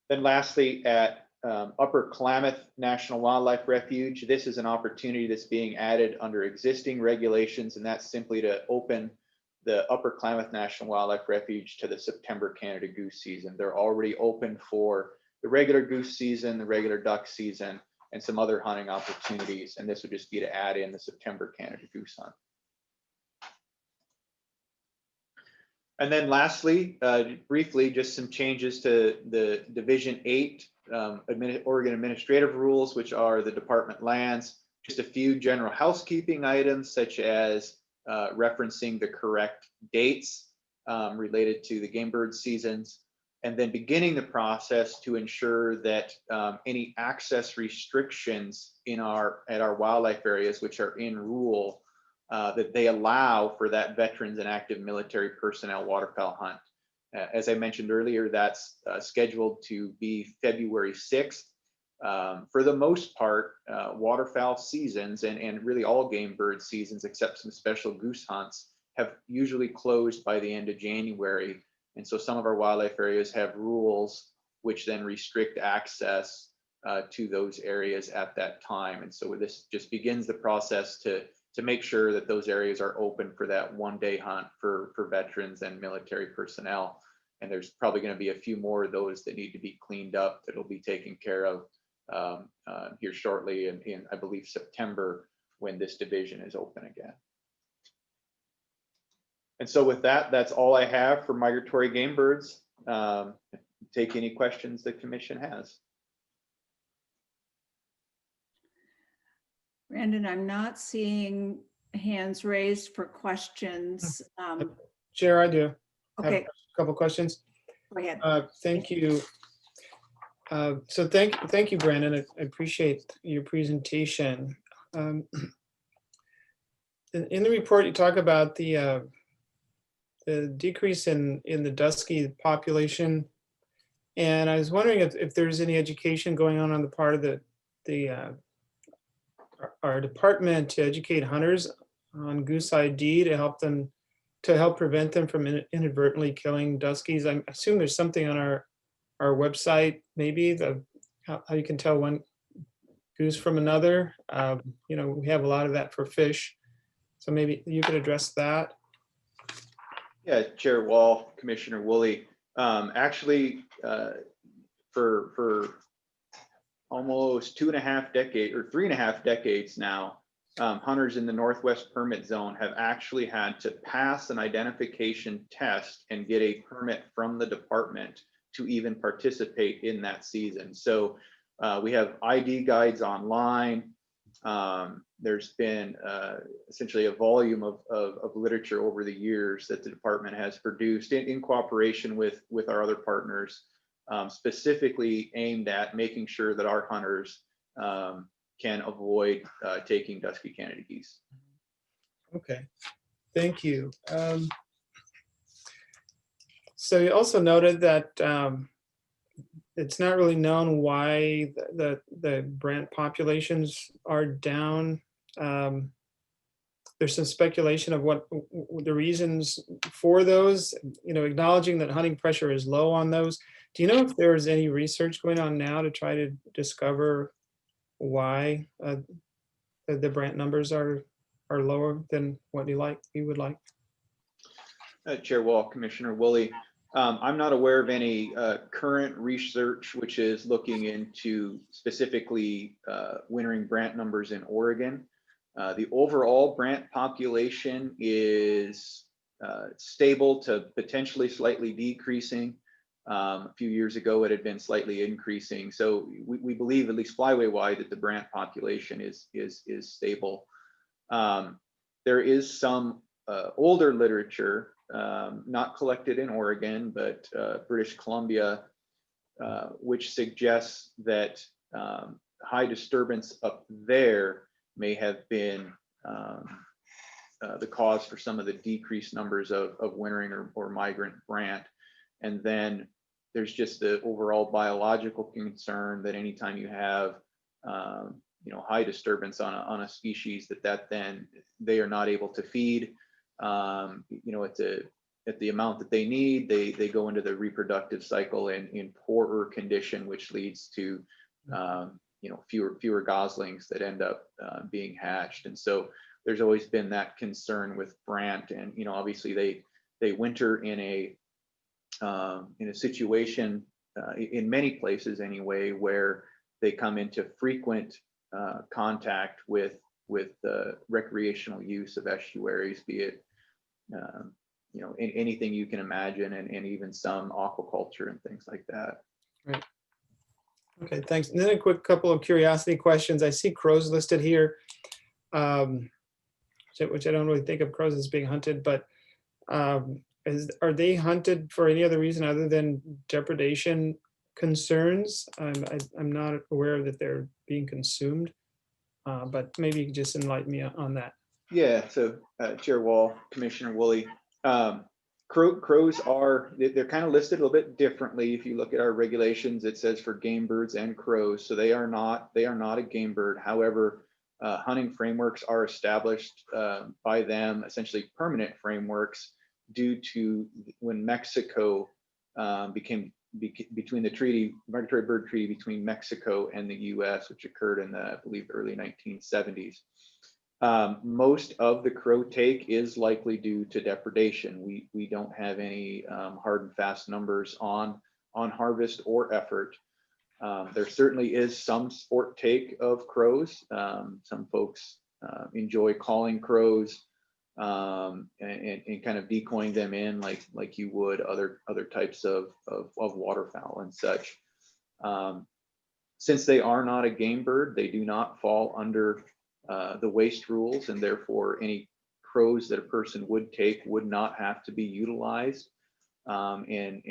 Then lastly, at Upper Klamath National Wildlife Refuge, this is an opportunity that's being added under existing regulations, and that's simply to open the Upper Klamath National Wildlife Refuge to the September Canada goose season. They're already open for the regular goose season, the regular duck season, and some other hunting opportunities, and this would just be to add in the September Canada goose hunt. And then lastly, briefly, just some changes to the Division 8 Oregon Administrative Rules, which are the department lands. Just a few general housekeeping items, such as referencing the correct dates related to the game bird seasons, and then beginning the process to ensure that any access restrictions at our wildlife areas, which are in rule, that they allow for that veterans and active military personnel waterfowl hunt. As I mentioned earlier, that's scheduled to be February 6th. For the most part, waterfowl seasons and really all game bird seasons, except some special goose hunts, have usually closed by the end of January. And so some of our wildlife areas have rules which then restrict access to those areas at that time. And so this just begins the process to make sure that those areas are open for that one-day hunt for veterans and military personnel. And there's probably going to be a few more of those that need to be cleaned up that'll be taken care of here shortly in I believe September, when this division is open again. And so with that, that's all I have for migratory game birds. Take any questions the commission has. Brandon, I'm not seeing hands raised for questions. Chair, I do. Okay. Have a couple questions. Go ahead. Thank you. So thank you, Brandon. I appreciate your presentation. In the report, you talk about the decrease in the dusky population, and I was wondering if there's any education going on the part of our department to educate hunters on goose ID to help prevent them from inadvertently killing duskies. I assume there's something on our website, maybe how you can tell one goose from another. We have a lot of that for fish, so maybe you could address that. Yeah, Chair Wall, Commissioner Woolley. Actually, for almost 2.5 decades or 3.5 decades now, hunters in the Northwest Permit Zone have actually had to pass an identification test and get a permit from the department to even participate in that season. So we have ID guides online. There's been essentially a volume of literature over the years that the department has produced in cooperation with our other partners, specifically aimed at making sure that our hunters can avoid taking dusky Canada geese. Okay, thank you. So you also noted that it's not really known why the brant populations are down. There's some speculation of what the reasons for those, acknowledging that hunting pressure is low on those. Do you know if there's any research going on now to try to discover why the brant numbers are lower than what you would like? Chair Wall, Commissioner Woolley, I'm not aware of any current research which is looking into specifically wintering brant numbers in Oregon. The overall brant population is stable to potentially slightly decreasing. A few years ago, it had been slightly increasing. So we believe, at least flyway wide, that the brant population is stable. There is some older literature, not collected in Oregon, but British Columbia, which suggests that high disturbance up there may have been the cause for some of the decreased numbers of wintering or migrant brant. And then there's just the overall biological concern that anytime you have high disturbance on a species, that then they are not able to feed at the amount that they need. They go into the reproductive cycle in poorer condition, which leads to fewer goslings that end up being hatched. And so there's always been that concern with brant, and obviously they winter in a situation in many places anyway, where they come into frequent contact with recreational use of estuaries, be it anything you can imagine, and even some aquaculture and things like that. Right. Okay, thanks. And then a quick couple of curiosity questions. I see crows listed here, which I don't really think of crows as being hunted, but are they hunted for any other reason other than depredation concerns? I'm not aware that they're being consumed, but maybe you can just enlighten me on that. Yeah, so Chair Wall, Commissioner Woolley, crows they're kind of listed a little bit differently. If you look at our regulations, it says for game birds and crows, so they are not a game bird. However, hunting frameworks are established by them, essentially permanent frameworks, due to when Mexico became between the migratory bird treaty between Mexico and the U.S., which occurred in the, I believe, early 1970s. Most of the crow take is likely due to depredation. We don't have any hard and fast numbers on harvest or effort. There certainly is some sport take of crows. Some folks enjoy calling crows and kind of decoying them in like you would other types of waterfowl and such. Since they are not a game bird, they do not fall under the waste rules, and therefore any crows that a person would take would not have to be utilized. And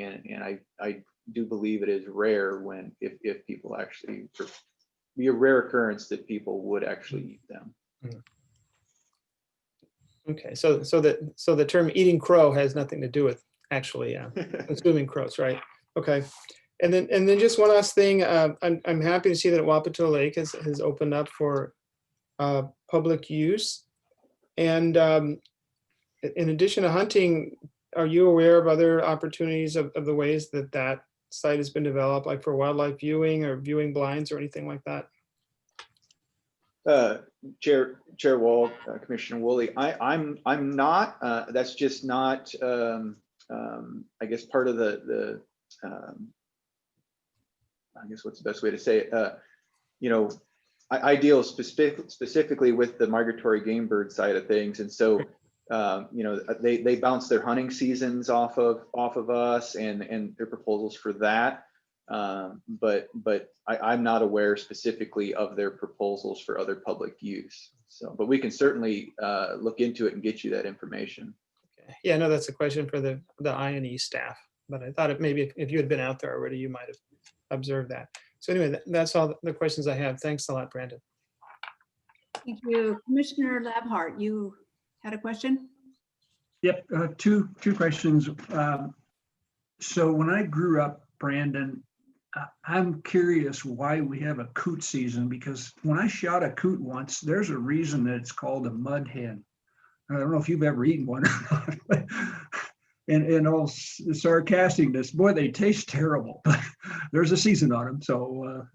I do believe it is rare if people actually, be a rare occurrence that people would actually eat them. Okay, so the term eating crow has nothing to do with actually consuming crows, right? Okay, and then just one last thing. I'm happy to see that Wapato Lake has opened up for public use. And in addition to hunting, are you aware of other opportunities of the ways that site has been developed, like for wildlife viewing or viewing blinds or anything like that? Chair Wall, Commissioner Woolley, I'm not. That's just not. I guess part of the. I guess what's the best way to say it? I deal specifically with the migratory game bird side of things, and so they bounce their hunting seasons off of us and their proposals for that. But I'm not aware specifically of their proposals for other public use. So, but we can certainly look into it and get you that information. Okay. Yeah, no, that's a question for the I&E staff. But I thought maybe if you had been out there already, you might have observed that. So anyway, that's all the questions I have. Thanks a lot, Brandon. Thank you. Commissioner Labhart, you had a question? Yep, two questions. So when I grew up, Brandon, I'm curious why we have a coot season, because when I shot a coot once, there's a reason that it's called a mud hen. I don't know if you've ever eaten one or not, but in all sarcasticness, boy, they taste terrible, but there's a season on them. So,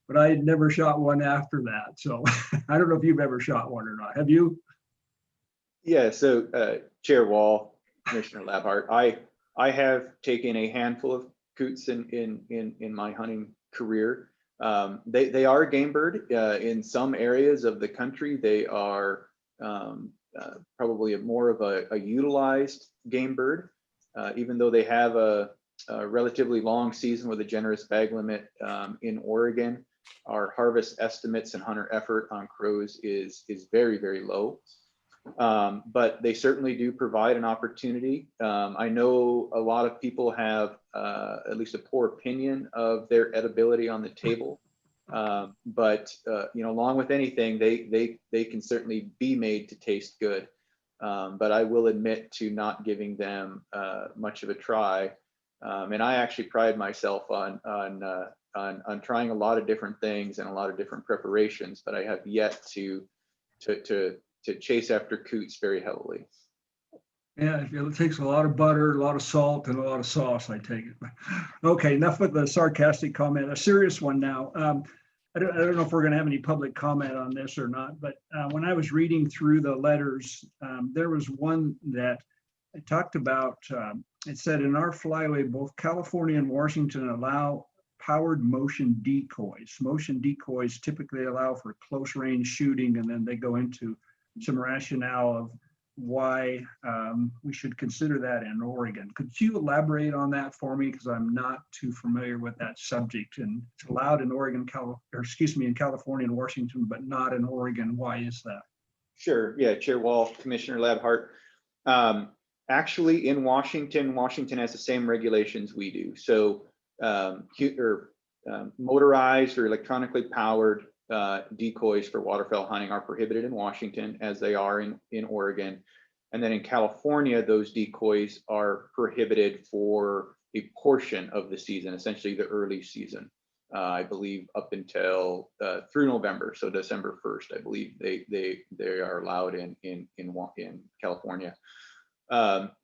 but I had never shot one after that. So I don't know if you've ever shot one or not. Have you? Yeah, so Chair Wall, Commissioner Labhart, I have taken a handful of coots in my hunting career. They are a game bird. In some areas of the country, they are probably more of a utilized game bird, even though they have a relatively long season with a generous bag limit in Oregon. Our harvest estimates and hunter effort on crows is very, very low. But they certainly do provide an opportunity. I know a lot of people have at least a poor opinion of their edibility on the table. But you know, along with anything, they can certainly be made to taste good. But I will admit to not giving them much of a try. And I actually pride myself on trying a lot of different things and a lot of different preparations, but I have yet to chase after coots very heavily. Yeah, it takes a lot of butter, a lot of salt, and a lot of sauce, I take it. Okay, enough with the sarcastic comment. A serious one now. I don't know if we're going to have any public comment on this or not, but when I was reading through the letters, there was one that I talked about. It said, in our flyway, both California and Washington allow powered motion decoys. Motion decoys typically allow for close range shooting, and then they go into some rationale of why we should consider that in Oregon. Could you elaborate on that for me? Because I'm not too familiar with that subject. And it's allowed in Oregon, in California and Washington, but not in Oregon. Why is that? Sure. Yeah, Chair Wall, Commissioner Labhart. Actually, in Washington has the same regulations we do. So motorized or electronically powered decoys for waterfowl hunting are prohibited in Washington, as they are in Oregon. And then in California, those decoys are prohibited for a portion of the season, essentially the early season. I believe up until through November, so December 1st, I believe they are allowed in California.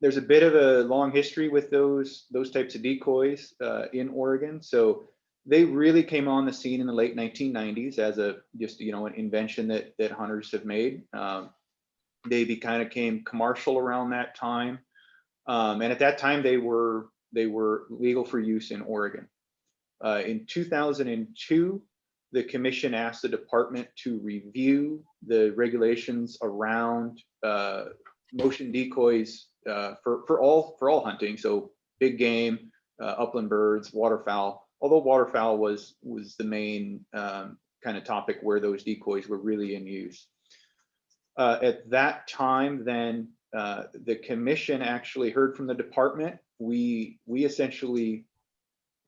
There's a bit of a long history with those types of decoys in Oregon. So they really came on the scene in the late 1990s as an invention that hunters have made. They kind of came commercial around that time, and at that time they were legal for use in Oregon. In 2002, the commission asked the department to review the regulations around motion decoys for all hunting, so big game, upland birds, waterfowl. Although waterfowl was the main kind of topic where those decoys were really in use. At that time, then the commission actually heard from the department. We essentially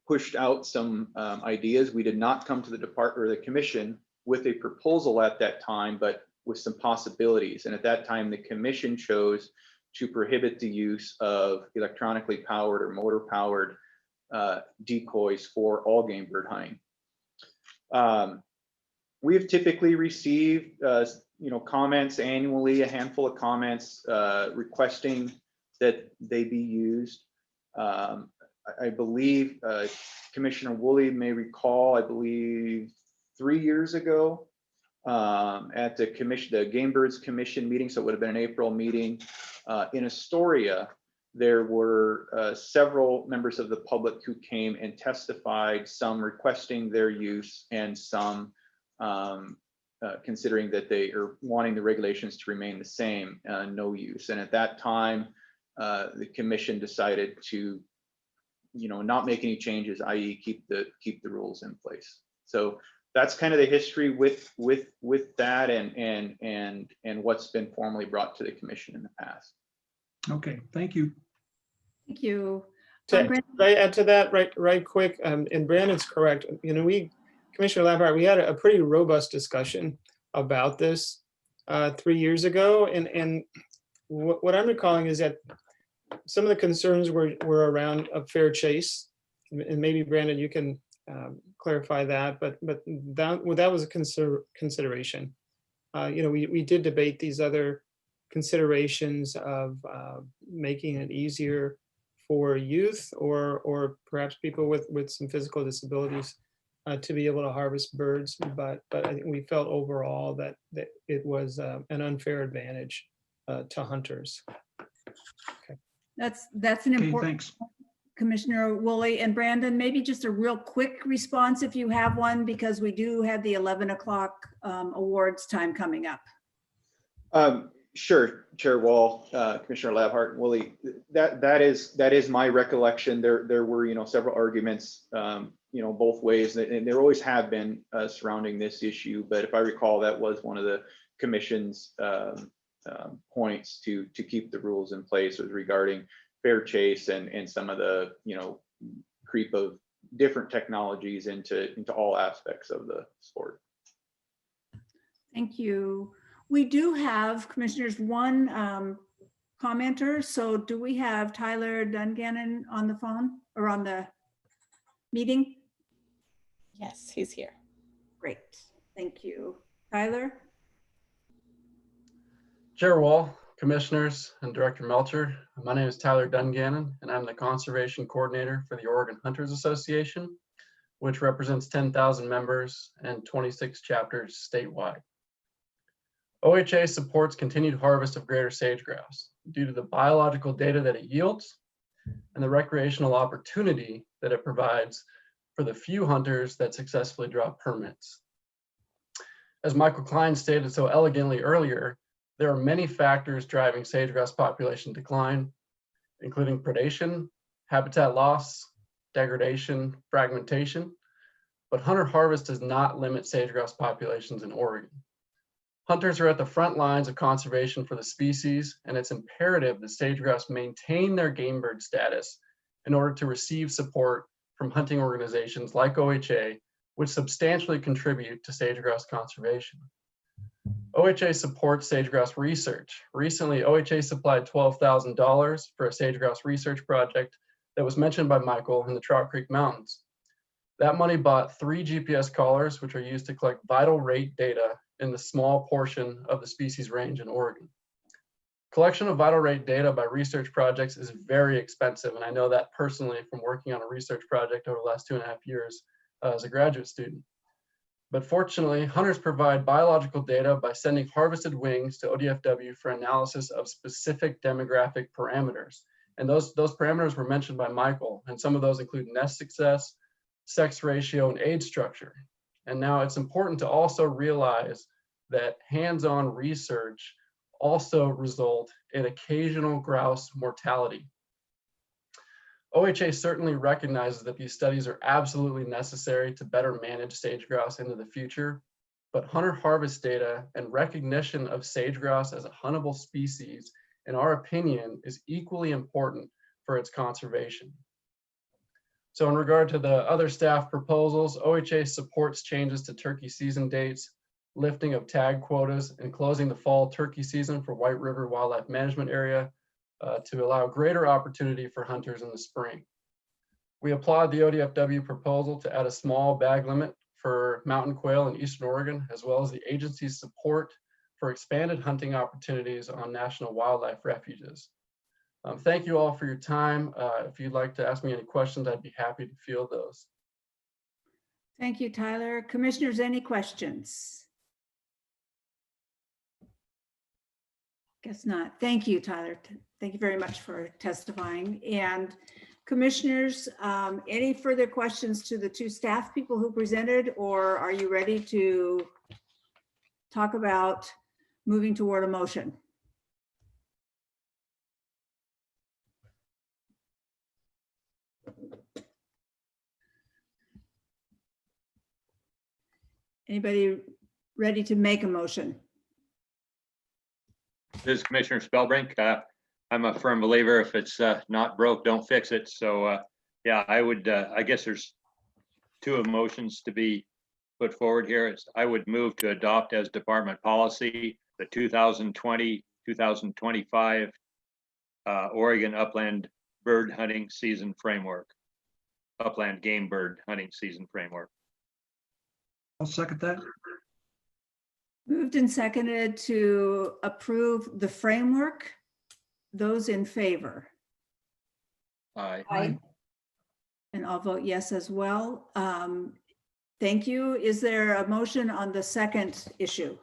pushed out some ideas. We did not come to the department or the commission with a proposal at that time, but with some possibilities. And at that time, the commission chose to prohibit the use of electronically powered or motor powered decoys for all game bird hunting. We have typically received comments annually, a handful of comments requesting that they be used. I believe Commissioner Woolley may recall, I believe 3 years ago at the Game Birds Commission meeting, so it would have been an April meeting in Astoria. There were several members of the public who came and testified, some requesting their use and some considering that they are wanting the regulations to remain the same, no use. And at that time, the commission decided to not make any changes, i.e. keep the rules in place. So that's kind of the history with that and what's been formally brought to the commission in the past. Okay, thank you. Thank you. Can I add to that right quick? And Brandon's correct. Commissioner Labhart, we had a pretty robust discussion about this 3 years ago, and what I'm recalling is that some of the concerns were around a fair chase, and maybe Brandon, you can clarify that. But that was a consideration. We did debate these other considerations of making it easier for youth or perhaps people with some physical disabilities to be able to harvest birds. But I think we felt overall that it was an unfair advantage to hunters. Okay. That's an important, thanks. Commissioner Woolley. And Brandon, maybe just a real quick response if you have one, because we do have the 11 o'clock awards time coming up. Sure, Chair Wall, Commissioner Labhart, Woolley, that is my recollection. There were, several arguments, both ways, and there always have been surrounding this issue. But if I recall, that was one of the commission's points to keep the rules in place, was regarding fair chase and some of the, creep of different technologies into all aspects of the sport. Thank you. We do have, commissioners, one commenter. So do we have Tyler Dungannon on the phone or on the meeting? Yes, he's here. Great. Thank you. Tyler? Chair Wall, Commissioners, and Director Melcher. My name is Tyler Dungannon, and I'm the Conservation Coordinator for the Oregon Hunters Association, which represents 10,000 members and 26 chapters statewide. OHA supports continued harvest of greater sage-grouse due to the biological data that it yields and the recreational opportunity that it provides for the few hunters that successfully draw permits. As Michael Klein stated so elegantly earlier, there are many factors driving sage-grouse population decline, including predation, habitat loss, degradation, fragmentation, but hunter harvest does not limit sage-grouse populations in Oregon. Hunters are at the front lines of conservation for the species, and it's imperative that sage-grouse maintain their game bird status in order to receive support from hunting organizations like OHA, which substantially contribute to sage-grouse conservation. OHA supports sage-grouse research. Recently, OHA supplied $12,000 for a sage-grouse research project that was mentioned by Michael in the Trout Creek Mountains. That money bought 3 GPS collars, which are used to collect vital rate data in the small portion of the species range in Oregon. Collection of vital rate data by research projects is very expensive, and I know that personally from working on a research project over the last 2.5 years as a graduate student. But fortunately, hunters provide biological data by sending harvested wings to ODFW for analysis of specific demographic parameters. And those parameters were mentioned by Michael, and some of those include nest success, sex ratio, and age structure. And now it's important to also realize that hands-on research also result in occasional grouse mortality. OHA certainly recognizes that these studies are absolutely necessary to better manage sage-grouse into the future, but hunter harvest data and recognition of sage-grouse as a huntable species, in our opinion, is equally important for its conservation. So in regard to the other staff proposals, OHA supports changes to turkey season dates, lifting of tag quotas, and closing the fall turkey season for White River Wildlife Management Area to allow greater opportunity for hunters in the spring. We applaud the ODFW proposal to add a small bag limit for mountain quail in Eastern Oregon, as well as the agency's support for expanded hunting opportunities on national wildlife refuges. Thank you all for your time. If you'd like to ask me any questions, I'd be happy to field those. Thank you, Tyler. Commissioners, any questions? Guess not. Thank you, Tyler. Thank you very much for testifying. And commissioners, any further questions to the 2 staff people who presented, or are you ready to talk about moving toward a motion? Anybody ready to make a motion? This is Commissioner Spellbrink. I'm a firm believer, if it's not broke, don't fix it. So yeah, I would, I guess there's 2 motions to be put forward here. I would move to adopt as department policy the 2020-2025 Oregon upland bird hunting season framework, upland game bird hunting season framework. I'll second that. Moved and seconded to approve the framework. Those in favor? Aye. Aye. And I'll vote yes as well. Thank you. Is there a motion on the second issue?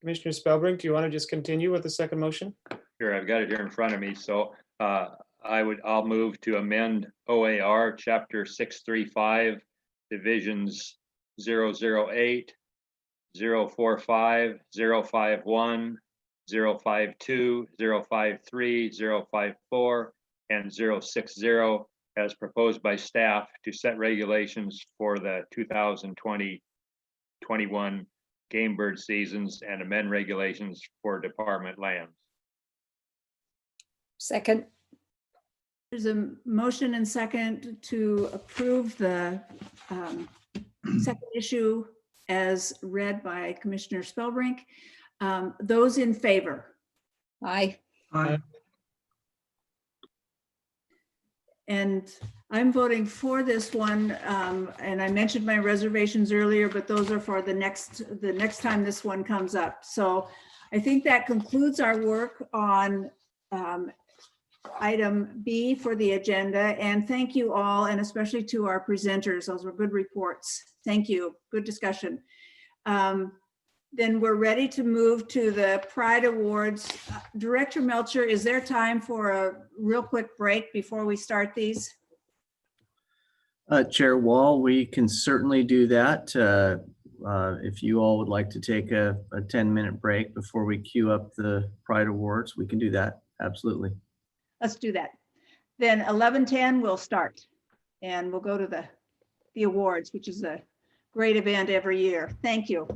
Commissioner Spellbrink, do you want to just continue with the second motion? Sure, I've got it here in front of me. So I'll move to amend OAR Chapter 635, Divisions 008, 045, 051, 052, 053, 054, and 060 as proposed by staff to set regulations for the 2020-21 game bird seasons and amend regulations for department lands. Second. There's a motion and second to approve the second issue as read by Commissioner Spellbrink. Those in favor? Aye. Aye. And I'm voting for this one. And I mentioned my reservations earlier, but those are for the next time this one comes up. So I think that concludes our work on item B for the agenda. And thank you all, and especially to our presenters. Those were good reports. Thank you. Good discussion. Then we're ready to move to the Pride Awards. Director Melcher, is there time for a real quick break before we start these? Chair Wall, we can certainly do that. If you all would like to take a 10-minute break before we queue up the Pride Awards, we can do that. Absolutely. Let's do that. Then 11:10 we'll start, and we'll go to the awards, which is a great event every year. Thank you.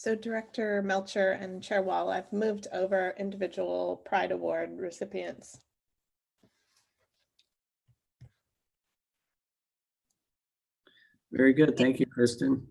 So Director Melcher and Chair Wall, I've moved over individual Pride Award recipients. Very good. Thank you, Kristen.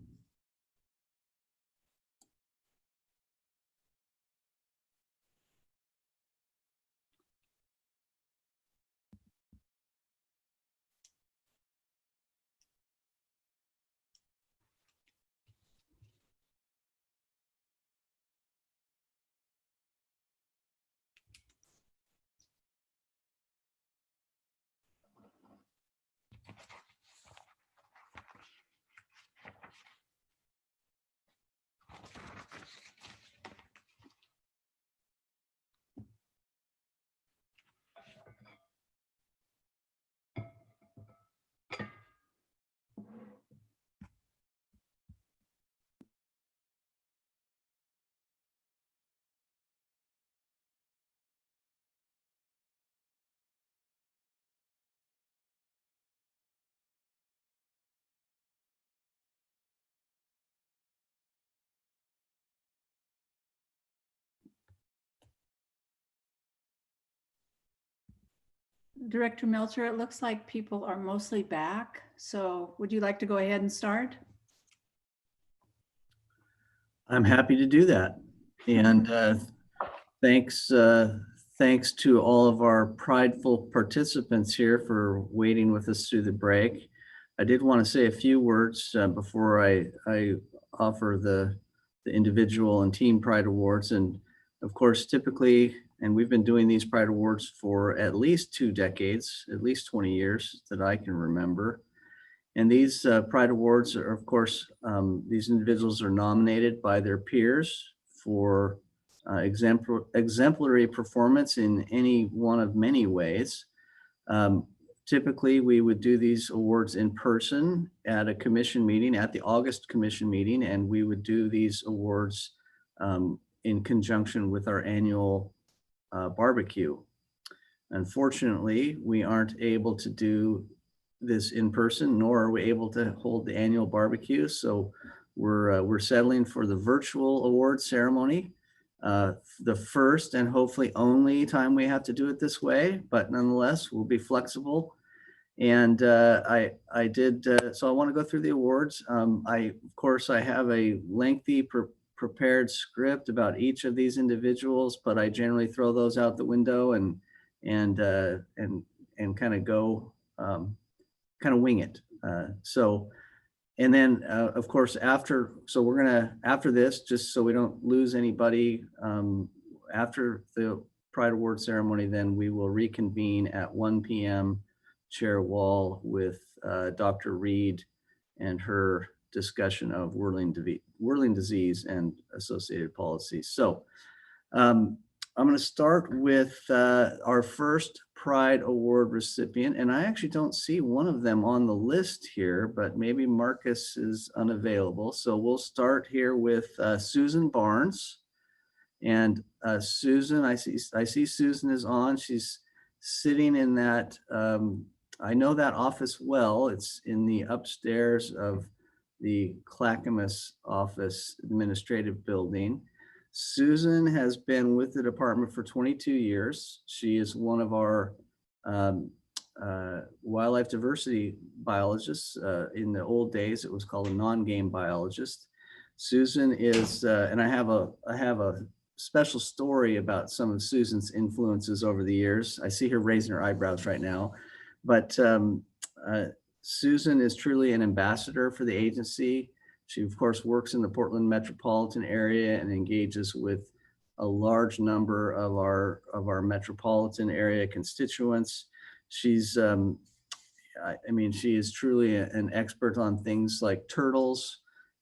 Director Melcher, it looks like people are mostly back. So would you like to go ahead and start? I'm happy to do that. And thanks to all of our prideful participants here for waiting with us through the break. I did want to say a few words before I offer the individual and team Pride Awards. And of course, typically, and we've been doing these Pride Awards for at least 2 decades, at least 20 years that I can remember. And these Pride Awards are, of course, these individuals are nominated by their peers for exemplary performance in any one of many ways. Typically, we would do these awards in person at a commission meeting, at the August commission meeting, and we would do these awards in conjunction with our annual barbecue. Unfortunately, we aren't able to do this in person, nor are we able to hold the annual barbecue. So we're settling for the virtual award ceremony. The first and hopefully only time we have to do it this way, but nonetheless, we'll be flexible. And so I want to go through the awards. Of course, I have a lengthy prepared script about each of these individuals, but I generally throw those out the window and kind of go kind of wing it. And then of course, after this, just so we don't lose anybody, after the Pride Award ceremony, then we will reconvene at 1 p.m. Chair Wall with Dr. Reed and her discussion of whirling disease and associated policies. So I'm going to start with our first Pride Award recipient, and I actually don't see one of them on the list here, but maybe Marcus is unavailable. So we'll start here with Susan Barnes. And Susan, I see Susan is on. She's sitting in that, I know that office well. It's in the upstairs of the Clackamas office administrative building. Susan has been with the department for 22 years. She is one of our wildlife diversity biologists. In the old days, it was called a non-game biologist. Susan is, and I have a special story about some of Susan's influences over the years. I see her raising her eyebrows right now, but Susan is truly an ambassador for the agency. She, of course, works in the Portland metropolitan area and engages with a large number of our metropolitan area constituents. She's, she is truly an expert on things like turtles,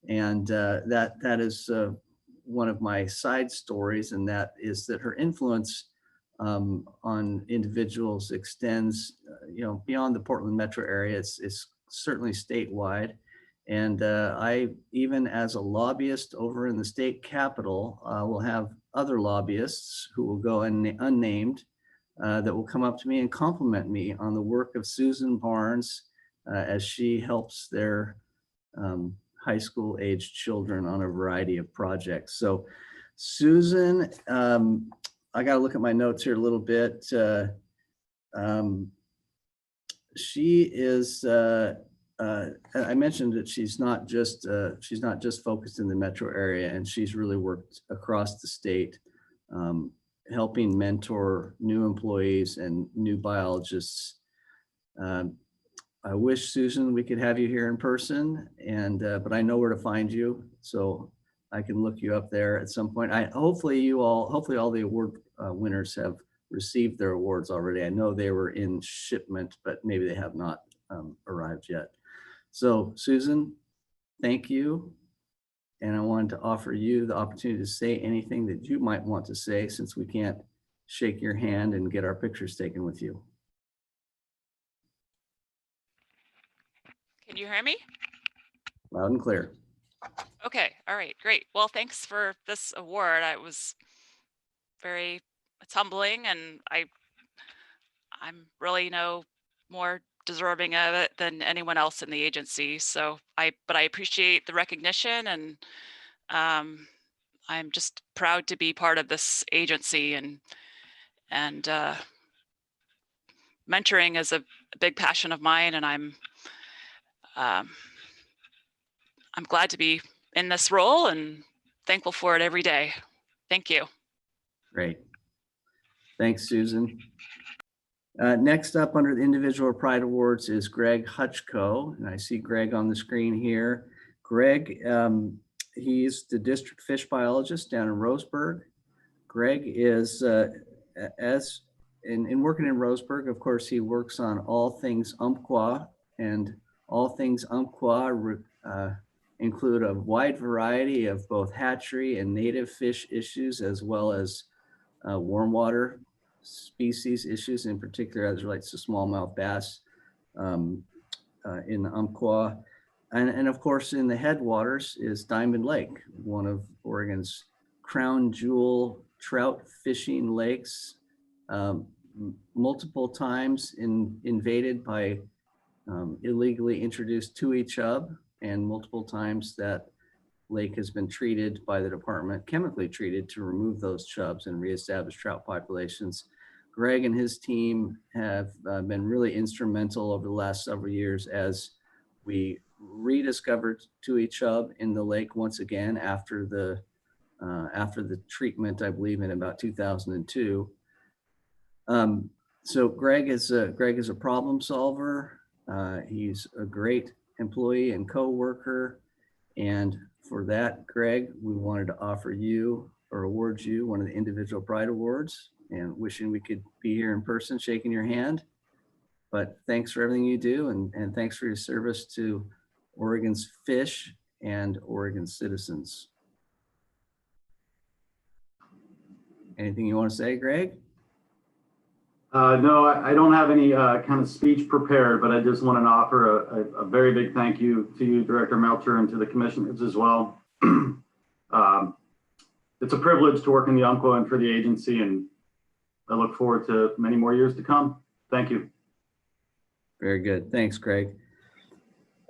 and that is one of my side stories, and that is that her influence on individuals extends, beyond the Portland metro area. It's certainly statewide. And I, even as a lobbyist over in the state capitol, will have other lobbyists who will go unnamed that will come up to me and compliment me on the work of Susan Barnes as she helps their high school aged children on a variety of projects. So Susan, I got to look at my notes here a little bit. She is, I mentioned that she's not just focused in the metro area, and she's really worked across the state, helping mentor new employees and new biologists. I wish, Susan, we could have you here in person, and but I know where to find you, so I can look you up there at some point. Hopefully all the award winners have received their awards already. I know they were in shipment, but maybe they have not arrived yet. So Susan, thank you. And I wanted to offer you the opportunity to say anything that you might want to say, since we can't shake your hand and get our pictures taken with you. Can you hear me? Loud and clear. Okay, all right, great. Well, thanks for this award. It's humbling, and I'm really no more deserving of it than anyone else in the agency. So but I appreciate the recognition, and I'm just proud to be part of this agency, and mentoring is a big passion of mine, and I'm glad to be in this role and thankful for it every day. Thank you. Great. Thanks, Susan. Next up under the Individual Pride Awards is Greg Hutchko, and I see Greg on the screen here. Greg, he's the district fish biologist down in Roseburg. Greg is, in working in Roseburg, of course, he works on all things Umpqua, and all things Umpqua include a wide variety of both hatchery and native fish issues, as well as warm water species issues, in particular as it relates to smallmouth bass in the Umpqua. And of course, in the headwaters is Diamond Lake, one of Oregon's crown jewel trout fishing lakes, multiple times invaded by illegally introduced tui chub, and multiple times that lake has been treated by the department, chemically treated, to remove those chubs and reestablish trout populations. Greg and his team have been really instrumental over the last several years as we rediscovered tui chub in the lake once again after the treatment, I believe, in about 2002. So Greg is a problem solver. He's a great employee and co-worker, and for that, Greg, we wanted to offer you or award you one of the Individual Pride Awards, and wishing we could be here in person shaking your hand. But thanks for everything you do, and thanks for your service to Oregon's fish and Oregon citizens. Anything you want to say, Greg? No, I don't have any kind of speech prepared, but I just want to offer a very big thank you to you, Director Melcher, and to the commissioners as well. It's a privilege to work in the Umpqua and for the agency, and I look forward to many more years to come. Thank you. Very good. Thanks, Greg.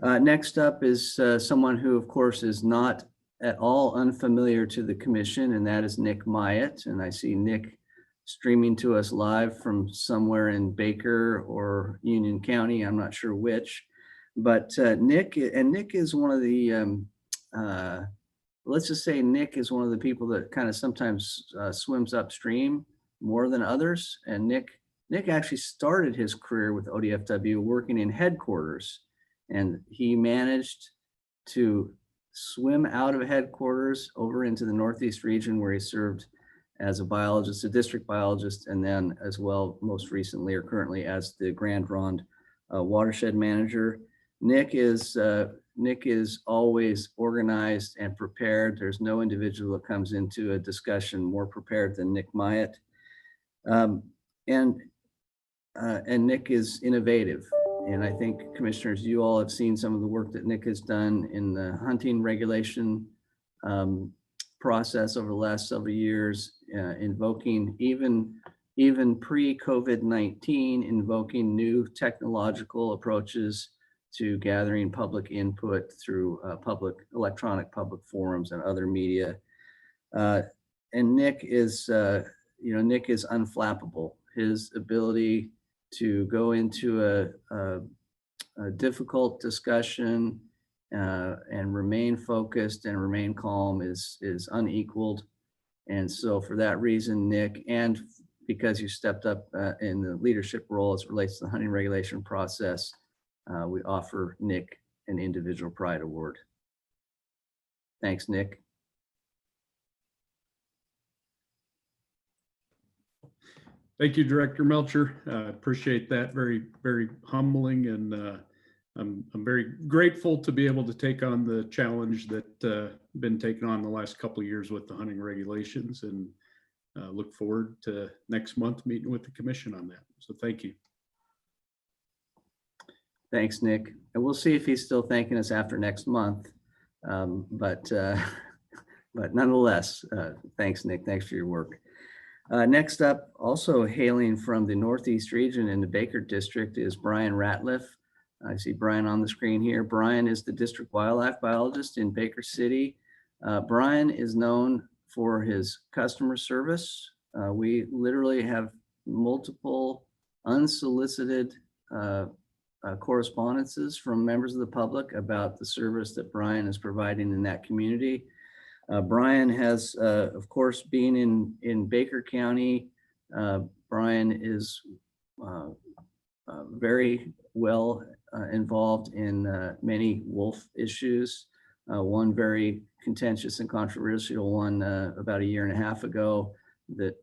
Next up is someone who, of course, is not at all unfamiliar to the commission, and that is Nick Myatt. And I see Nick streaming to us live from somewhere in Baker or Union County. I'm not sure which, but Nick is one of the, let's just say Nick is one of the people that kind of sometimes swims upstream more than others. And Nick actually started his career with ODFW working in headquarters, and he managed to swim out of headquarters over into the Northeast region, where he served as a biologist, a district biologist, and then as well, most recently or currently, as the Grand Ronde watershed manager. Nick is always organized and prepared. There's no individual that comes into a discussion more prepared than Nick Myatt. And Nick is innovative. And I think, commissioners, you all have seen some of the work that Nick has done in the hunting regulation process over the last several years, invoking even pre-COVID-19, invoking new technological approaches to gathering public input through electronic public forums and other media. And Nick is, Nick is unflappable. His ability to go into a difficult discussion and remain focused and remain calm is unequaled. And so for that reason, Nick, and because you stepped up in the leadership role as it relates to the hunting regulation process, we offer Nick an Individual Pride Award. Thanks, Nick. Thank you, Director Melcher. Appreciate that. Very, very humbling, and I'm very grateful to be able to take on the challenge that been taken on the last couple of years with the hunting regulations, and look forward to next month meeting with the commission on that. So thank you. Thanks, Nick. And we'll see if he's still thanking us after next month. But nonetheless, thanks, Nick. Thanks for your work. Next up, also hailing from the Northeast region in the Baker District, is Brian Ratliff. I see Brian on the screen here. Brian is the district wildlife biologist in Baker City. Brian is known for his customer service. We literally have multiple unsolicited correspondences from members of the public about the service that Brian is providing in that community. Brian has, of course, been in Baker County. Brian is very well involved in many wolf issues. One very contentious and controversial one about 1.5 years ago that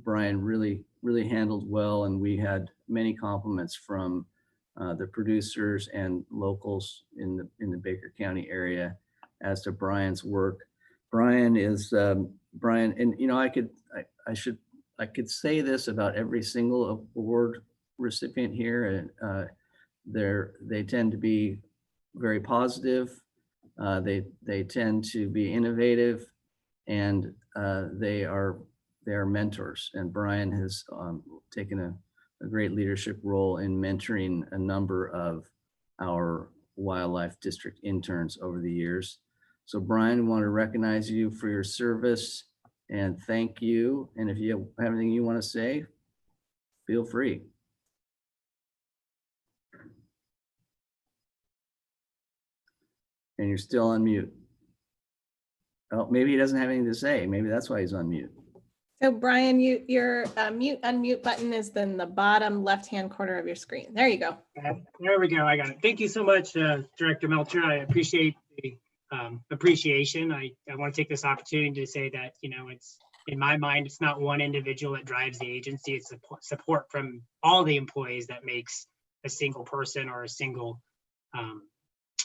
Brian really handled well, and we had many compliments from the producers and locals in the Baker County area as to Brian's work. Brian is Brian, and I could say this about every single award recipient here, and they tend to be very positive. They tend to be innovative, and they are mentors. And Brian has taken a great leadership role in mentoring a number of our wildlife district interns over the years. So Brian, I want to recognize you for your service and thank you. And if you have anything you want to say, feel free. And you're still on mute. Oh, maybe he doesn't have anything to say. Maybe that's why he's on mute. So Brian, your mute unmute button is in the bottom left-hand corner of your screen. There you go. There we go. I got it. Thank you so much, Director Melcher. I appreciate the appreciation. I want to take this opportunity to say that, it's, in my mind, it's not one individual that drives the agency. It's support from all the employees that makes a single person or a single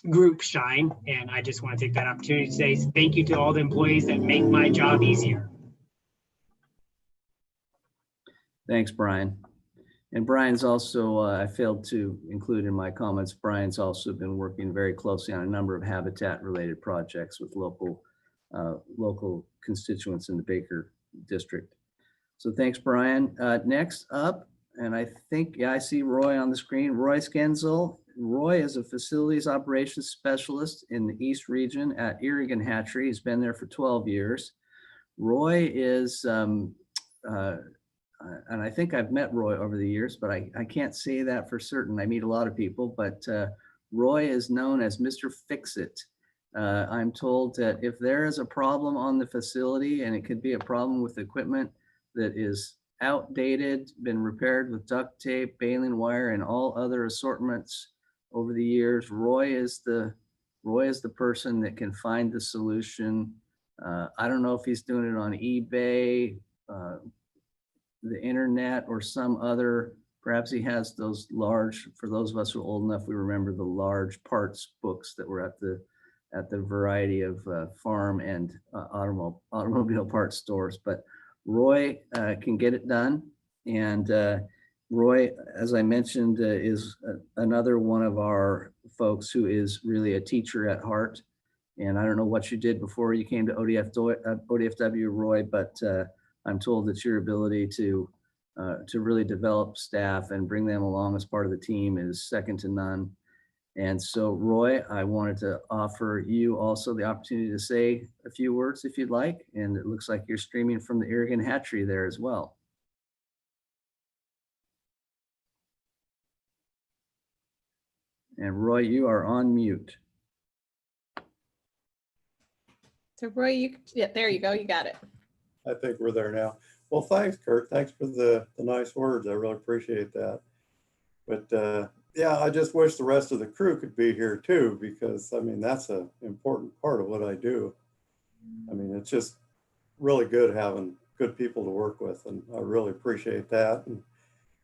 group shine. And I just want to take that opportunity to say thank you to all the employees that make my job easier. Thanks, Brian. And Brian's also, I failed to include in my comments, Brian's also been working very closely on a number of habitat related projects with local constituents in the Baker District. So thanks, Brian. Next up, and I think, yeah, I see Roy on the screen, Roy Skenzel. Roy is a facilities operations specialist in the East region at Irrigan Hatchery. He's been there for 12 years. Roy is, and I think I've met Roy over the years, but I can't say that for certain. I meet a lot of people, but Roy is known as Mr. Fix-It. I'm told that if there is a problem on the facility, and it could be a problem with equipment that is outdated, been repaired with duct tape, baling wire, and all other assortments over the years, Roy is the person that can find the solution. I don't know if he's doing it on eBay, the internet, or some other, perhaps he has those large, for those of us who are old enough, we remember the large parts books that were at the variety of farm and automobile parts stores. But Roy can get it done. And Roy, as I mentioned, is another one of our folks who is really a teacher at heart. And I don't know what you did before you came to ODFW, Roy, but I'm told that your ability to really develop staff and bring them along as part of the team is second to none. And so Roy, I wanted to offer you also the opportunity to say a few words if you'd like. And it looks like you're streaming from the Irrigan hatchery there as well. And Roy, you are on mute. So Roy, yeah, there you go. You got it. I think we're there now. Well, thanks, Kurt. Thanks for the nice words. I really appreciate that. But yeah, I just wish the rest of the crew could be here too, because I mean, that's an important part of what I do. I mean, it's just really good having good people to work with, and I really appreciate that. And,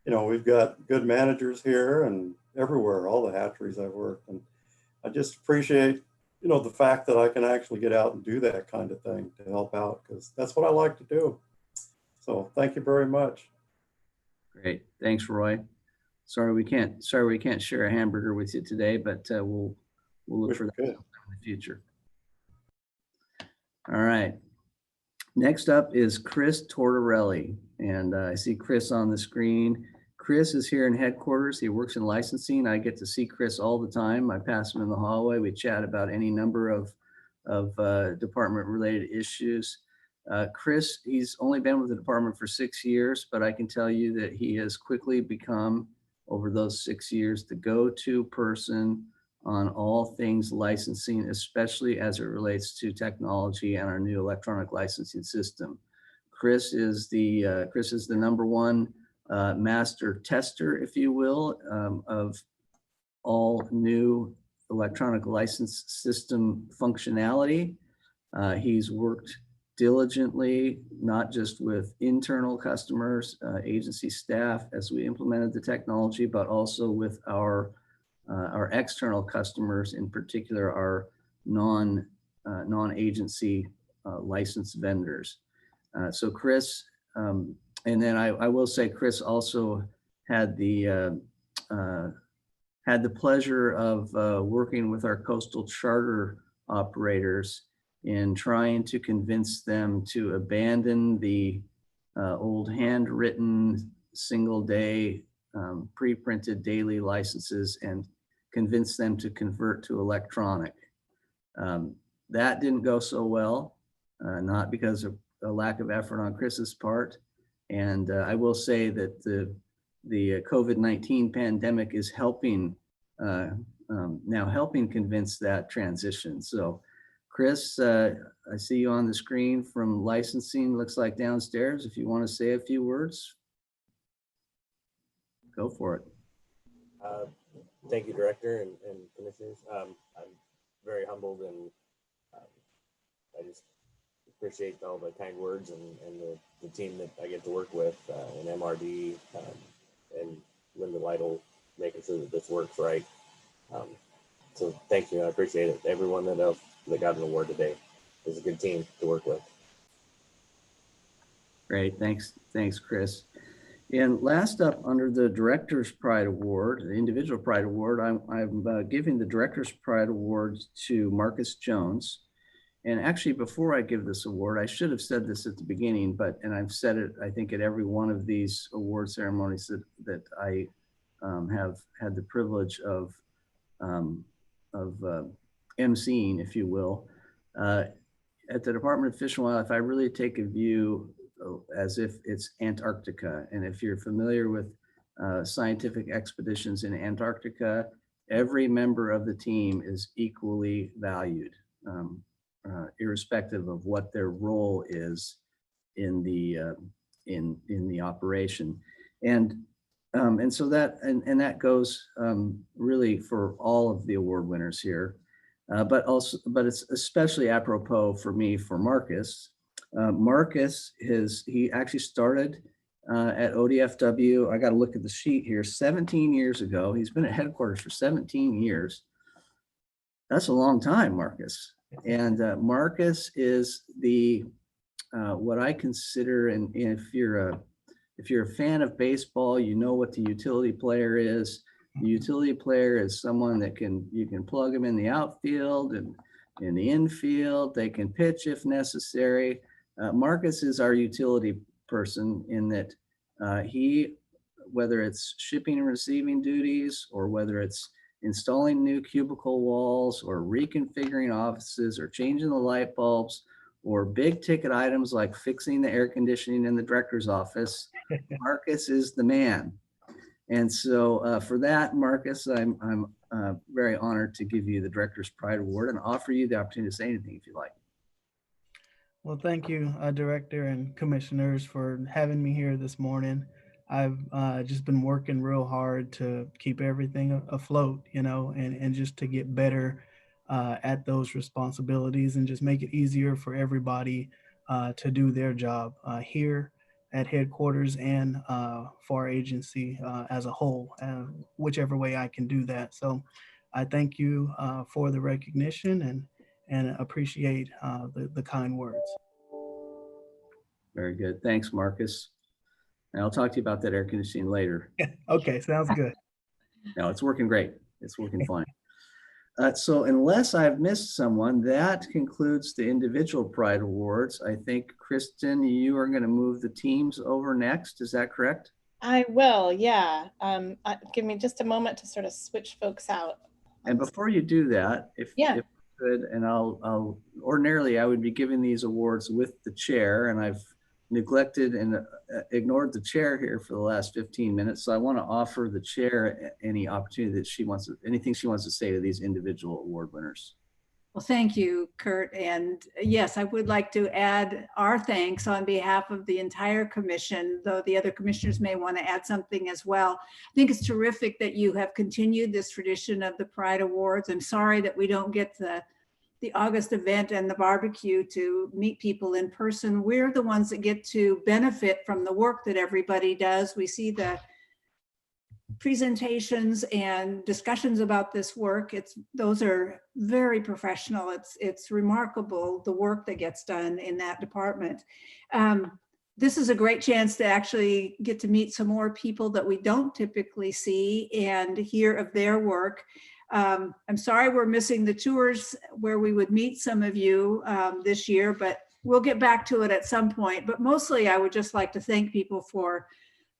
you know, we've got good managers here and everywhere, all the hatcheries I've worked. And I just appreciate, you know, the fact that I can actually get out and do that kind of thing to help out, because that's what I like to do. So thank you very much. Great. Thanks, Roy. Sorry we can't share a hamburger with you today, but we'll look for that in the future. All right. Next up is Chris Tortorelli, and I see Chris on the screen. Chris is here in headquarters. He works in licensing. I get to see Chris all the time. I pass him in the hallway. We chat about any number of department-related issues. Chris, he's only been with the department for 6 years, but I can tell you that he has quickly become, over those 6 years, the go-to person on all things licensing, especially as it relates to technology and our new electronic licensing system. Chris is the #1 master tester, if you will, of all new electronic license system functionality. He's worked diligently, not just with internal customers, agency staff as we implemented the technology, but also with our external customers, in particular our non-agency licensed vendors. So Chris, and then I will say Chris also had the pleasure of working with our coastal charter operators in trying to convince them to abandon the old handwritten single day pre-printed daily licenses and convince them to convert to electronic. That didn't go so well, not because of a lack of effort on Chris's part. And I will say that the COVID-19 pandemic is helping, now helping convince that transition. So Chris, I see you on the screen from licensing, looks like downstairs. If you want to say a few words, go for it. Thank you, Director and Commissioners. I'm very humbled, and I just appreciate all the kind words and the team that I get to work with in MRD and Linda Lytle, making sure that this works right. So thank you. I appreciate it. Everyone that got an award today is a good team to work with. Great. Thanks, Chris. And last up, under the Director's Pride Award, the Individual Pride Award, I'm giving the Director's Pride Award to Marcus Jones. And actually, before I give this award, I should have said this at the beginning, and I've said it, I think, at every one of these award ceremonies that I have had the privilege of emceeing, if you will. At the Department of Fish and Wildlife, I really take a view as if it's Antarctica. And if you're familiar with scientific expeditions in Antarctica, every member of the team is equally valued, irrespective of what their role is in the operation. And so that goes really for all of the award winners here, but it's especially apropos for me for Marcus. Marcus he actually started at ODFW. I got to look at the sheet here. 17 years ago, he's been at headquarters for 17 years. That's a long time, Marcus. And Marcus is what I consider, and if you're a fan of baseball, you know what the utility player is. The utility player is someone that you can plug them in the outfield and in the infield. They can pitch if necessary. Marcus is our utility person in that whether it's shipping and receiving duties or whether it's installing new cubicle walls or reconfiguring offices or changing the light bulbs or big ticket items like fixing the air conditioning in the director's office, Marcus is the man. And so for that, Marcus, I'm very honored to give you the Director's Pride Award and offer you the opportunity to say anything if you like. Well, thank you, Director and Commissioners, for having me here this morning. I've just been working real hard to keep everything afloat, you know, and just to get better at those responsibilities and just make it easier for everybody to do their job here at headquarters and for our agency as a whole, whichever way I can do that. So I thank you for the recognition and appreciate the kind words. Very good. Thanks, Marcus. And I'll talk to you about that air conditioning later. Okay, sounds good. No, it's working great. It's working fine. So unless I've missed someone, that concludes the individual Pride Awards. I think, Kristen, you are going to move the teams over next. Is that correct? I will, yeah. Give me just a moment to sort of switch folks out. And before you do that, if you could, and I'll ordinarily I would be giving these awards with the chair, and I've neglected and ignored the chair here for the last 15 minutes. So I want to offer the chair any opportunity that she wants, anything she wants to say to these individual award winners. Well, thank you, Kurt. And yes, I would like to add our thanks on behalf of the entire commission, though the other commissioners may want to add something as well. I think it's terrific that you have continued this tradition of the Pride Awards. I'm sorry that we don't get the August event and the barbecue to meet people in person. We're the ones that get to benefit from the work that everybody does. We see the presentations and discussions about this work. Those are very professional. It's remarkable the work that gets done in that department. This is a great chance to actually get to meet some more people that we don't typically see and hear of their work. I'm sorry we're missing the tours where we would meet some of you this year, but we'll get back to it at some point. But mostly I would just like to thank people for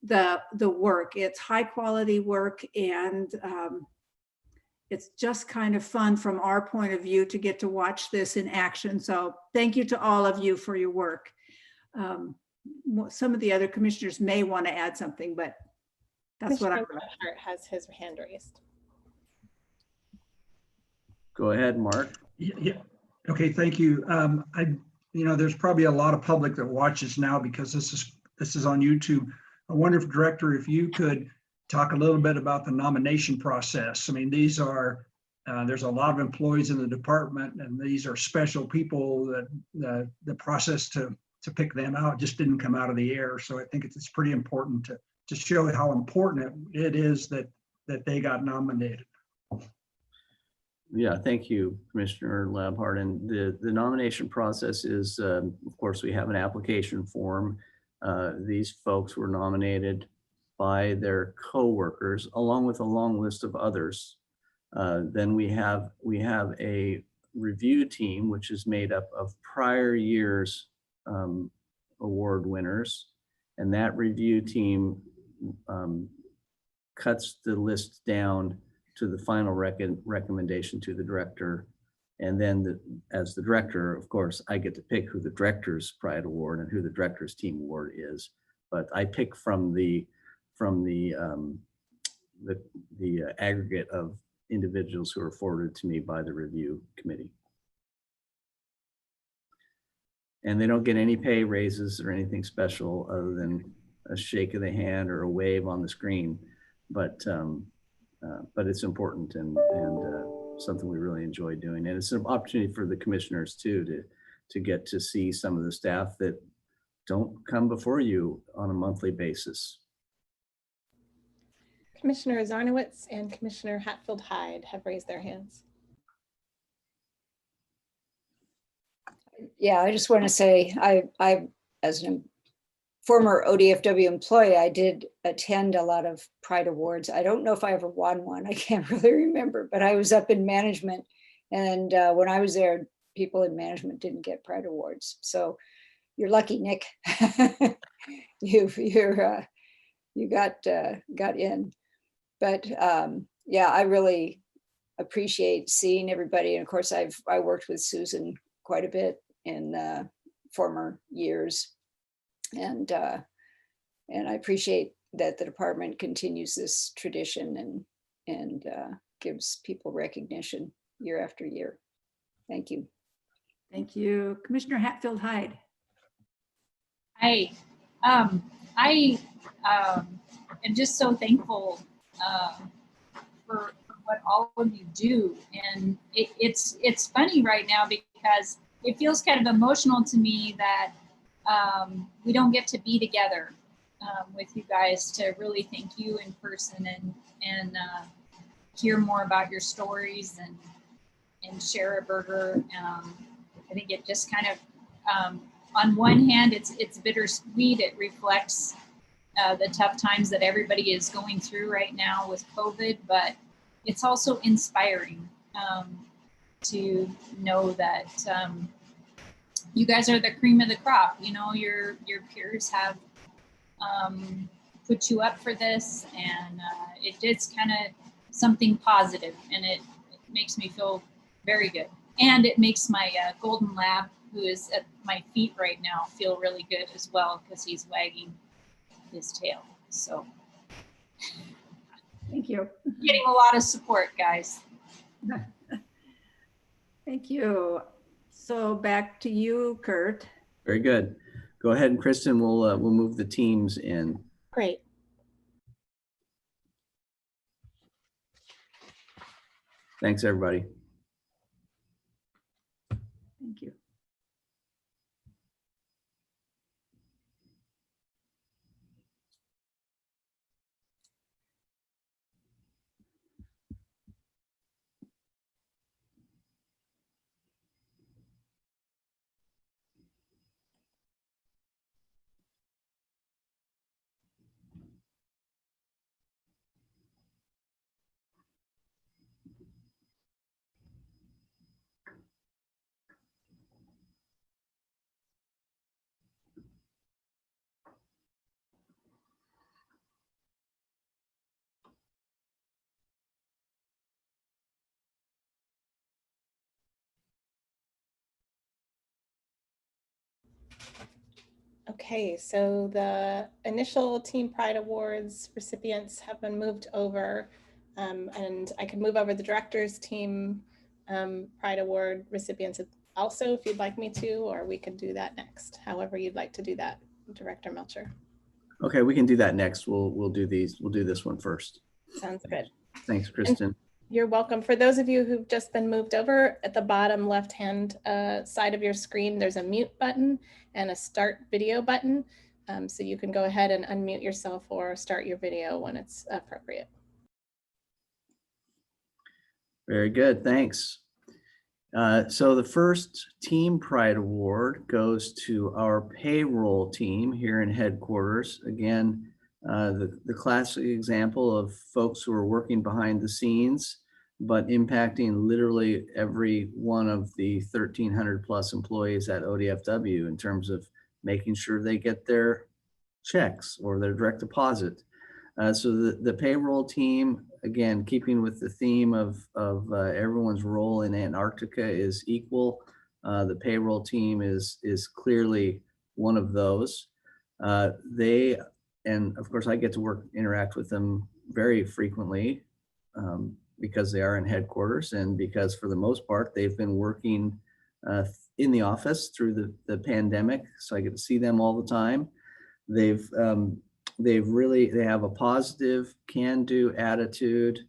the work. It's high quality work, and it's just kind of fun from our point of view to get to watch this in action. So thank you to all of you for your work. Some of the other commissioners may want to add something, but that's what I'm. Commissioner has his hand raised. Go ahead, Mark. Yeah. Okay. Thank you. There's probably a lot of public that watches now because this is on YouTube. I wonder if, Director, if you could talk a little bit about the nomination process. I mean, these are there's a lot of employees in the department, and these are special people that the process to pick them out just didn't come out of the air. So I think it's pretty important to show how important it is that they got nominated. Yeah, thank you, Commissioner Labhart. And the nomination process is, of course, we have an application form. These folks were nominated by their co-workers along with a long list of others. Then we have a review team, which is made up of prior year's award winners. And that review team cuts the list down to the final recommendation to the director. And then as the director, of course, I get to pick who the Director's Pride Award and who the Director's Team Award is. But I pick from the aggregate of individuals who are forwarded to me by the review committee. And they don't get any pay raises or anything special other than a shake of the hand or a wave on the screen. But it's important and something we really enjoy doing. And it's an opportunity for the commissioners too to get to see some of the staff that don't come before you on a monthly basis. Commissioner Zarnowitz and Commissioner Hatfield-Hyde have raised their hands. Yeah, I just want to say, I as a former ODFW employee, I did attend a lot of Pride Awards. I don't know if I ever won one. I can't really remember, but I was up in management. And when I was there, people in management didn't get Pride Awards. So you're lucky, Nick. you got in. But yeah, I really appreciate seeing everybody. And of course, I worked with Susan quite a bit in former years. And I appreciate that the department continues this tradition and gives people recognition year after year. Thank you. Thank you. Commissioner Hatfield Hyde. Hi. I am just so thankful for what all of you do. And it's funny right now because it feels kind of emotional to me that we don't get to be together with you guys to really thank you in person and hear more about your stories and share a burger. I think it just kind of, on one hand, it's bittersweet. It reflects the tough times that everybody is going through right now with COVID, but it's also inspiring to know that you guys are the cream of the crop. You know, your peers have put you up for this, and it's kind of something positive, and it makes me feel very good. And it makes my golden lab, who is at my feet right now, feel really good as well, because he's wagging his tail. So Thank you. Getting a lot of support, guys. Thank you. So back to you, Kurt. Very good. Go ahead, and Kristen, we'll move the teams in. Great. Thanks, everybody. Thank you. Okay, so the initial Team Pride Awards recipients have been moved over, and I could move over the Director's Team Pride Award recipients also if you'd like me to, or we could do that next, however you'd like to do that, Director Melcher. Okay, we can do that next. We'll do these. We'll do this one first. Sounds good. Thanks, Kristen. You're welcome. For those of you who've just been moved over, at the bottom left-hand side of your screen, there's a mute button and a start video button. So you can go ahead and unmute yourself or start your video when it's appropriate. Very good, thanks. So the first Team Pride Award goes to our payroll team here in headquarters. Again, the classic example of folks who are working behind the scenes, but impacting literally every one of the 1,300 plus employees at ODFW in terms of making sure they get their checks or their direct deposit. So the payroll team, again, keeping with the theme of everyone's role in Antarctica is equal. The payroll team is clearly one of those. And of course, I get to interact with them very frequently because they are in headquarters and because for the most part, they've been working in the office through the pandemic. So I get to see them all the time. They have a positive can-do attitude.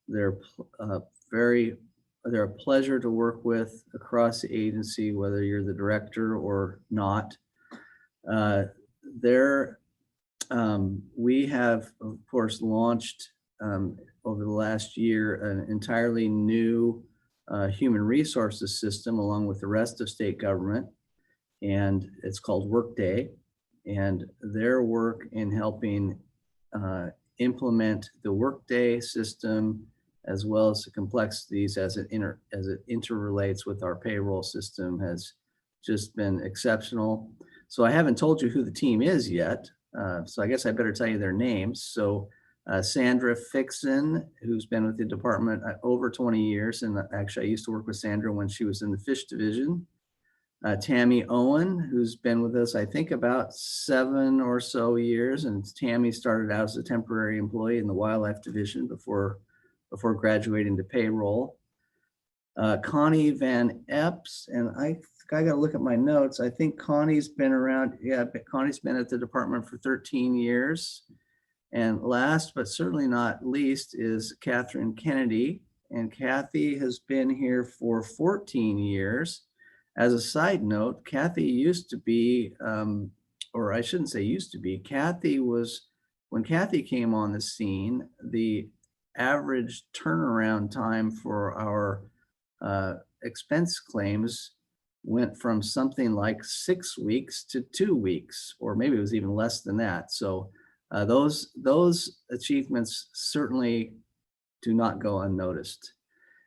They're a pleasure to work with across the agency, whether you're the director or not. We have, of course, launched over the last year an entirely new human resources system along with the rest of state government, and it's called Workday. And their work in helping implement the Workday system, as well as the complexities as it interrelates with our payroll system, has just been exceptional. So I haven't told you who the team is yet, so I guess I better tell you their names. So Sandra Fixon, who's been with the department over 20 years. And actually, I used to work with Sandra when she was in the fish division. Tammy Owen, who's been with us, I think, about 7 or so years. And Tammy started out as a temporary employee in the wildlife division before graduating to payroll. Connie Van Epps, and I got to look at my notes. I think Connie's been around. Yeah, Connie's been at the department for 13 years. And last, but certainly not least, is Catherine Kennedy. And Kathy has been here for 14 years. As a side note, Kathy used to be, or I shouldn't say used to be, when Kathy came on the scene, the average turnaround time for our expense claims went from something like 6 weeks to 2 weeks, or maybe it was even less than that. So those achievements certainly do not go unnoticed.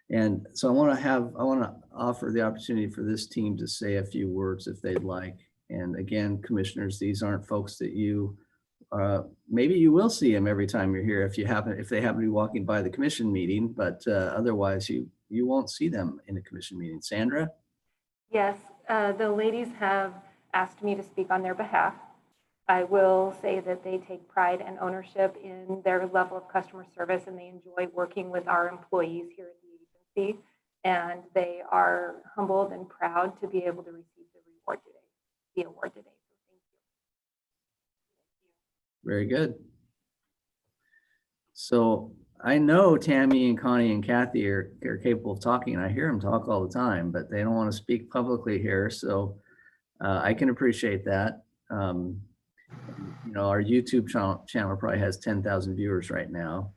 And so I want to offer the opportunity for this team to say a few words if they'd like. And again, commissioners, these aren't folks that you, maybe you will see them every time you're here if they happen to be walking by the commission meeting, but otherwise you won't see them in a commission meeting. Sandra? Yes, the ladies have asked me to speak on their behalf. I will say that they take pride and ownership in their level of customer service, and they enjoy working with our employees here at the agency. And they are humbled and proud to be able to receive the award today. So thank you. Very good. So I know Tammy and Connie and Kathy are capable of talking. I hear them talk all the time, but they don't want to speak publicly here. So I can appreciate that. You know, our YouTube channel probably has 10,000 viewers right now.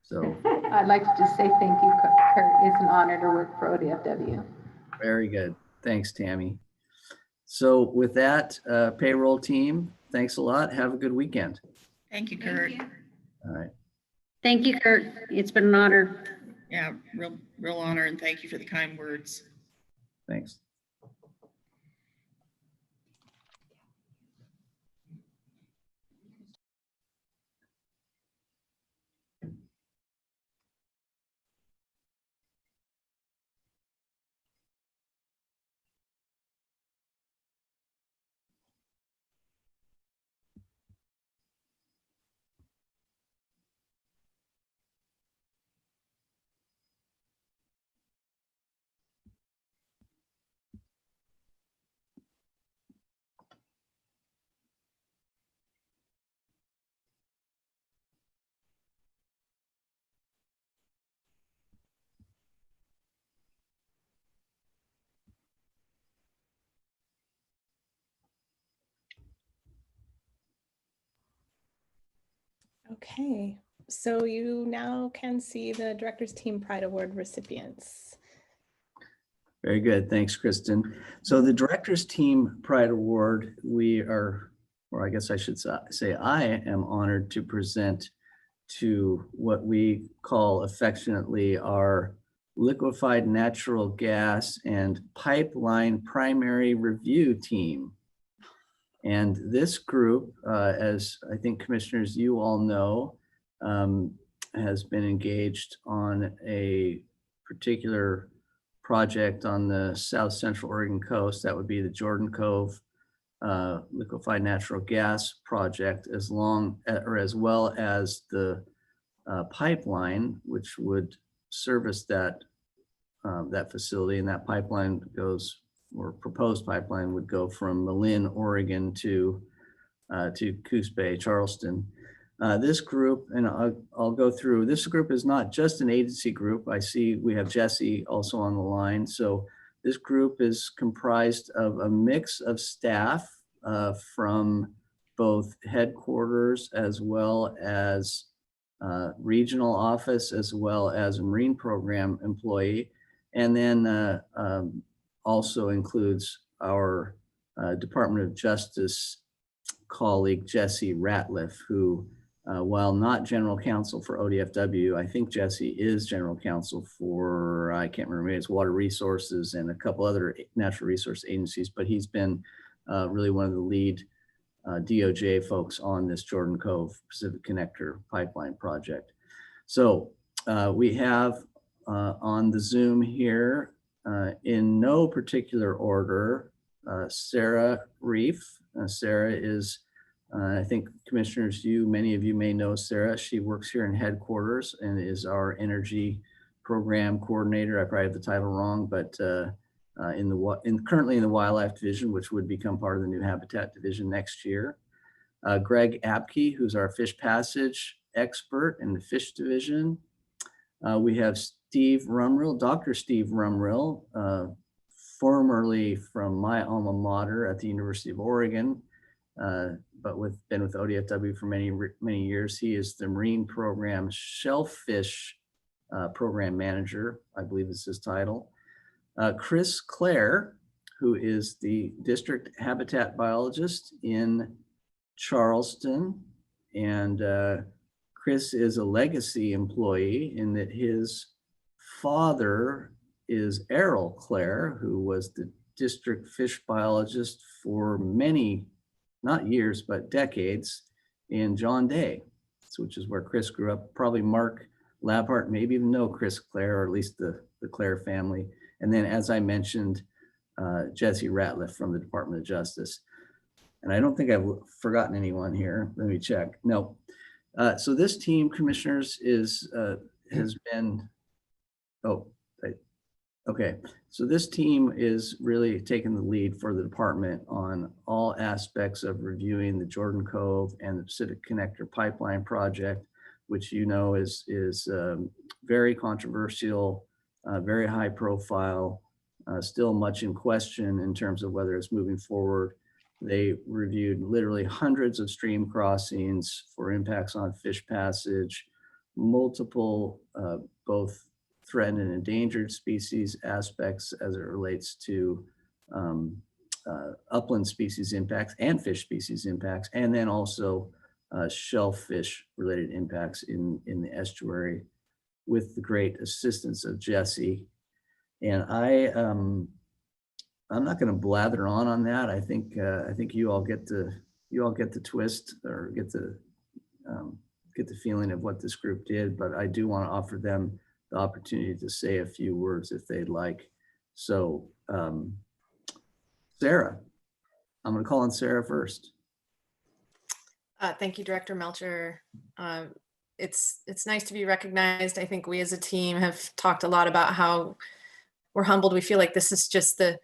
So I'd like to just say thank you, Kurt. It's an honor to work for ODFW. Very good. Thanks, Tammy. So with that, payroll team, thanks a lot. Have a good weekend. Thank you, Kurt. Thank you. All right. Thank you, Kurt. It's been an honor. Yeah, real honor, and thank you for the kind words. Thanks. Okay, so you now can see the Director's Team Pride Award recipients. Very good. Thanks, Kristen. So the Director's Team Pride Award, we are, or I guess I should say, I am honored to present to what we call affectionately our Liquefied Natural Gas and Pipeline Primary Review Team. And this group, as I think commissioners, you all know, has been engaged on a particular project on the South Central Oregon coast. That would be the Jordan Cove liquefied natural gas project, as well as the pipeline, which would service that facility. And that pipeline goes, or proposed pipeline would go from Malin, Oregon to Coos Bay, Charleston. This group, and I'll go through, this group is not just an agency group. I see we have Jesse also on the line. So this group is comprised of a mix of staff from both headquarters as well as regional office, as well as a Marine program employee. And then also includes our Department of Justice colleague, Jesse Ratliff, who, while not general counsel for ODFW, I think Jesse is general counsel for, I can't remember, maybe it's Water Resources and a couple other natural resource agencies, but he's been really one of the lead DOJ folks on this Jordan Cove Pacific Connector pipeline project. So we have on the Zoom here, in no particular order, Sarah Reef. Sarah is, I think commissioners, many of you may know Sarah. She works here in headquarters and is our energy program coordinator. I probably have the title wrong, but currently in the wildlife division, which would become part of the new habitat division next year. Greg Apke, who's our fish passage expert in the fish division. We have Steve Rumrill, Dr. Steve Rumrill, formerly from my alma mater at the University of Oregon, but been with ODFW for many years. He is the Marine Program Shellfish Program Manager, I believe is his title. Chris Clare, who is the District Habitat Biologist in Charleston, and Chris is a legacy employee in that his father is Errol Clare, who was the district fish biologist for many, not years, but decades in John Day, which is where Chris grew up. Probably Mark Labhart, maybe even know Chris Clare, or at least the Clare family. And then, as I mentioned, Jesse Ratliff from the Department of Justice. And I don't think I've forgotten anyone here. Let me check. No. So this team, commissioners, has been, okay. So this team is really taking the lead for the department on all aspects of reviewing the Jordan Cove and the Pacific Connector Pipeline project, which is very controversial, very high profile, still much in question in terms of whether it's moving forward. They reviewed literally hundreds of stream crossings for impacts on fish passage, multiple both threatened and endangered species aspects as it relates to upland species impacts and fish species impacts, and then also shellfish related impacts in the estuary, with the great assistance of Jesse. And I'm not going to blather on that. I think you all get the twist, or get the feeling of what this group did. But I do want to offer them the opportunity to say a few words if they'd like. So, Sarah, I'm going to call on Sarah first. Thank you, Director Melcher. It's nice to be recognized. I think we as a team have talked a lot about how we're humbled. We feel like this is just the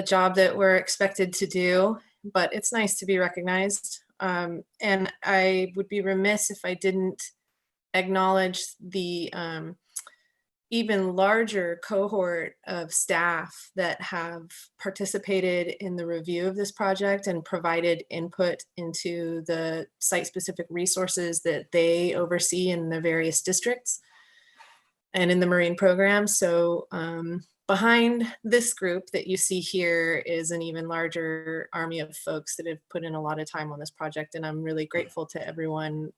job that we're expected to do, but it's nice to be recognized. And I would be remiss if I didn't acknowledge the even larger cohort of staff that have participated in the review of this project and provided input into the site-specific resources that they oversee in the various districts and in the Marine program. So behind this group that you see here is an even larger army of folks that have put in a lot of time on this project, and I'm really grateful to everyone.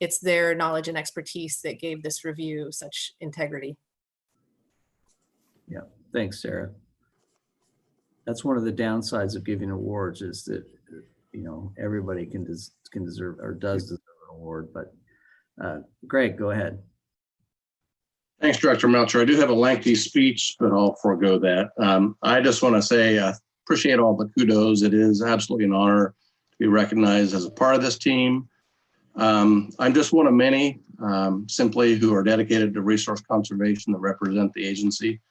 It's their knowledge and expertise that gave this review such integrity. Yeah, thanks, Sarah. That's one of the downsides of giving awards, is that everybody can deserve, or does deserve an award. But Greg, go ahead. Thanks, Director Melcher. I do have a lengthy speech, but I'll forego that. I just want to say I appreciate all the kudos. It is absolutely an honor to be recognized as a part of this team. I'm just one of many, simply, who are dedicated to resource conservation that represent the agency,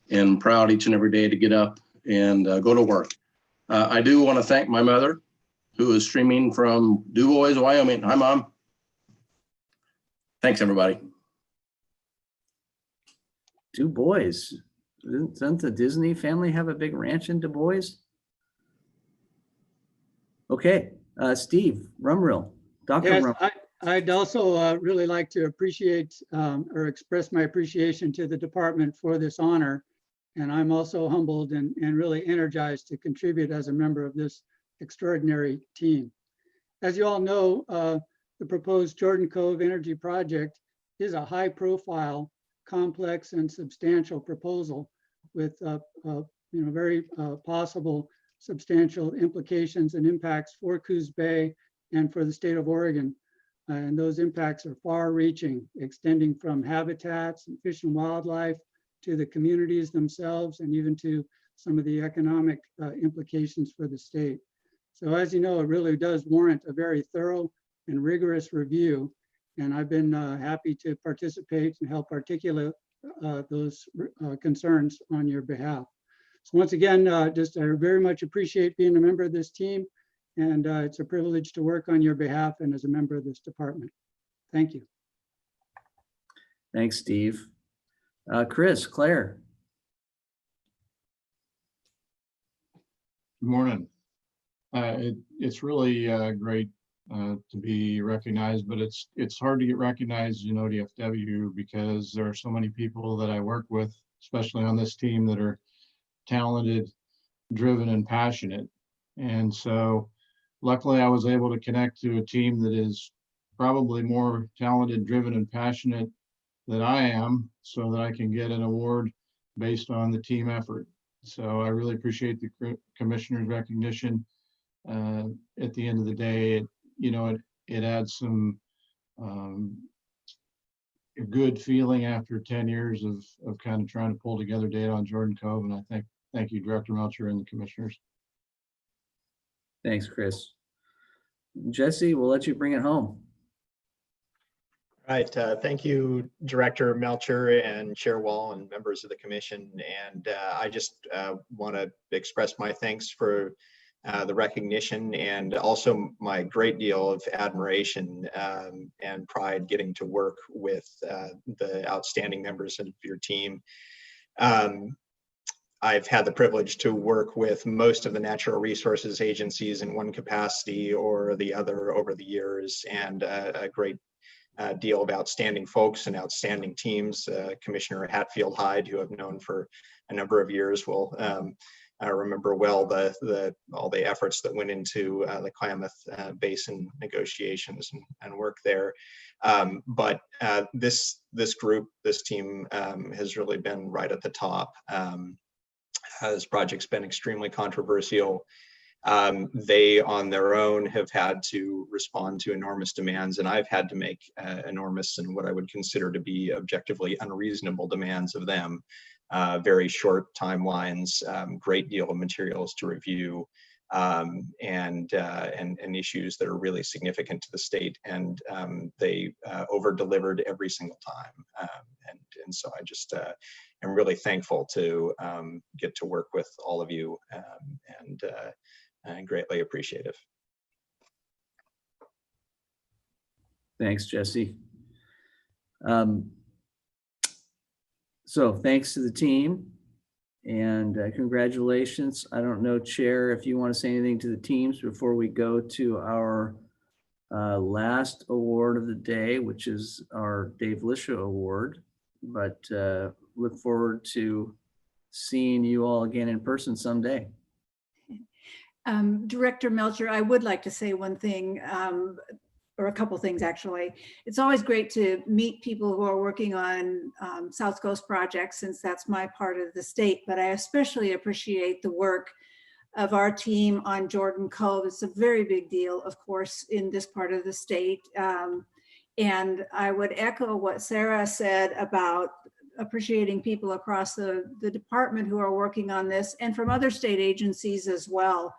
and proud each and every day to get up and go to work. I do want to thank my mother, who is streaming from Du Bois, Wyoming. Hi, Mom. Thanks, everybody. Du Bois. Doesn't the Disney family have a big ranch in Du Bois? Okay, Steve Rumrill. Dr. Yes, Rumrill. I'd also really like to appreciate or express my appreciation to the department for this honor. And I'm also humbled and really energized to contribute as a member of this extraordinary team. As you all know, the proposed Jordan Cove Energy Project is a high-profile, complex, and substantial proposal with very possible substantial implications and impacts for Coos Bay and for the state of Oregon. And those impacts are far-reaching, extending from habitats and fish and wildlife to the communities themselves and even to some of the economic implications for the state. So as you know, it really does warrant a very thorough and rigorous review. And I've been happy to participate and help articulate those concerns on your behalf. So once again, I very much appreciate being a member of this team, and it's a privilege to work on your behalf and as a member of this department. Thank you. Thanks, Steve. Claire. Good morning. It's really great to be recognized, but it's hard to get recognized in ODFW because there are so many people that I work with, especially on this team, that are talented, driven, and passionate. And so luckily I was able to connect to a team that is probably more talented, driven, and passionate than I am, so that I can get an award based on the team effort. So I really appreciate the commissioner's recognition. At the end of the day, it adds some a good feeling after 10 years of kind of trying to pull together data on Jordan Cove. And I thank you, Director Melcher and the commissioners. Thanks, Chris. Jesse, we'll let you bring it home. Right. Thank you, Director Melcher and Chair Wall and members of the commission. And I just want to express my thanks for the recognition and also my great deal of admiration and pride getting to work with the outstanding members of your team. I've had the privilege to work with most of the natural resources agencies in one capacity or the other over the years, and a great deal of outstanding folks and outstanding teams. Commissioner Hatfield Hyde, who I've known for a number of years, will I remember well all the efforts that went into the Klamath Basin negotiations and work there. But this group, this team has really been right at the top. This project's been extremely controversial. They on their own have had to respond to enormous demands, and I've had to make enormous and what I would consider to be objectively unreasonable demands of them. Very short timelines, great deal of materials to review, and issues that are really significant to the state, and they over-delivered every single time. And so I just am really thankful to get to work with all of you, and greatly appreciative. Thanks, Jesse. So thanks to the team and congratulations. I don't know, Chair, if you want to say anything to the teams before we go to our last award of the day, which is our Dave Lisha Award, but look forward to seeing you all again in person someday. Director Melcher, I would like to say one thing, or a couple things actually. It's always great to meet people who are working on South Coast projects, since that's my part of the state, but I especially appreciate the work of our team on Jordan Cove. It's a very big deal, of course, in this part of the state. And I would echo what Sarah said about appreciating people across the department who are working on this, and from other state agencies as well.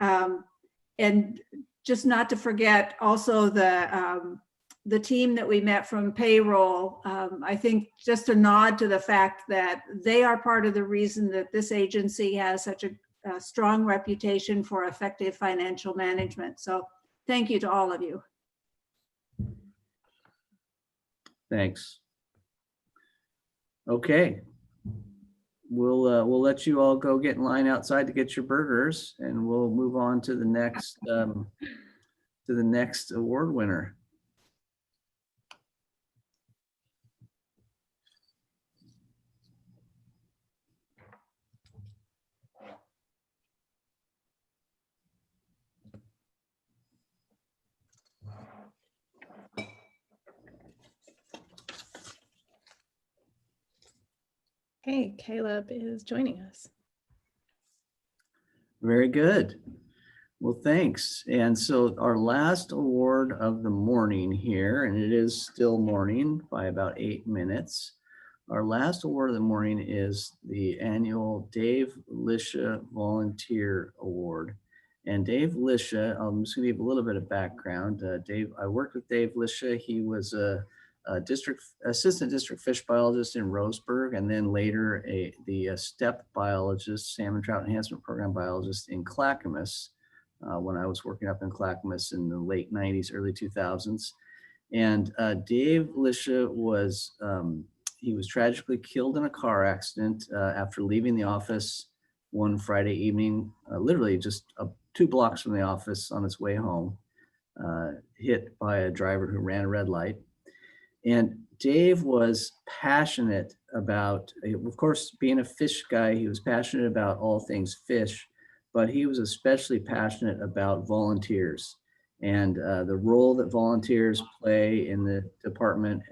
And just not to forget also the team that we met from payroll. I think just a nod to the fact that they are part of the reason that this agency has such a strong reputation for effective financial management. So thank you to all of you. Thanks. Okay. We'll let you all go get in line outside to get your burgers, and we'll move on to the next award winner. Okay, Caleb is joining us. Very good. Well, thanks. And so our last award of the morning here, and it is still morning by about 8 minutes. Our last award of the morning is the annual Dave Lisha Volunteer Award. And Dave Lisha, I'm just gonna give a little bit of background. I worked with Dave Lisha. He was a assistant district fish biologist in Roseburg, and then later the STEP biologist, salmon trout enhancement program biologist in Clackamas. When I was working up in Clackamas in the late 90s, early 2000s. And Dave Lisha was, he was tragically killed in a car accident after leaving the office one Friday evening, literally just 2 blocks from the office on his way home, hit by a driver who ran a red light. And Dave was passionate about, of course, being a fish guy, he was passionate about all things fish, but he was especially passionate about volunteers and the role that volunteers play in the department,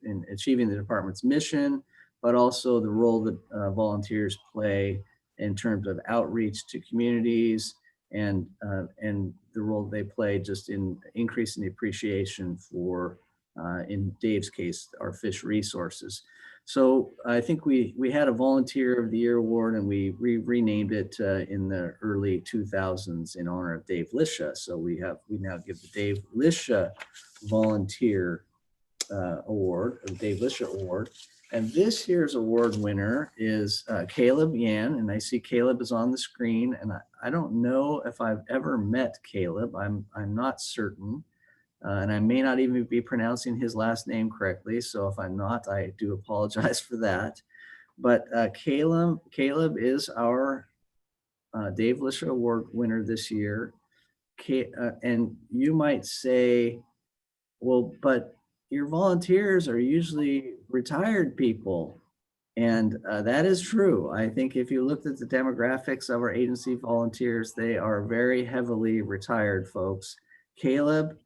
in achieving the department's mission, but also the role that volunteers play in terms of outreach to communities and the role they play just in increasing the appreciation for, in Dave's case, our fish resources. So I think we had a Volunteer of the Year award, and we renamed it in the early 2000s in honor of Dave Lisha. So we now give the Dave Lisha Volunteer Award, or Dave Lisha Award. And this year's award winner is Caleb Yan, and I see Caleb is on the screen. And I don't know if I've ever met Caleb. I'm not certain. And I may not even be pronouncing his last name correctly. So if I'm not, I do apologize for that. But Caleb is our Dave Lisha Award winner this year. And you might say, well, but your volunteers are usually retired people. And that is true. I think if you looked at the demographics of our agency volunteers, they are very heavily retired folks. Caleb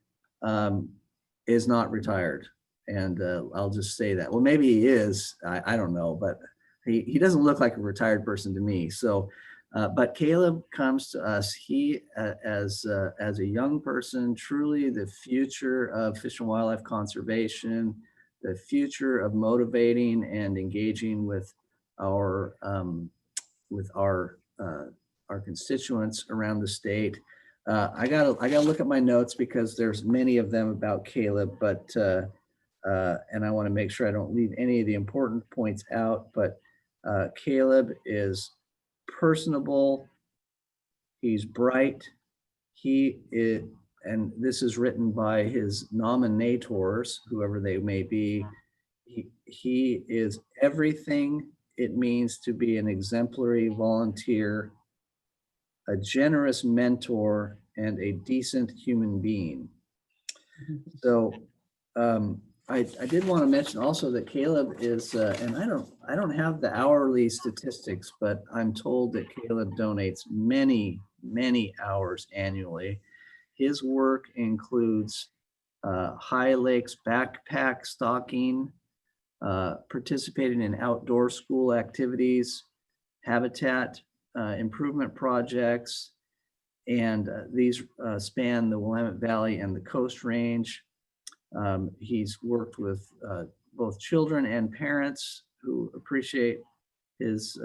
is not retired. And I'll just say that. Well, maybe he is, I don't know, but he doesn't look like a retired person to me. So, but Caleb comes to us, he as a young person, truly the future of fish and wildlife conservation, the future of motivating and engaging with our constituents around the state. I gotta look at my notes because there's many of them about Caleb, but and I want to make sure I don't leave any of the important points out. But Caleb is personable. He's bright. He is, and this is written by his nominators, whoever they may be. He is everything it means to be an exemplary volunteer, a generous mentor, and a decent human being. So I did want to mention also that Caleb is, and I don't have the hourly statistics, but I'm told that Caleb donates many hours annually. His work includes High Lakes backpack stocking, participating in outdoor school activities, habitat improvement projects, and these span the Willamette Valley and the Coast Range. He's worked with both children and parents who appreciate his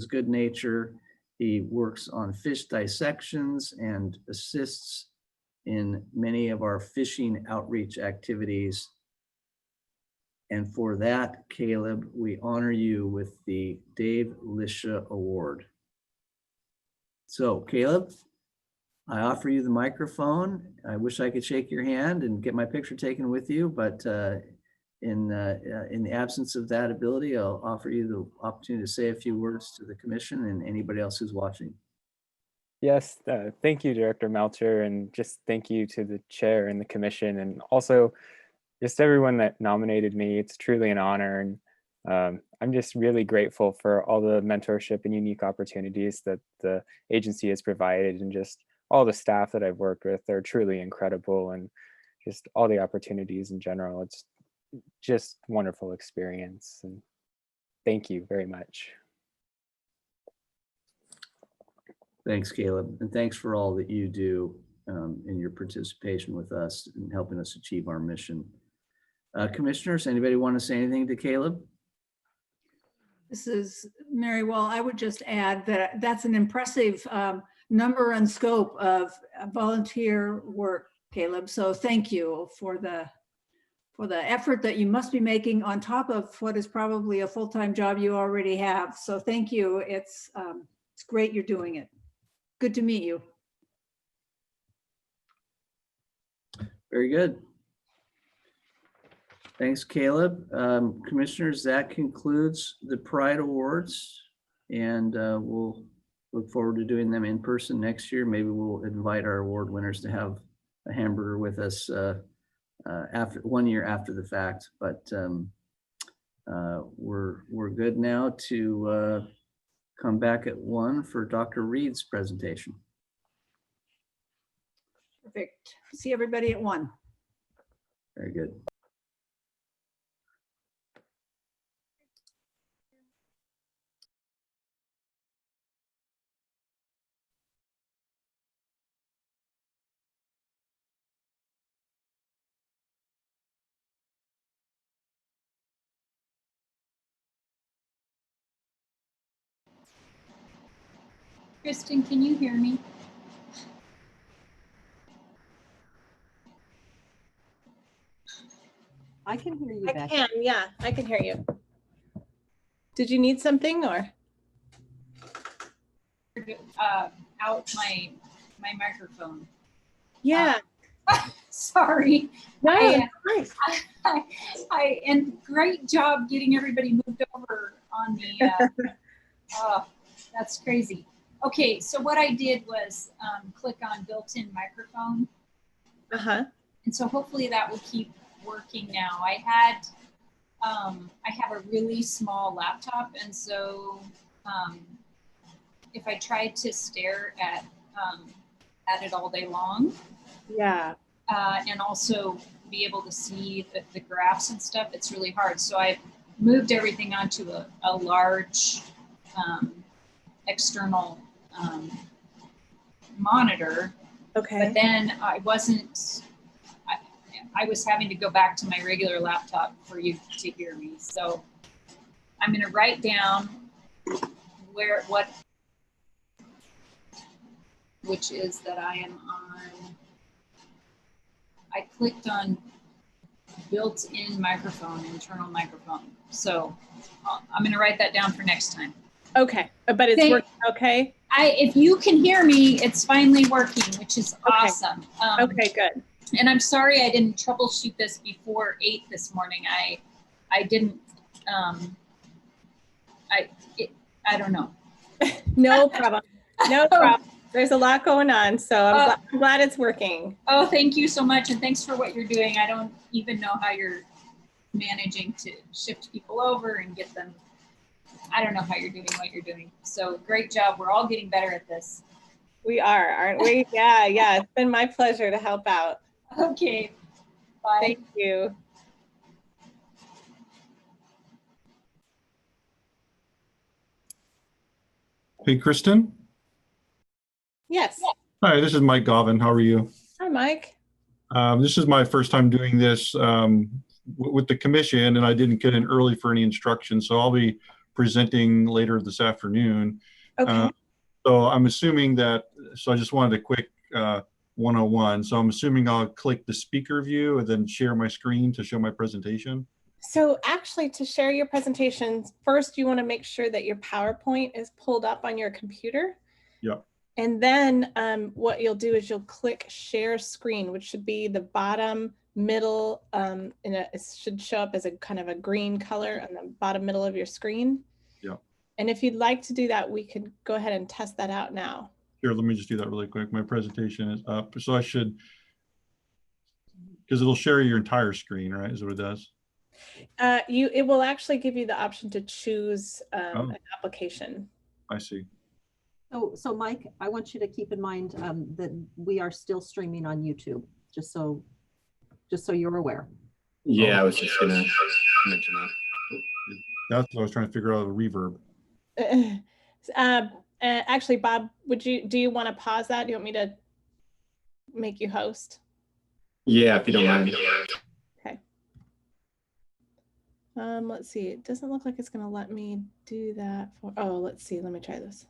good nature. He works on fish dissections and assists in many of our fishing outreach activities. And for that, Caleb, we honor you with the Dave Lisha Award. So Caleb, I offer you the microphone. I wish I could shake your hand and get my picture taken with you, but in the absence of that ability, I'll offer you the opportunity to say a few words to the commission and anybody else who's watching. Yes, thank you, Director Melcher, and just thank you to the chair and the commission, and also just everyone that nominated me. It's truly an honor, and I'm just really grateful for all the mentorship and unique opportunities that the agency has provided, and just all the staff that I've worked with. They're truly incredible, and just all the opportunities in general. It's just wonderful experience, and thank you very much. Thanks, Caleb. And thanks for all that you do in your participation with us and helping us achieve our mission. Commissioners, anybody want to say anything to Caleb? This is Mary. Well, I would just add that that's an impressive number and scope of volunteer work, Caleb. So thank you for the effort that you must be making on top of what is probably a full-time job you already have. So thank you. It's great you're doing it. Good to meet you. Very good. Thanks, Caleb. Commissioners, that concludes the Pride Awards, and we'll look forward to doing them in person next year. Maybe we'll invite our award winners to have a hamburger with us after 1 year after the fact. But we're good now to come back at 1 for Dr. Reed's presentation. Perfect. See everybody at 1. Very good. Kristen, can you hear me? I can hear you. I can, yeah, I can hear you. Did you need something or? Out my microphone. Yeah. Sorry. No, And great job getting everybody moved over on the, oh, that's crazy. Okay, so what I did was click on built-in microphone. Uh-huh. And so hopefully that will keep working now. I have a really small laptop, and so if I tried to stare at it all day long, yeah, and also be able to see the graphs and stuff, it's really hard. So I moved everything onto a large external monitor. Okay. But then I was having to go back to my regular laptop for you to hear me. So I'm going to write down which is that I am on. I clicked on built-in microphone, internal microphone. So I'm going to write that down for next time. Okay, but it's working okay? If you can hear me, it's finally working, which is awesome. Okay, good. And I'm sorry I didn't troubleshoot this before 8 this morning. I didn't, I don't know. No problem. No problem. There's a lot going on, so I'm glad it's working. Oh, thank you so much. And thanks for what you're doing. I don't even know how you're managing to shift people over and get them. I don't know how you're doing what you're doing. So great job. We're all getting better at this. We are, aren't we? Yeah, yeah. It's been my pleasure to help out. Okay. Bye. Thank you. Hey, Kristen. Yes. Hi, this is Mike Govin. How are you? Hi, Mike. This is my first time doing this with the commission, and I didn't get in early for any instructions, so I'll be presenting later this afternoon. Okay. So I'm assuming that, so I just wanted a quick 101. So I'm assuming I'll click the speaker view and then share my screen to show my presentation. So actually, to share your presentations, first you want to make sure that your PowerPoint is pulled up on your computer. Yeah. And then what you'll do is you'll click share screen, which should be the bottom middle, it should show up as a kind of a green color on the bottom middle of your screen. Yeah. And if you'd like to do that, we could go ahead and test that out now. Here, let me just do that really quick. My presentation is up. So I should, because it'll share your entire screen, right? Is what it does. It will actually give you the option to choose an application. I see. So Mike, I want you to keep in mind that we are still streaming on YouTube, just so you're aware. Yeah, I was just gonna mention that. That's what I was trying to figure out, the reverb. Actually, Bob, do you want to pause that? Do you want me to make you host? Yeah, if you don't mind. Okay. Let's see. It doesn't look like it's going to let me do that for, oh, let's see. Let me try this.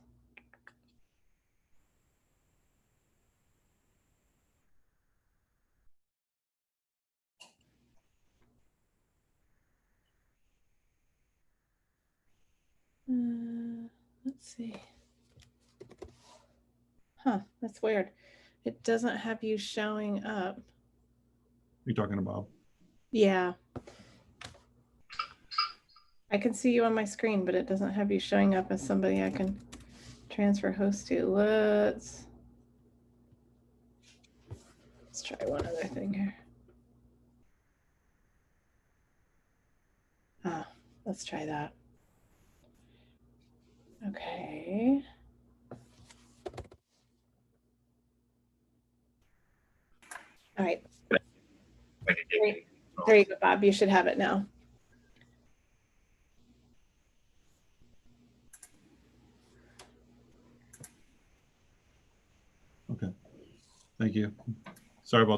Let's see. Huh, that's weird. It doesn't have you showing up. You talking about? Yeah. I can see you on my screen, but it doesn't have you showing up as somebody I can transfer host to. Let's try one other thing here. Ah, let's try that. Okay. All right. There you go, Bob. You should have it now. Okay. Thank you. Sorry about